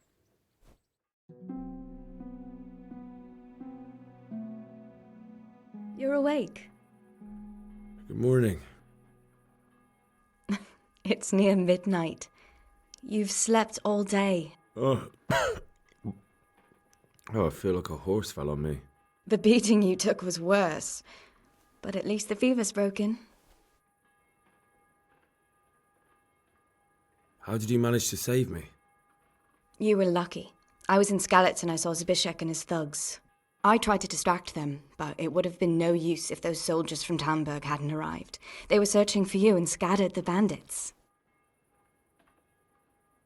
You're awake. Good morning. It's near midnight. You've slept all day. Oh, I feel like a horse fell on me. The beating you took was worse. But at least the fever's broken. How did you manage to save me? You were lucky. I was in Skalitz and I saw Zbyszek and his thugs. I tried to distract them, but it would have been no use if those soldiers from Talmberg hadn't arrived. They were searching for you and scattered the bandits.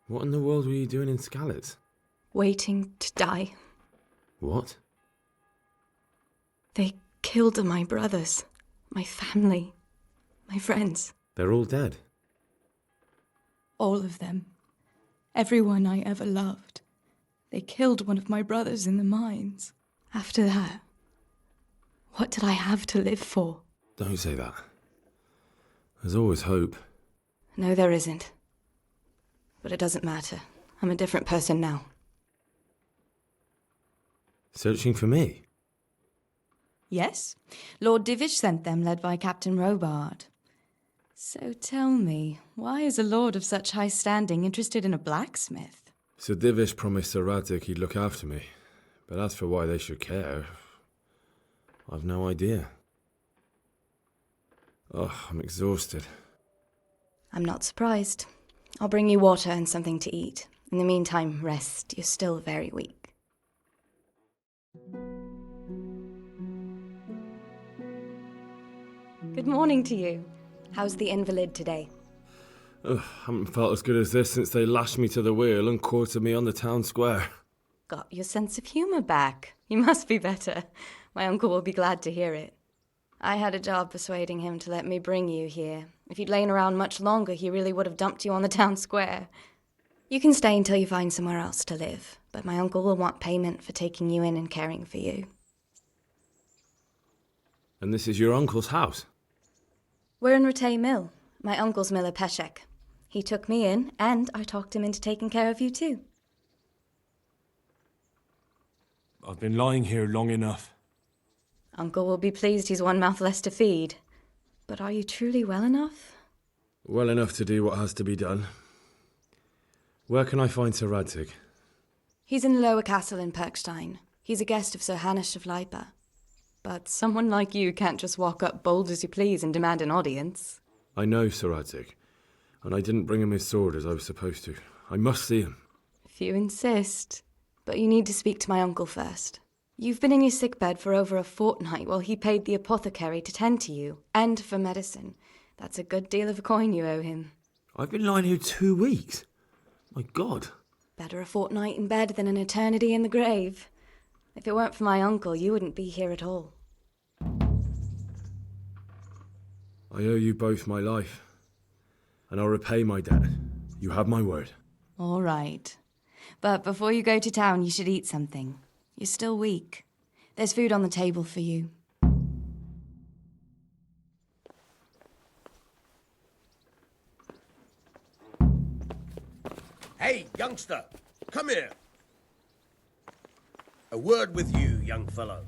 What in the world were you doing in Skalitz? Waiting to die. What? They killed my brothers, my family, my friends. They're all dead. All of them. Everyone I ever loved. They killed one of my brothers in the mines. After that, what did I have to live for? Don't say that. There's always hope. No, there isn't. But it doesn't matter. I'm a different person now. Searching for me? Yes. Lord Divish sent them, led by Captain Robard. So tell me, why is a lord of such high standing interested in a blacksmith? Sir Divish promised Sir Radzik he'd look after me. But as for why they should care, I've no idea. Oh, I'm exhausted. I'm not surprised. I'll bring you water and something to eat. In the meantime, rest. You're still very weak. Good morning to you. How's the invalid today? Ugh, haven't felt as good as this since they lashed me to the wheel and quartered me on the town square. Got your sense of humour back. You must be better. My uncle will be glad to hear it. I had a job persuading him to let me bring you here. If you'd lain around much longer, he really would have dumped you on the town square. You can stay until you find somewhere else to live, but my uncle will want payment for taking you in and caring for you. And this is your uncle's house? We're in Ratay Mill. My uncle's mill at Peshek. He took me in, and I talked him into taking care of you too. I've been lying here long enough. Uncle will be pleased he's one mouth less to feed. But are you truly well enough? Well enough to do what has to be done. Where can I find Sir Radzig? He's in the lower castle in Perkstein. He's a guest of Sir Hanush of Leipa. But someone like you can't just walk up bold as you please and demand an audience. I know Sir Radzig, and I didn't bring him his sword as I was supposed to. I must see him. If you insist. But you need to speak to my uncle first. You've been in your sickbed for over a fortnight while he paid the apothecary to tend to you, and for medicine. That's a good deal of a coin you owe him. I've been lying here 2 weeks. My God. Better a fortnight in bed than an eternity in the grave. If it weren't for my uncle, you wouldn't be here at all. I owe you both my life, and I'll repay my debt. You have my word. All right. But before you go to town, you should eat something. You're still weak. There's food on the table for you. Hey, youngster, come here. A word with you, young fellow.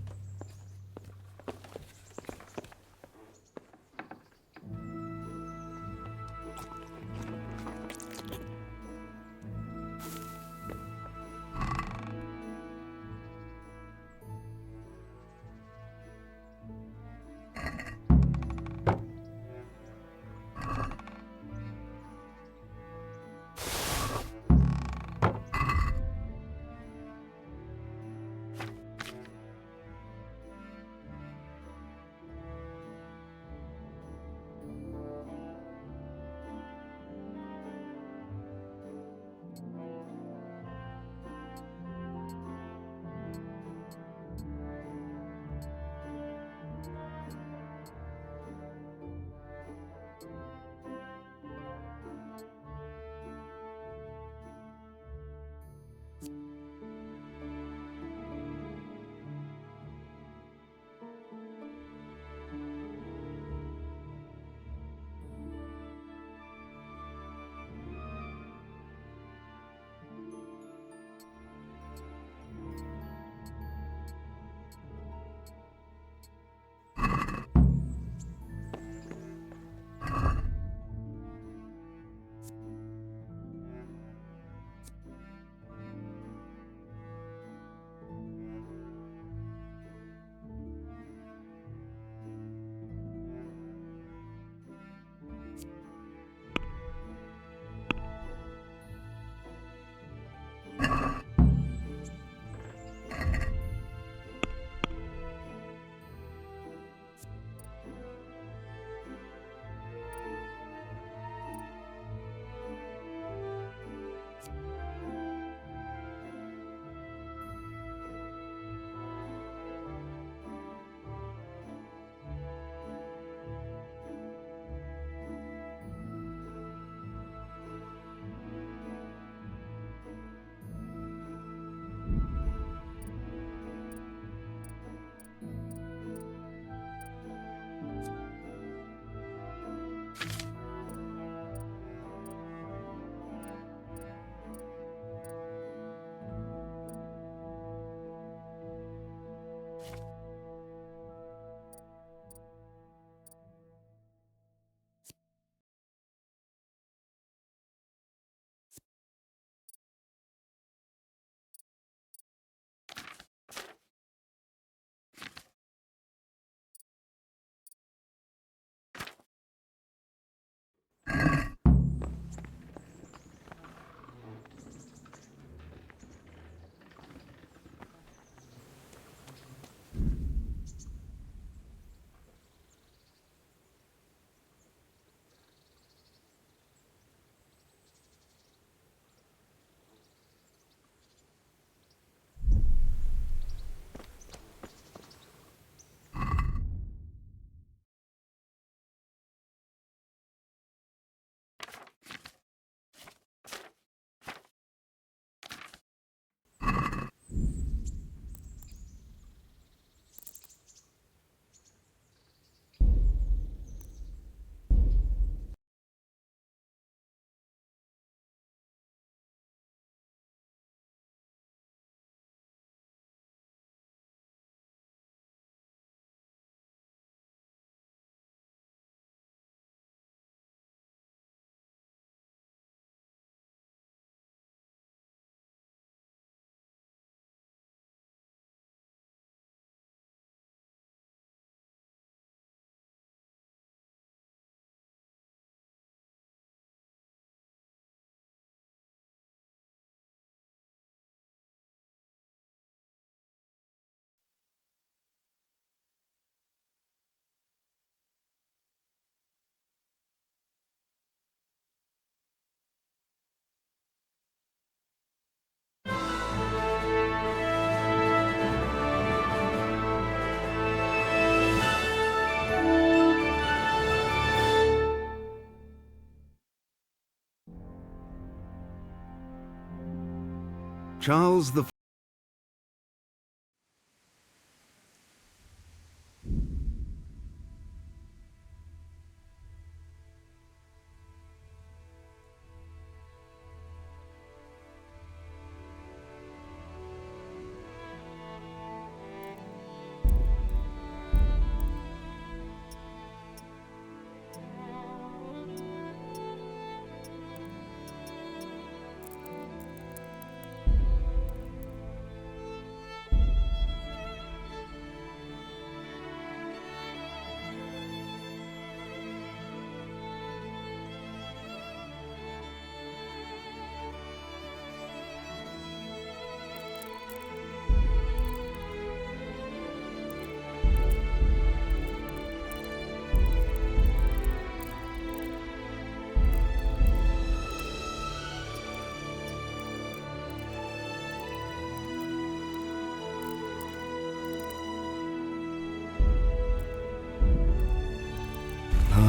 Charles the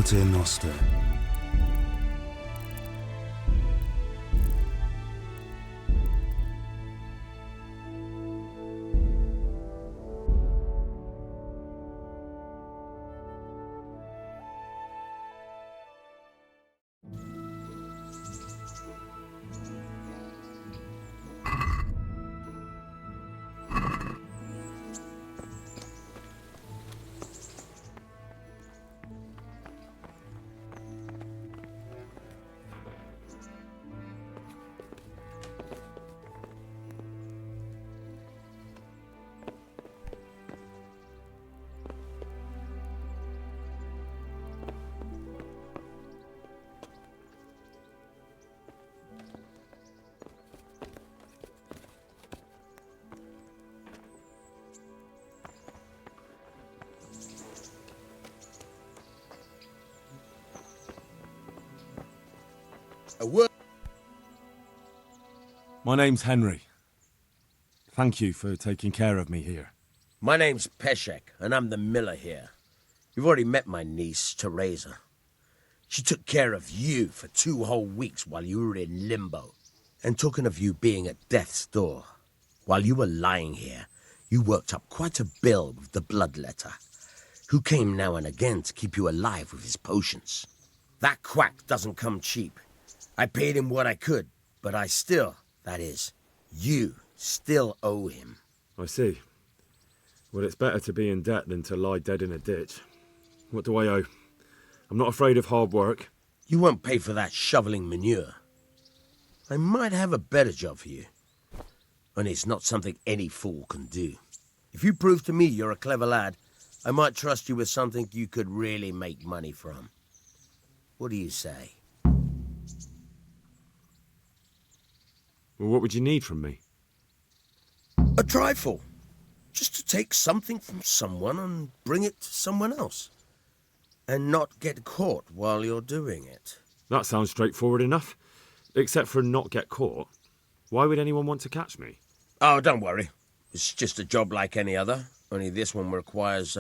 Pater Noster. My name's Henry. Thank you for taking care of me here. My name's Peshek, and I'm the miller here. You've already met my niece, Teresa. She took care of you for 2 whole weeks while you were in limbo. And talking of you being at death's door, while you were lying here, you worked up quite a bill with the bloodletter, who came now and again to keep you alive with his potions. That quack doesn't come cheap. I paid him what I could, but I still, that is, you still owe him. I see. Well, it's better to be in debt than to lie dead in a ditch. What do I owe? I'm not afraid of hard work. You won't pay for that shoveling manure. I might have a better job for you. And it's not something any fool can do. If you prove to me you're a clever lad, I might trust you with something you could really make money from. What do you say? Well, what would you need from me? A trifle. Just to take something from someone and bring it to someone else. And not get caught while you're doing it. That sounds straightforward enough. Except for not get caught. Why would anyone want to catch me? Oh, don't worry. It's just a job like any other. Only this one requires,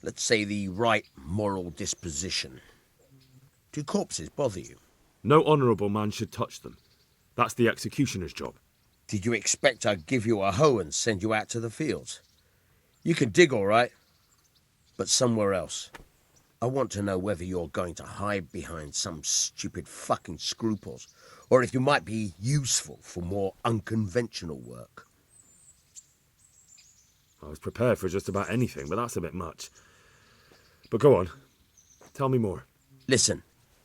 let's say, the right moral disposition. Do corpses bother you? No honourable man should touch them. That's the executioner's job. Did you expect I'd give you a hoe and send you out to the fields? You can dig all right, but somewhere else. I want to know whether you're going to hide behind some stupid fucking scruples, or if you might be useful for more unconventional work. I was prepared for just about anything, but that's a bit much. But go on. Tell me more. Listen,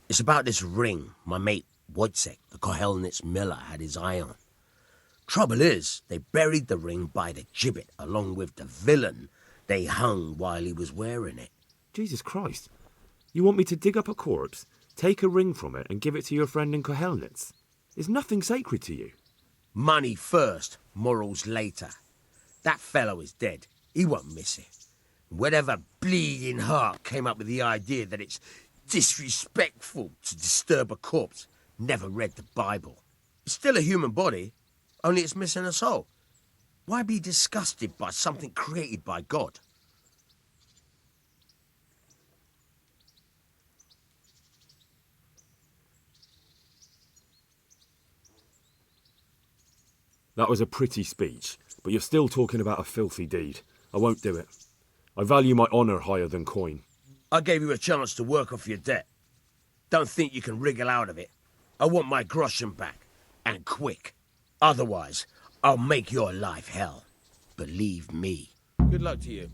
it's about this ring my mate Wojciech, the Kohelnitz miller, had his eye on. Trouble is, they buried the ring by the gibbet along with the villain they hung while he was wearing it. Jesus Christ. You want me to dig up a corpse, take a ring from it and give it to your friend in Kohelnitz? Is nothing sacred to you? Money first, morals later. That fellow is dead. He won't miss it. Whatever bleeding heart came up with the idea that it's disrespectful to disturb a corpse never read the Bible. It's still a human body, only it's missing a soul. Why be disgusted by something created by God? That was a pretty speech, but you're still talking about a filthy deed. I won't do it. I value my honour higher than coin. I gave you a chance to work off your debt. Don't think you can wriggle out of it. I want my groschen back, and quick. Otherwise, I'll make your life hell. Believe me. Good luck to you.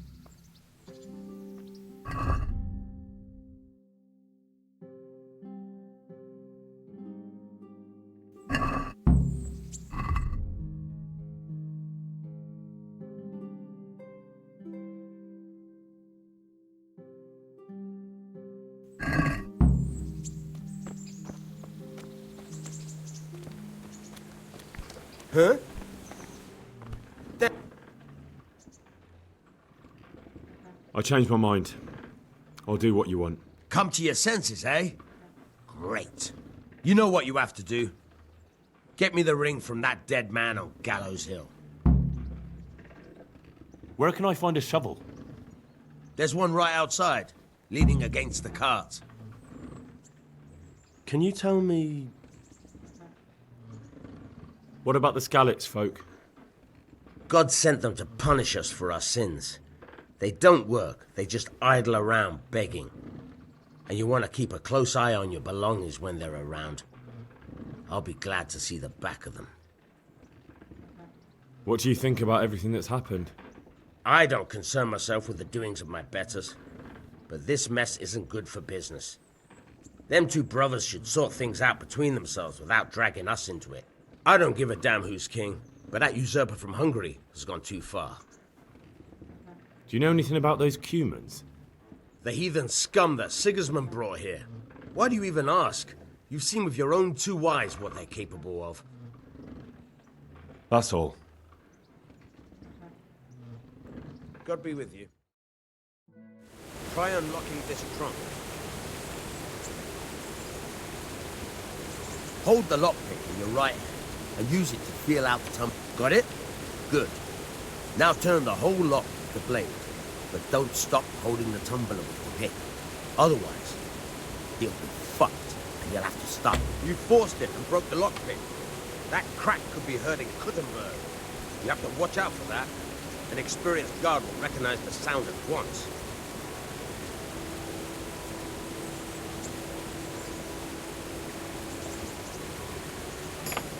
Huh? I changed my mind. I'll do what you want. Come to your senses, eh? Great. You know what you have to do. Get me the ring from that dead man on Gallows Hill. Where can I find a shovel? There's one right outside, leaning against the cart. Can you tell me... What about the Skalitz folk? God sent them to punish us for our sins. They don't work, they just idle around begging. And you want to keep a close eye on your belongings when they're around. I'll be glad to see the back of them. What do you think about everything that's happened? I don't concern myself with the doings of my betters. But this mess isn't good for business. Them two brothers should sort things out between themselves without dragging us into it. I don't give a damn who's king, but that usurper from Hungary has gone too far. Do you know anything about those Cumans? The heathen scum that Sigismund brought here. Why do you even ask? You've seen with your own two eyes what they're capable of. That's all. God be with you. Try unlocking this trunk. Hold the lockpick in your right hand and use it to feel out the tumble. Got it? Good. Now turn the whole lock with the blade, but don't stop holding the tumbler with the pick. Otherwise, you'll be fucked and you'll have to stop. You forced it and broke the lockpick. That crack could be hurting Kuttenberg. You have to watch out for that. An experienced guard will recognize the sound at once.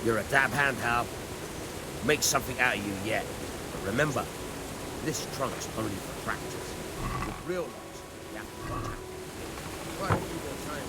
You're a dab hand, Hal. Make something out of you yet. But remember, this trunk's only for practice. With real locks, you have to watch out. Try to keep your time.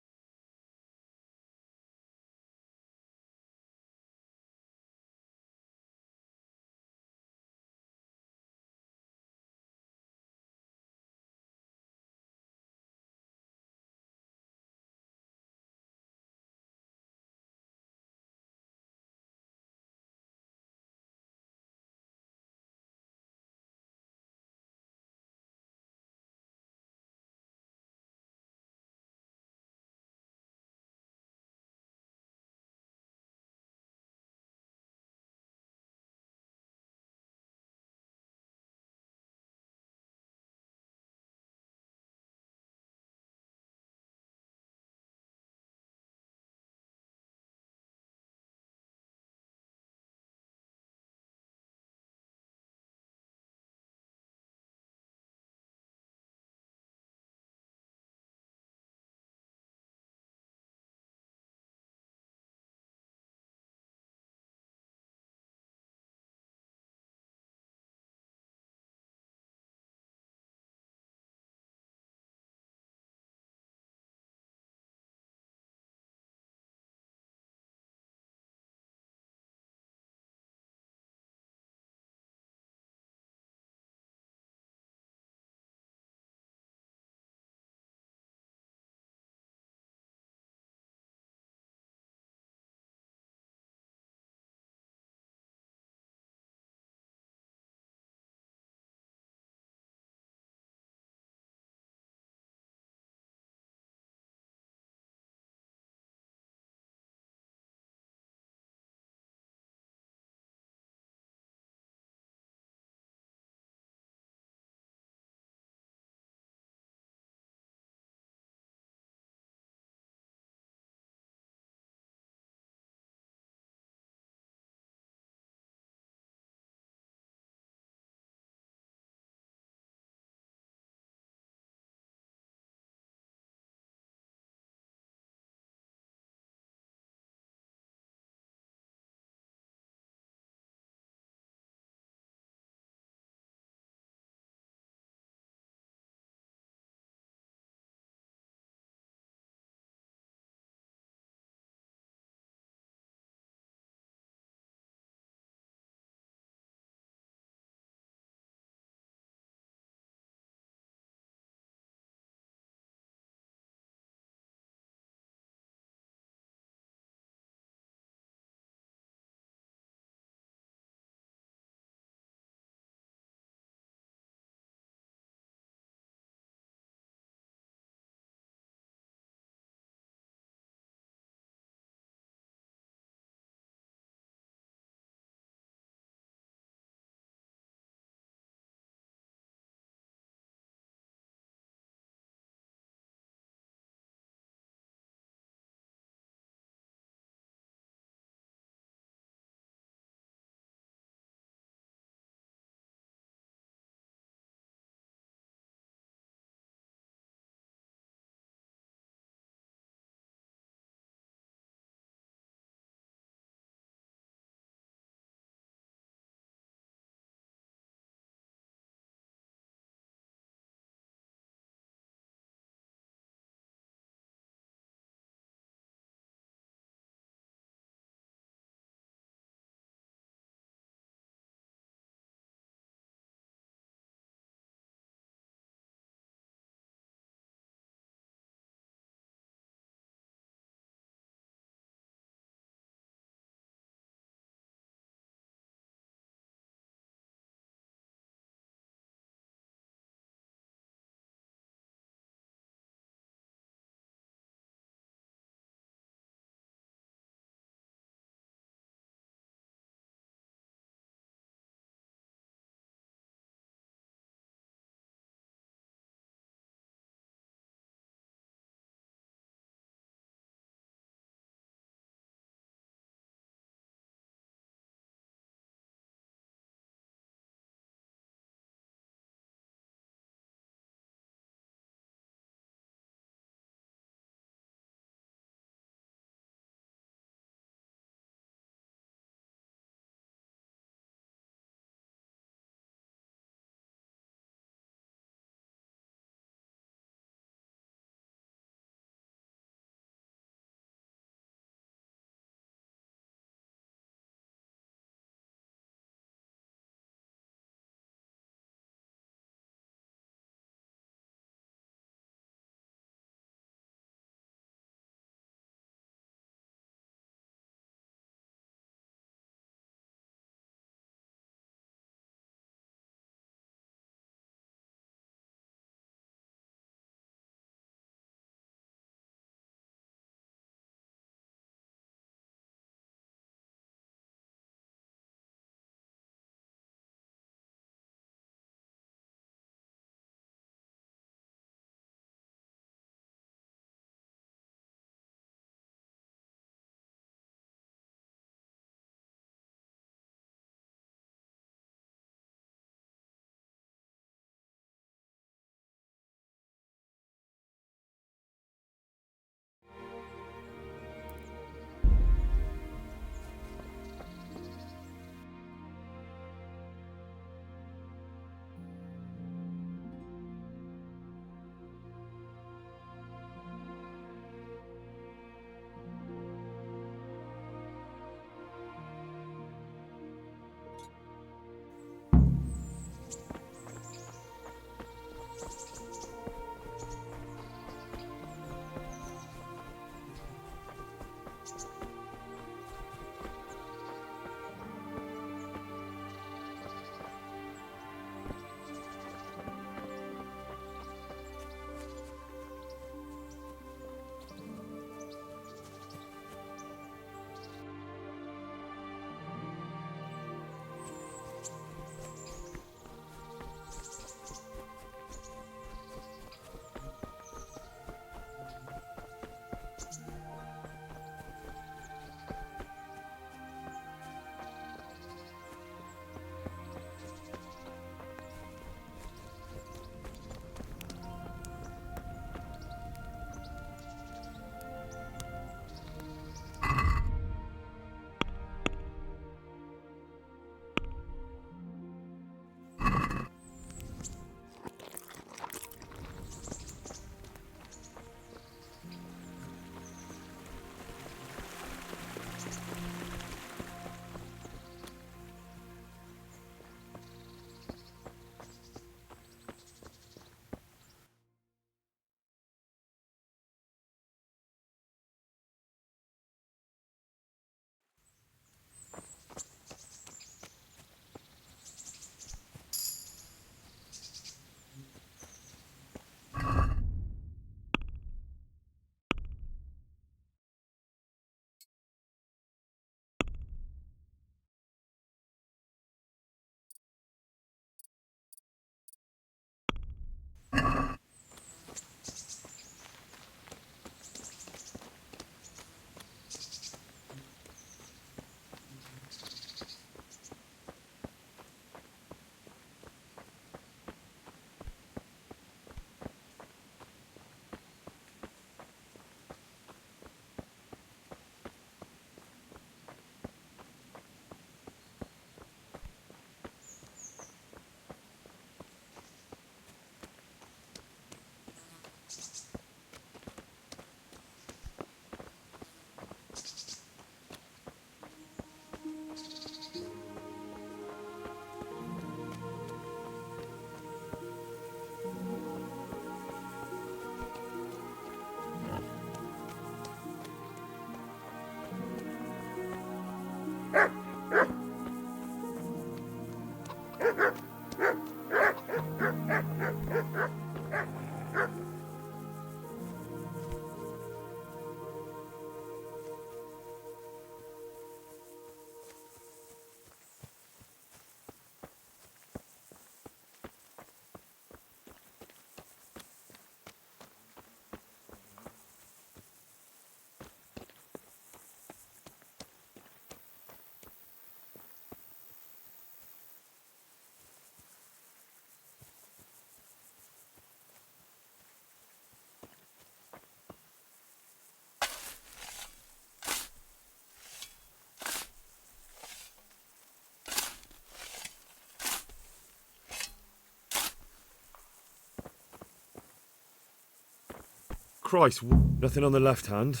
Christ, nothing on the left hand.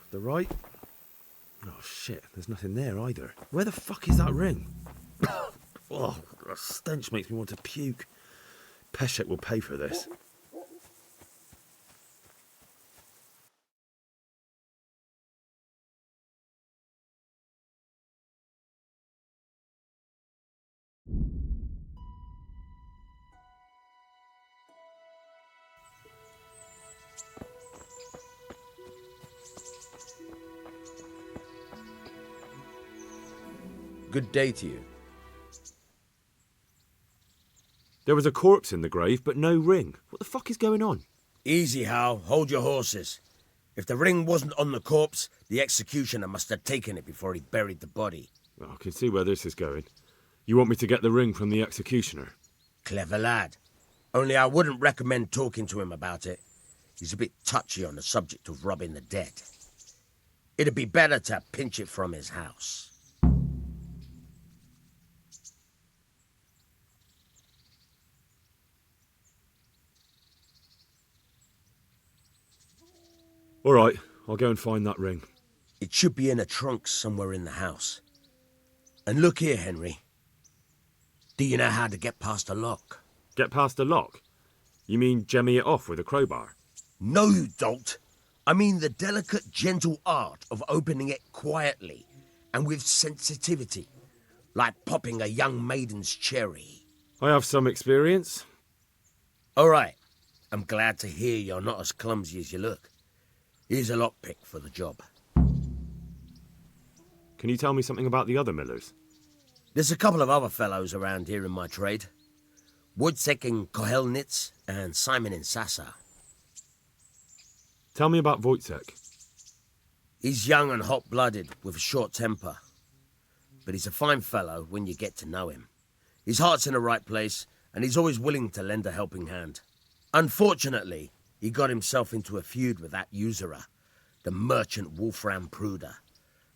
The right? Oh shit, there's nothing there either. Where the fuck is that ring? Oh, the stench makes me want to puke. Peshek will pay for this. Good day to you. There was a corpse in the grave, but no ring. What the fuck is going on? Easy, Hal. Hold your horses. If the ring wasn't on the corpse, the executioner must have taken it before he buried the body. Oh, I can see where this is going. You want me to get the ring from the executioner? Clever lad. Only I wouldn't recommend talking to him about it. He's a bit touchy on the subject of robbing the dead. It'd be better to pinch it from his house. All right, I'll go and find that ring. It should be in a trunk somewhere in the house. And look here, Henry. Do you know how to get past a lock? Get past a lock? You mean jemmy it off with a crowbar? No, you don't. I mean the delicate, gentle art of opening it quietly and with sensitivity, like popping a young maiden's cherry. I have some experience. All right. I'm glad to hear you're not as clumsy as you look. Here's a lockpick for the job. Can you tell me something about the other millers? There's a couple of other fellows around here in my trade. Wojciech in Kohelnitz and Simon in Sassa. Tell me about Wojciech. He's young and hot-blooded with a short temper. But he's a fine fellow when you get to know him. His heart's in the right place, and he's always willing to lend a helping hand. Unfortunately, he got himself into a feud with that usurer, the merchant Wolfram Pruder.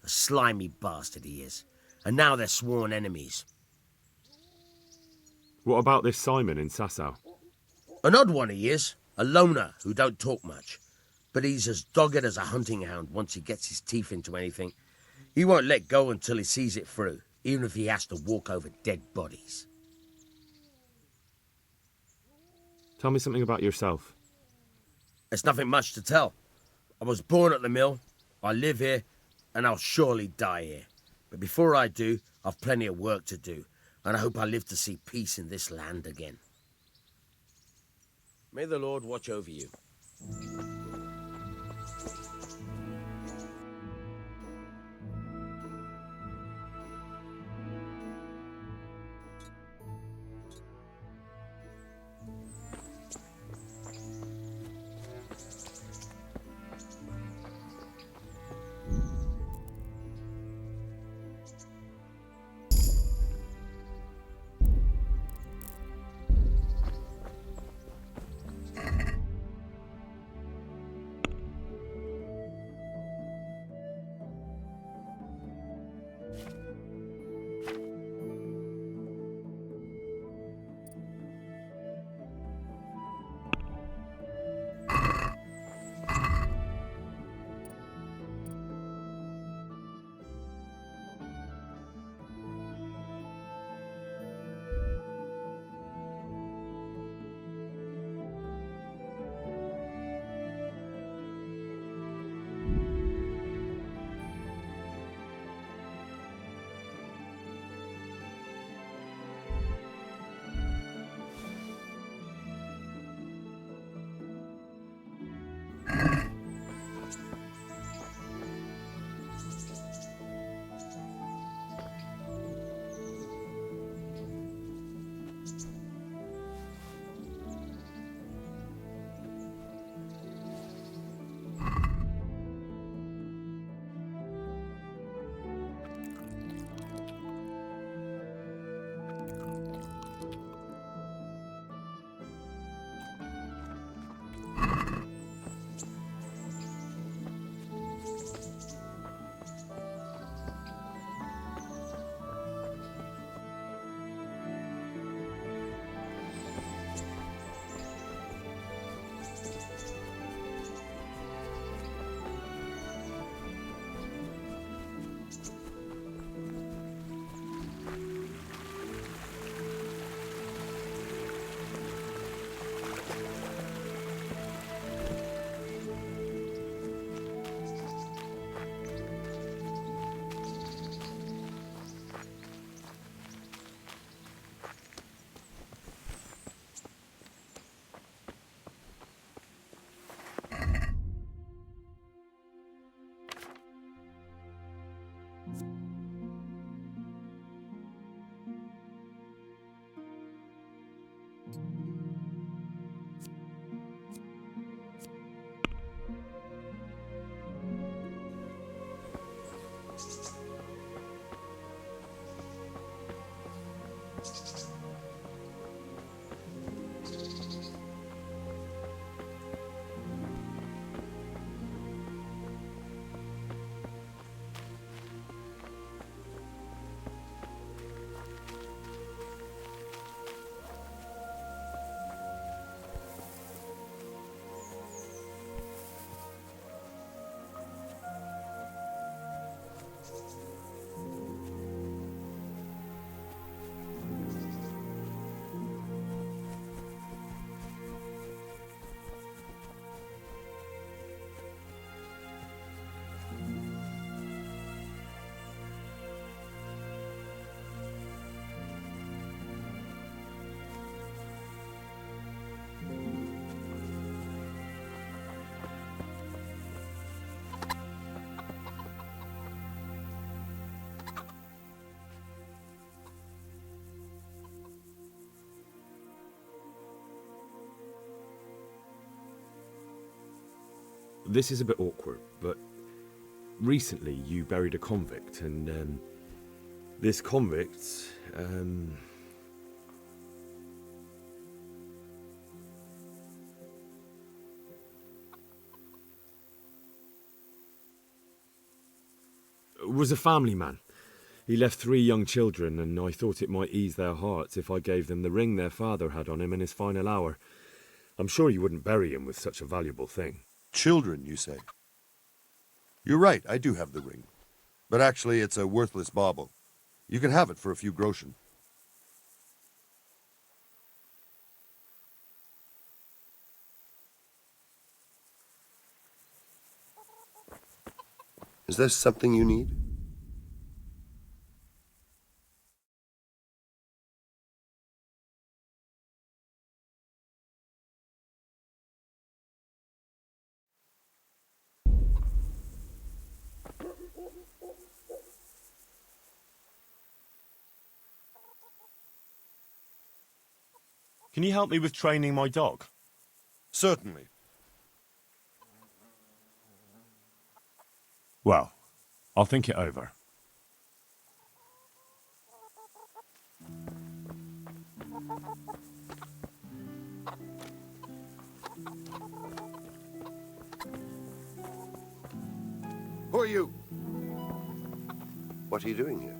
A slimy bastard he is, and now they're sworn enemies. What about this Simon in Sasau? An odd one he is, a loner who don't talk much. But he's as dogged as a hunting hound once he gets his teeth into anything. He won't let go until he sees it through, even if he has to walk over dead bodies. Tell me something about yourself. There's nothing much to tell. I was born at the mill, I live here, and I'll surely die here. But before I do, I've plenty of work to do, and I hope I live to see peace in this land again. May the Lord watch over you. This is a bit awkward, but recently you buried a convict, and this convict, was a family man. He left 3 young children, and I thought it might ease their hearts if I gave them the ring their father had on him in his final hour. I'm sure you wouldn't bury him with such a valuable thing. Children, you say? You're right, I do have the ring. But actually, it's a worthless bauble. You can have it for a few groschen. Is there something you need? Can you help me with training my dog? Certainly. Well, I'll think it over. Who are you? What are you doing here?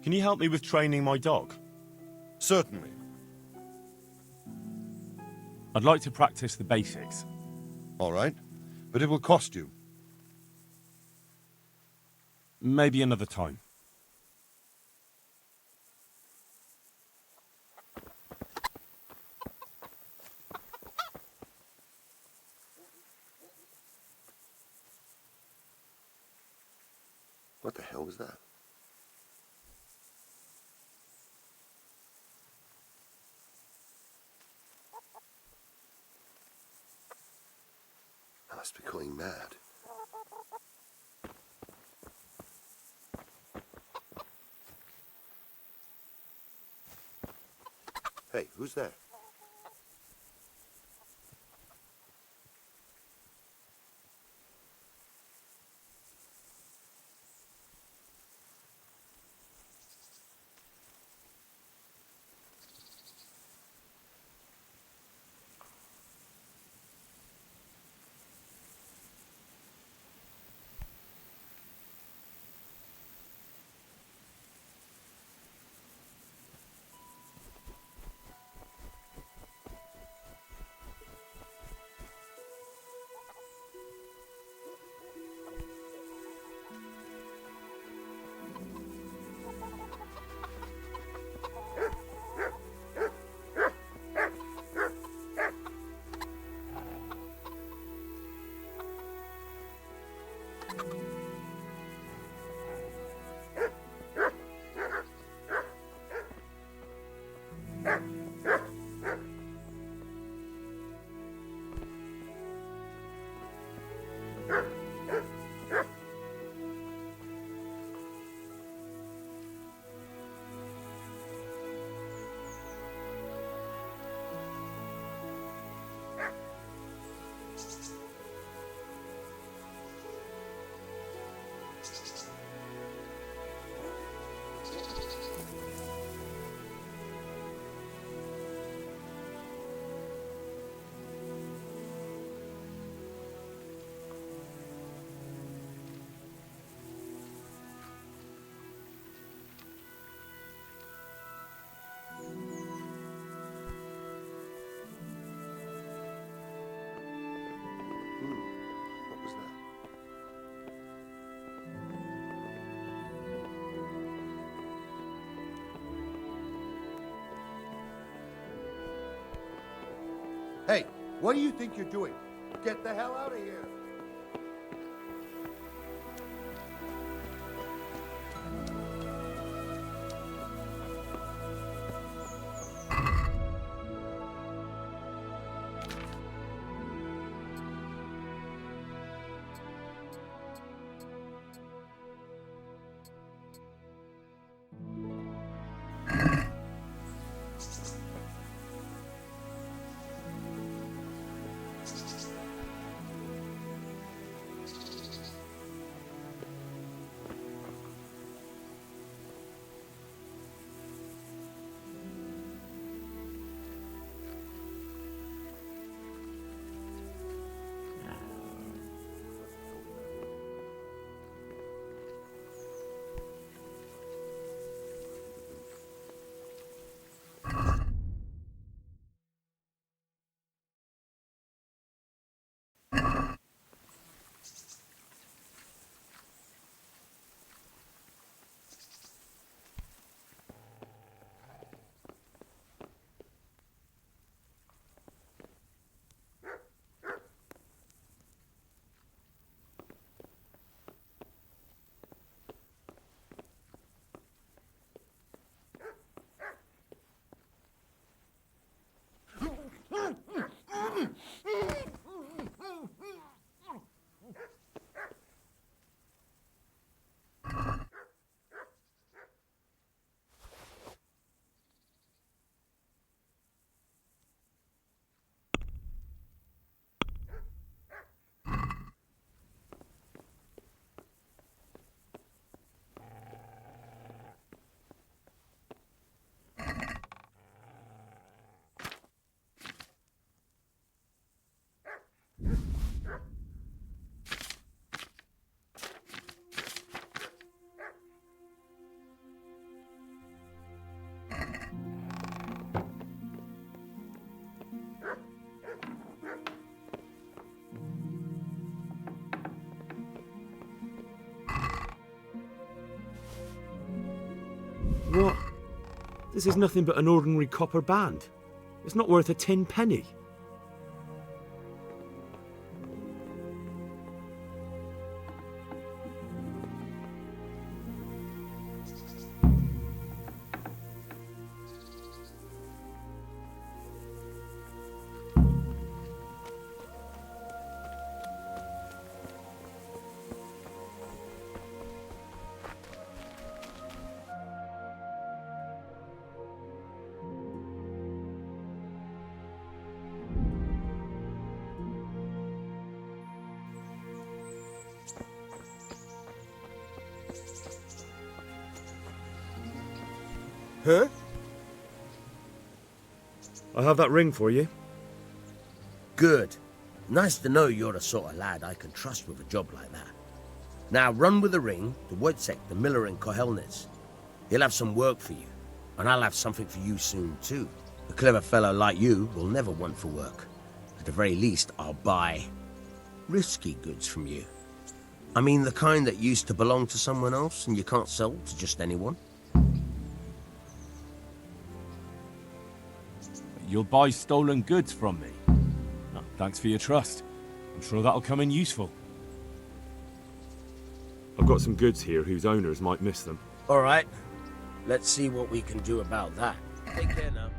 Can you help me with training my dog? Certainly. I'd like to practice the basics. All right, but it will cost you. Maybe another time. What the hell was that? I must be going mad. Hey, who's there? Hey, what do you think you're doing? Get the hell out of here! What? This is nothing but an ordinary copper band. It's not worth a 10 penny. Huh? I have that ring for you. Good. Nice to know you're the sort of lad I can trust with a job like that. Now run with the ring to Wojciech, the miller in Kohelnitz. He'll have some work for you, and I'll have something for you soon too. A clever fellow like you will never want for work. At the very least, I'll buy risky goods from you. I mean the kind that used to belong to someone else and you can't sell to just anyone. You'll buy stolen goods from me. Oh, thanks for your trust. I'm sure that'll come in useful. I've got some goods here whose owners might miss them. All right. Let's see what we can do about that. Take care now.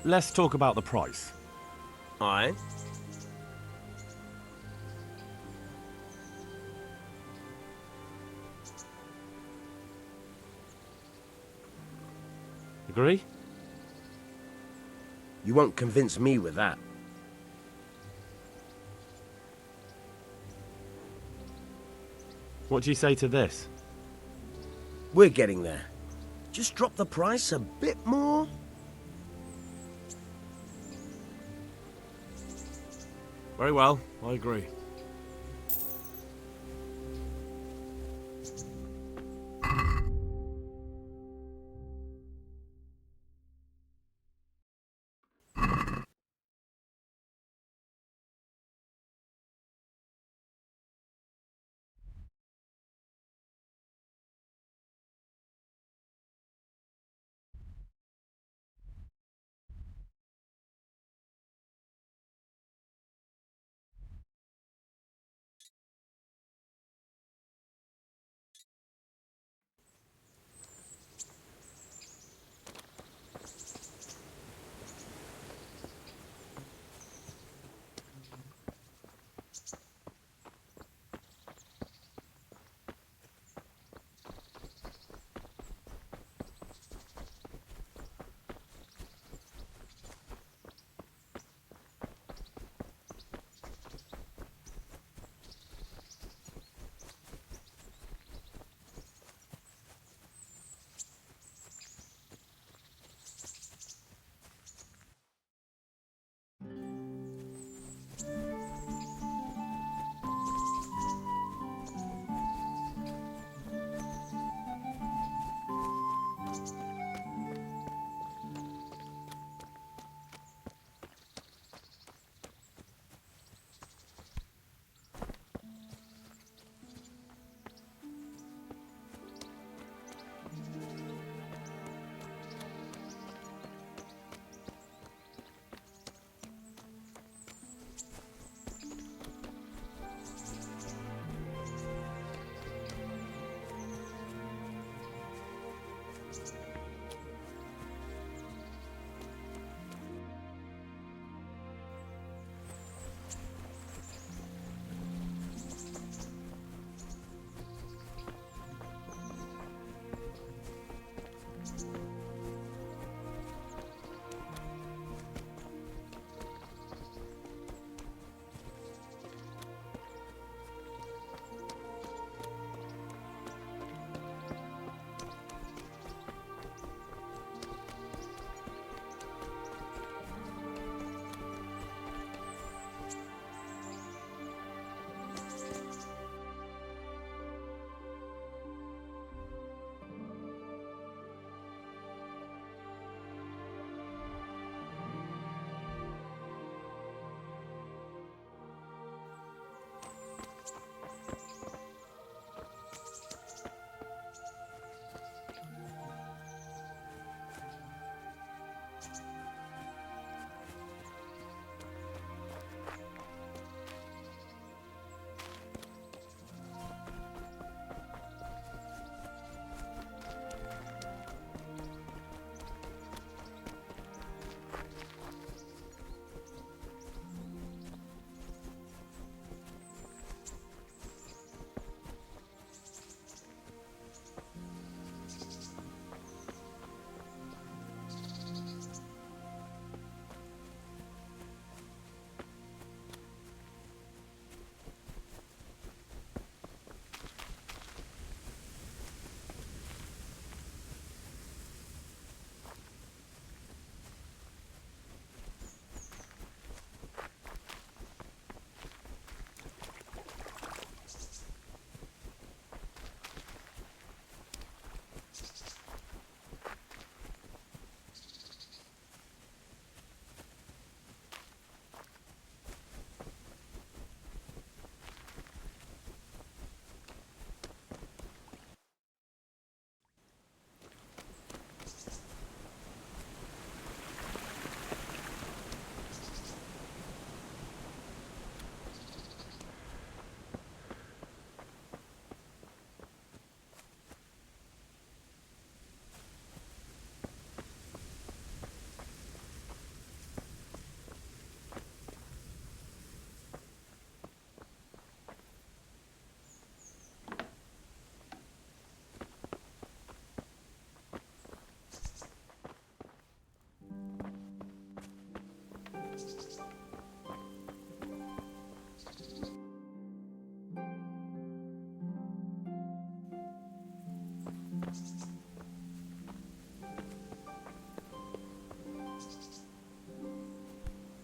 Let's talk about the price. Aye. Agree? You won't convince me with that. What do you say to this? We're getting there. Just drop the price a bit more. Very well, I agree.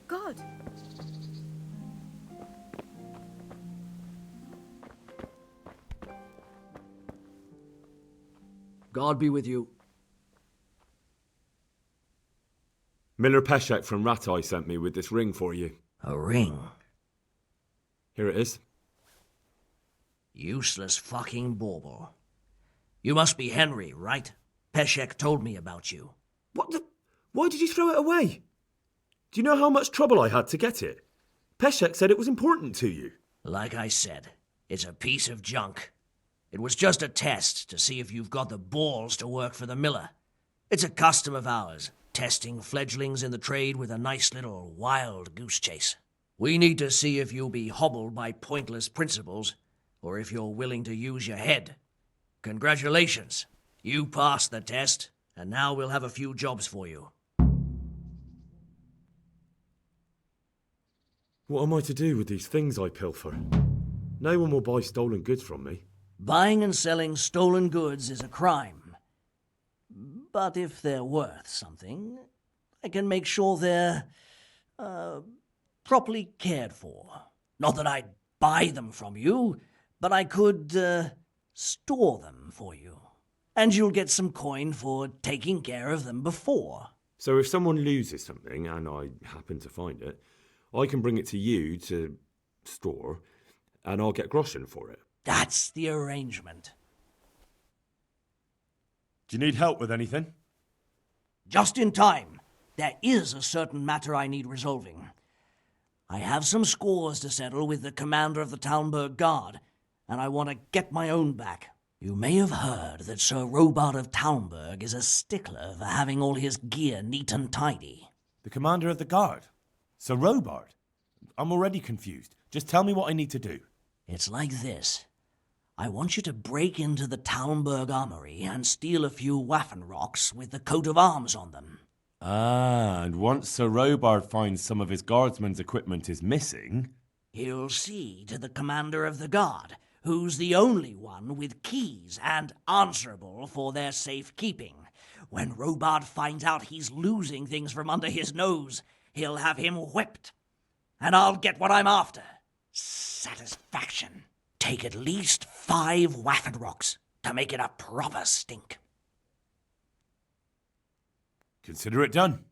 God! God be with you. Miller Peshek from Ratai sent me with this ring for you. A ring? Here it is. Useless fucking bauble. You must be Henry, right? Peshek told me about you. What the... Why did you throw it away? Do you know how much trouble I had to get it? Peshek said it was important to you. Like I said, it's a piece of junk. It was just a test to see if you've got the balls to work for the miller. It's a custom of ours, testing fledglings in the trade with a nice little wild goose chase. We need to see if you'll be hobbled by pointless principles, or if you're willing to use your head. Congratulations. You passed the test, and now we'll have a few jobs for you. What am I to do with these things I pilfer? No one will buy stolen goods from me. Buying and selling stolen goods is a crime. But if they're worth something, I can make sure they're, properly cared for. Not that I'd buy them from you, but I could, store them for you. And you'll get some coin for taking care of them before. So if someone loses something, and I happen to find it, I can bring it to you to store, and I'll get groschen for it. That's the arrangement. Do you need help with anything? Just in time. There is a certain matter I need resolving. I have some scores to settle with the commander of the Talmberg Guard, and I want to get my own back. You may have heard that Sir Robart of Talmberg is a stickler for having all his gear neat and tidy. The commander of the guard? Sir Robart? I'm already confused. Just tell me what I need to do. It's like this. I want you to break into the Talmberg armory and steal a few Waffenrocks with the coat of arms on them. Ah, and once Sir Robart finds some of his guardsmen's equipment is missing... He'll see to the commander of the guard, who's the only one with keys and answerable for their safekeeping. When Robart finds out he's losing things from under his nose, he'll have him whipped. And I'll get what I'm after. Satisfaction. Take at least 5 Waffenrocks to make it a proper stink. Consider it done.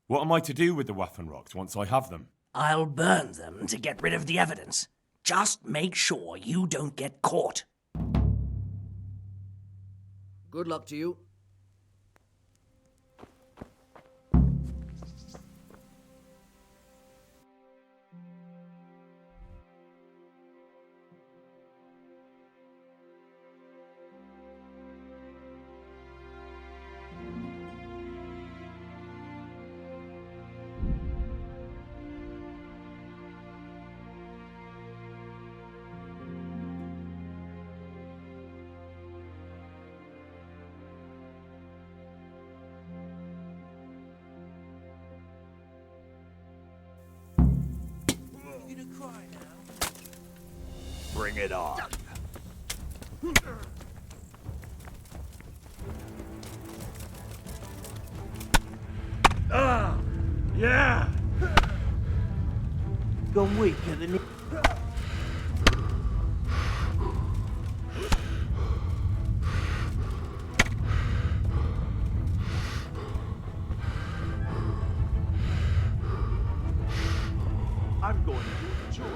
What am I to do with the Waffenrocks once I have them? I'll burn them to get rid of the evidence. Just make sure you don't get caught. Good luck to you. Bring it on. Yeah! Gone weaker than it. I'm going to enjoy this.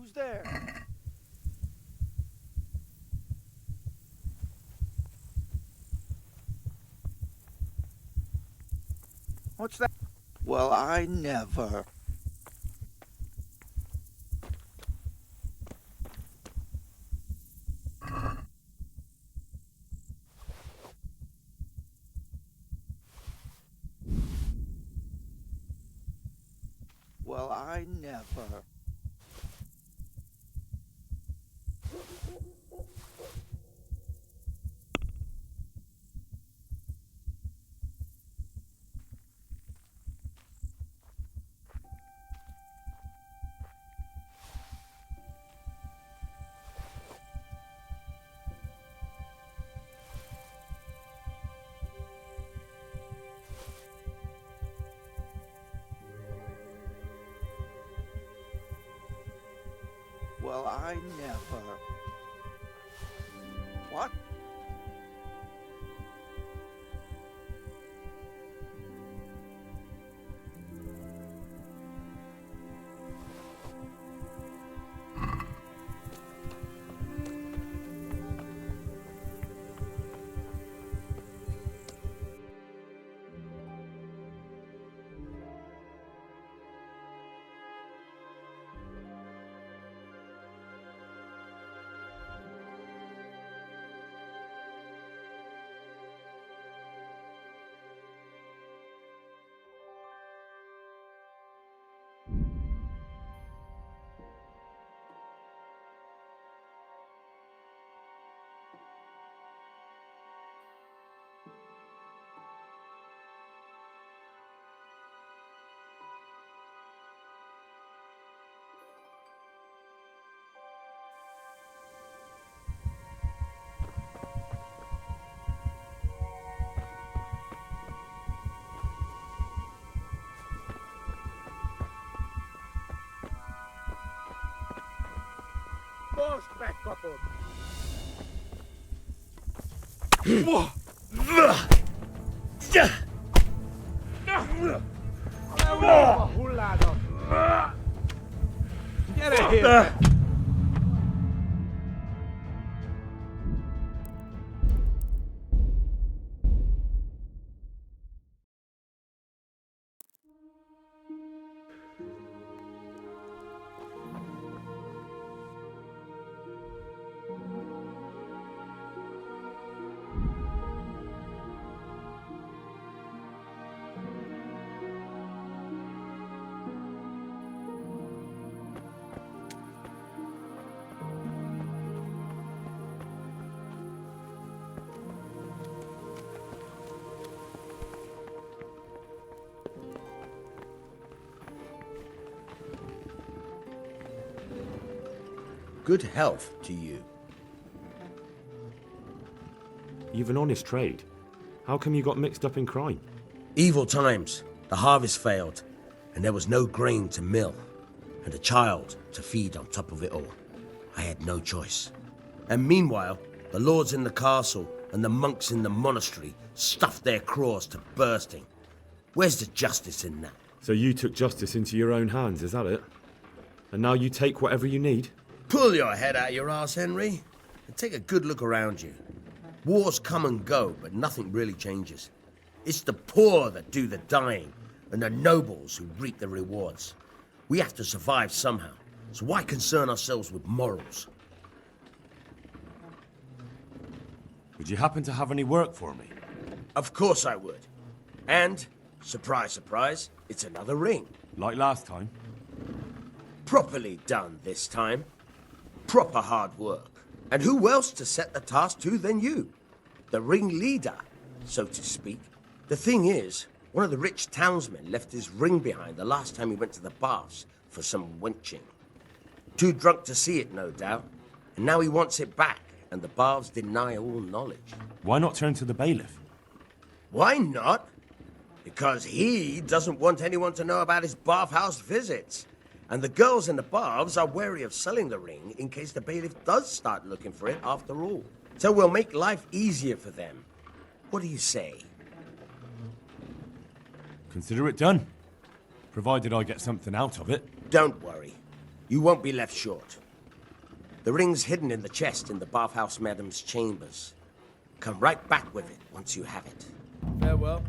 Who's there? What's that? Well, I never. Well, I never. Well, I never. What? Most back couple. Get it here. Good health to you. You've an honest trade. How come you got mixed up in crime? Evil times. The harvest failed, and there was no grain to mill, and a child to feed on top of it all. I had no choice. And meanwhile, the lords in the castle and the monks in the monastery stuffed their craws to bursting. Where's the justice in that? So you took justice into your own hands, is that it? And now you take whatever you need? Pull your head out your arse, Henry, and take a good look around you. Wars come and go, but nothing really changes. It's the poor that do the dying, and the nobles who reap the rewards. We have to survive somehow, so why concern ourselves with morals? Would you happen to have any work for me? Of course I would. And, surprise, surprise, it's another ring. Like last time? Properly done this time. Proper hard work. And who else to set the task to than you? The ringleader, so to speak. The thing is, one of the rich townsmen left his ring behind the last time he went to the baths for some wenching. Too drunk to see it, no doubt. And now he wants it back, and the baths deny all knowledge. Why not turn to the bailiff? Why not? Because he doesn't want anyone to know about his bathhouse visits. And the girls in the baths are wary of selling the ring in case the bailiff does start looking for it after all. So we'll make life easier for them. What do you say? Consider it done. Provided I get something out of it. Don't worry. You won't be left short. The ring's hidden in the chest in the bathhouse madam's chambers. Come right back with it once you have it. Farewell.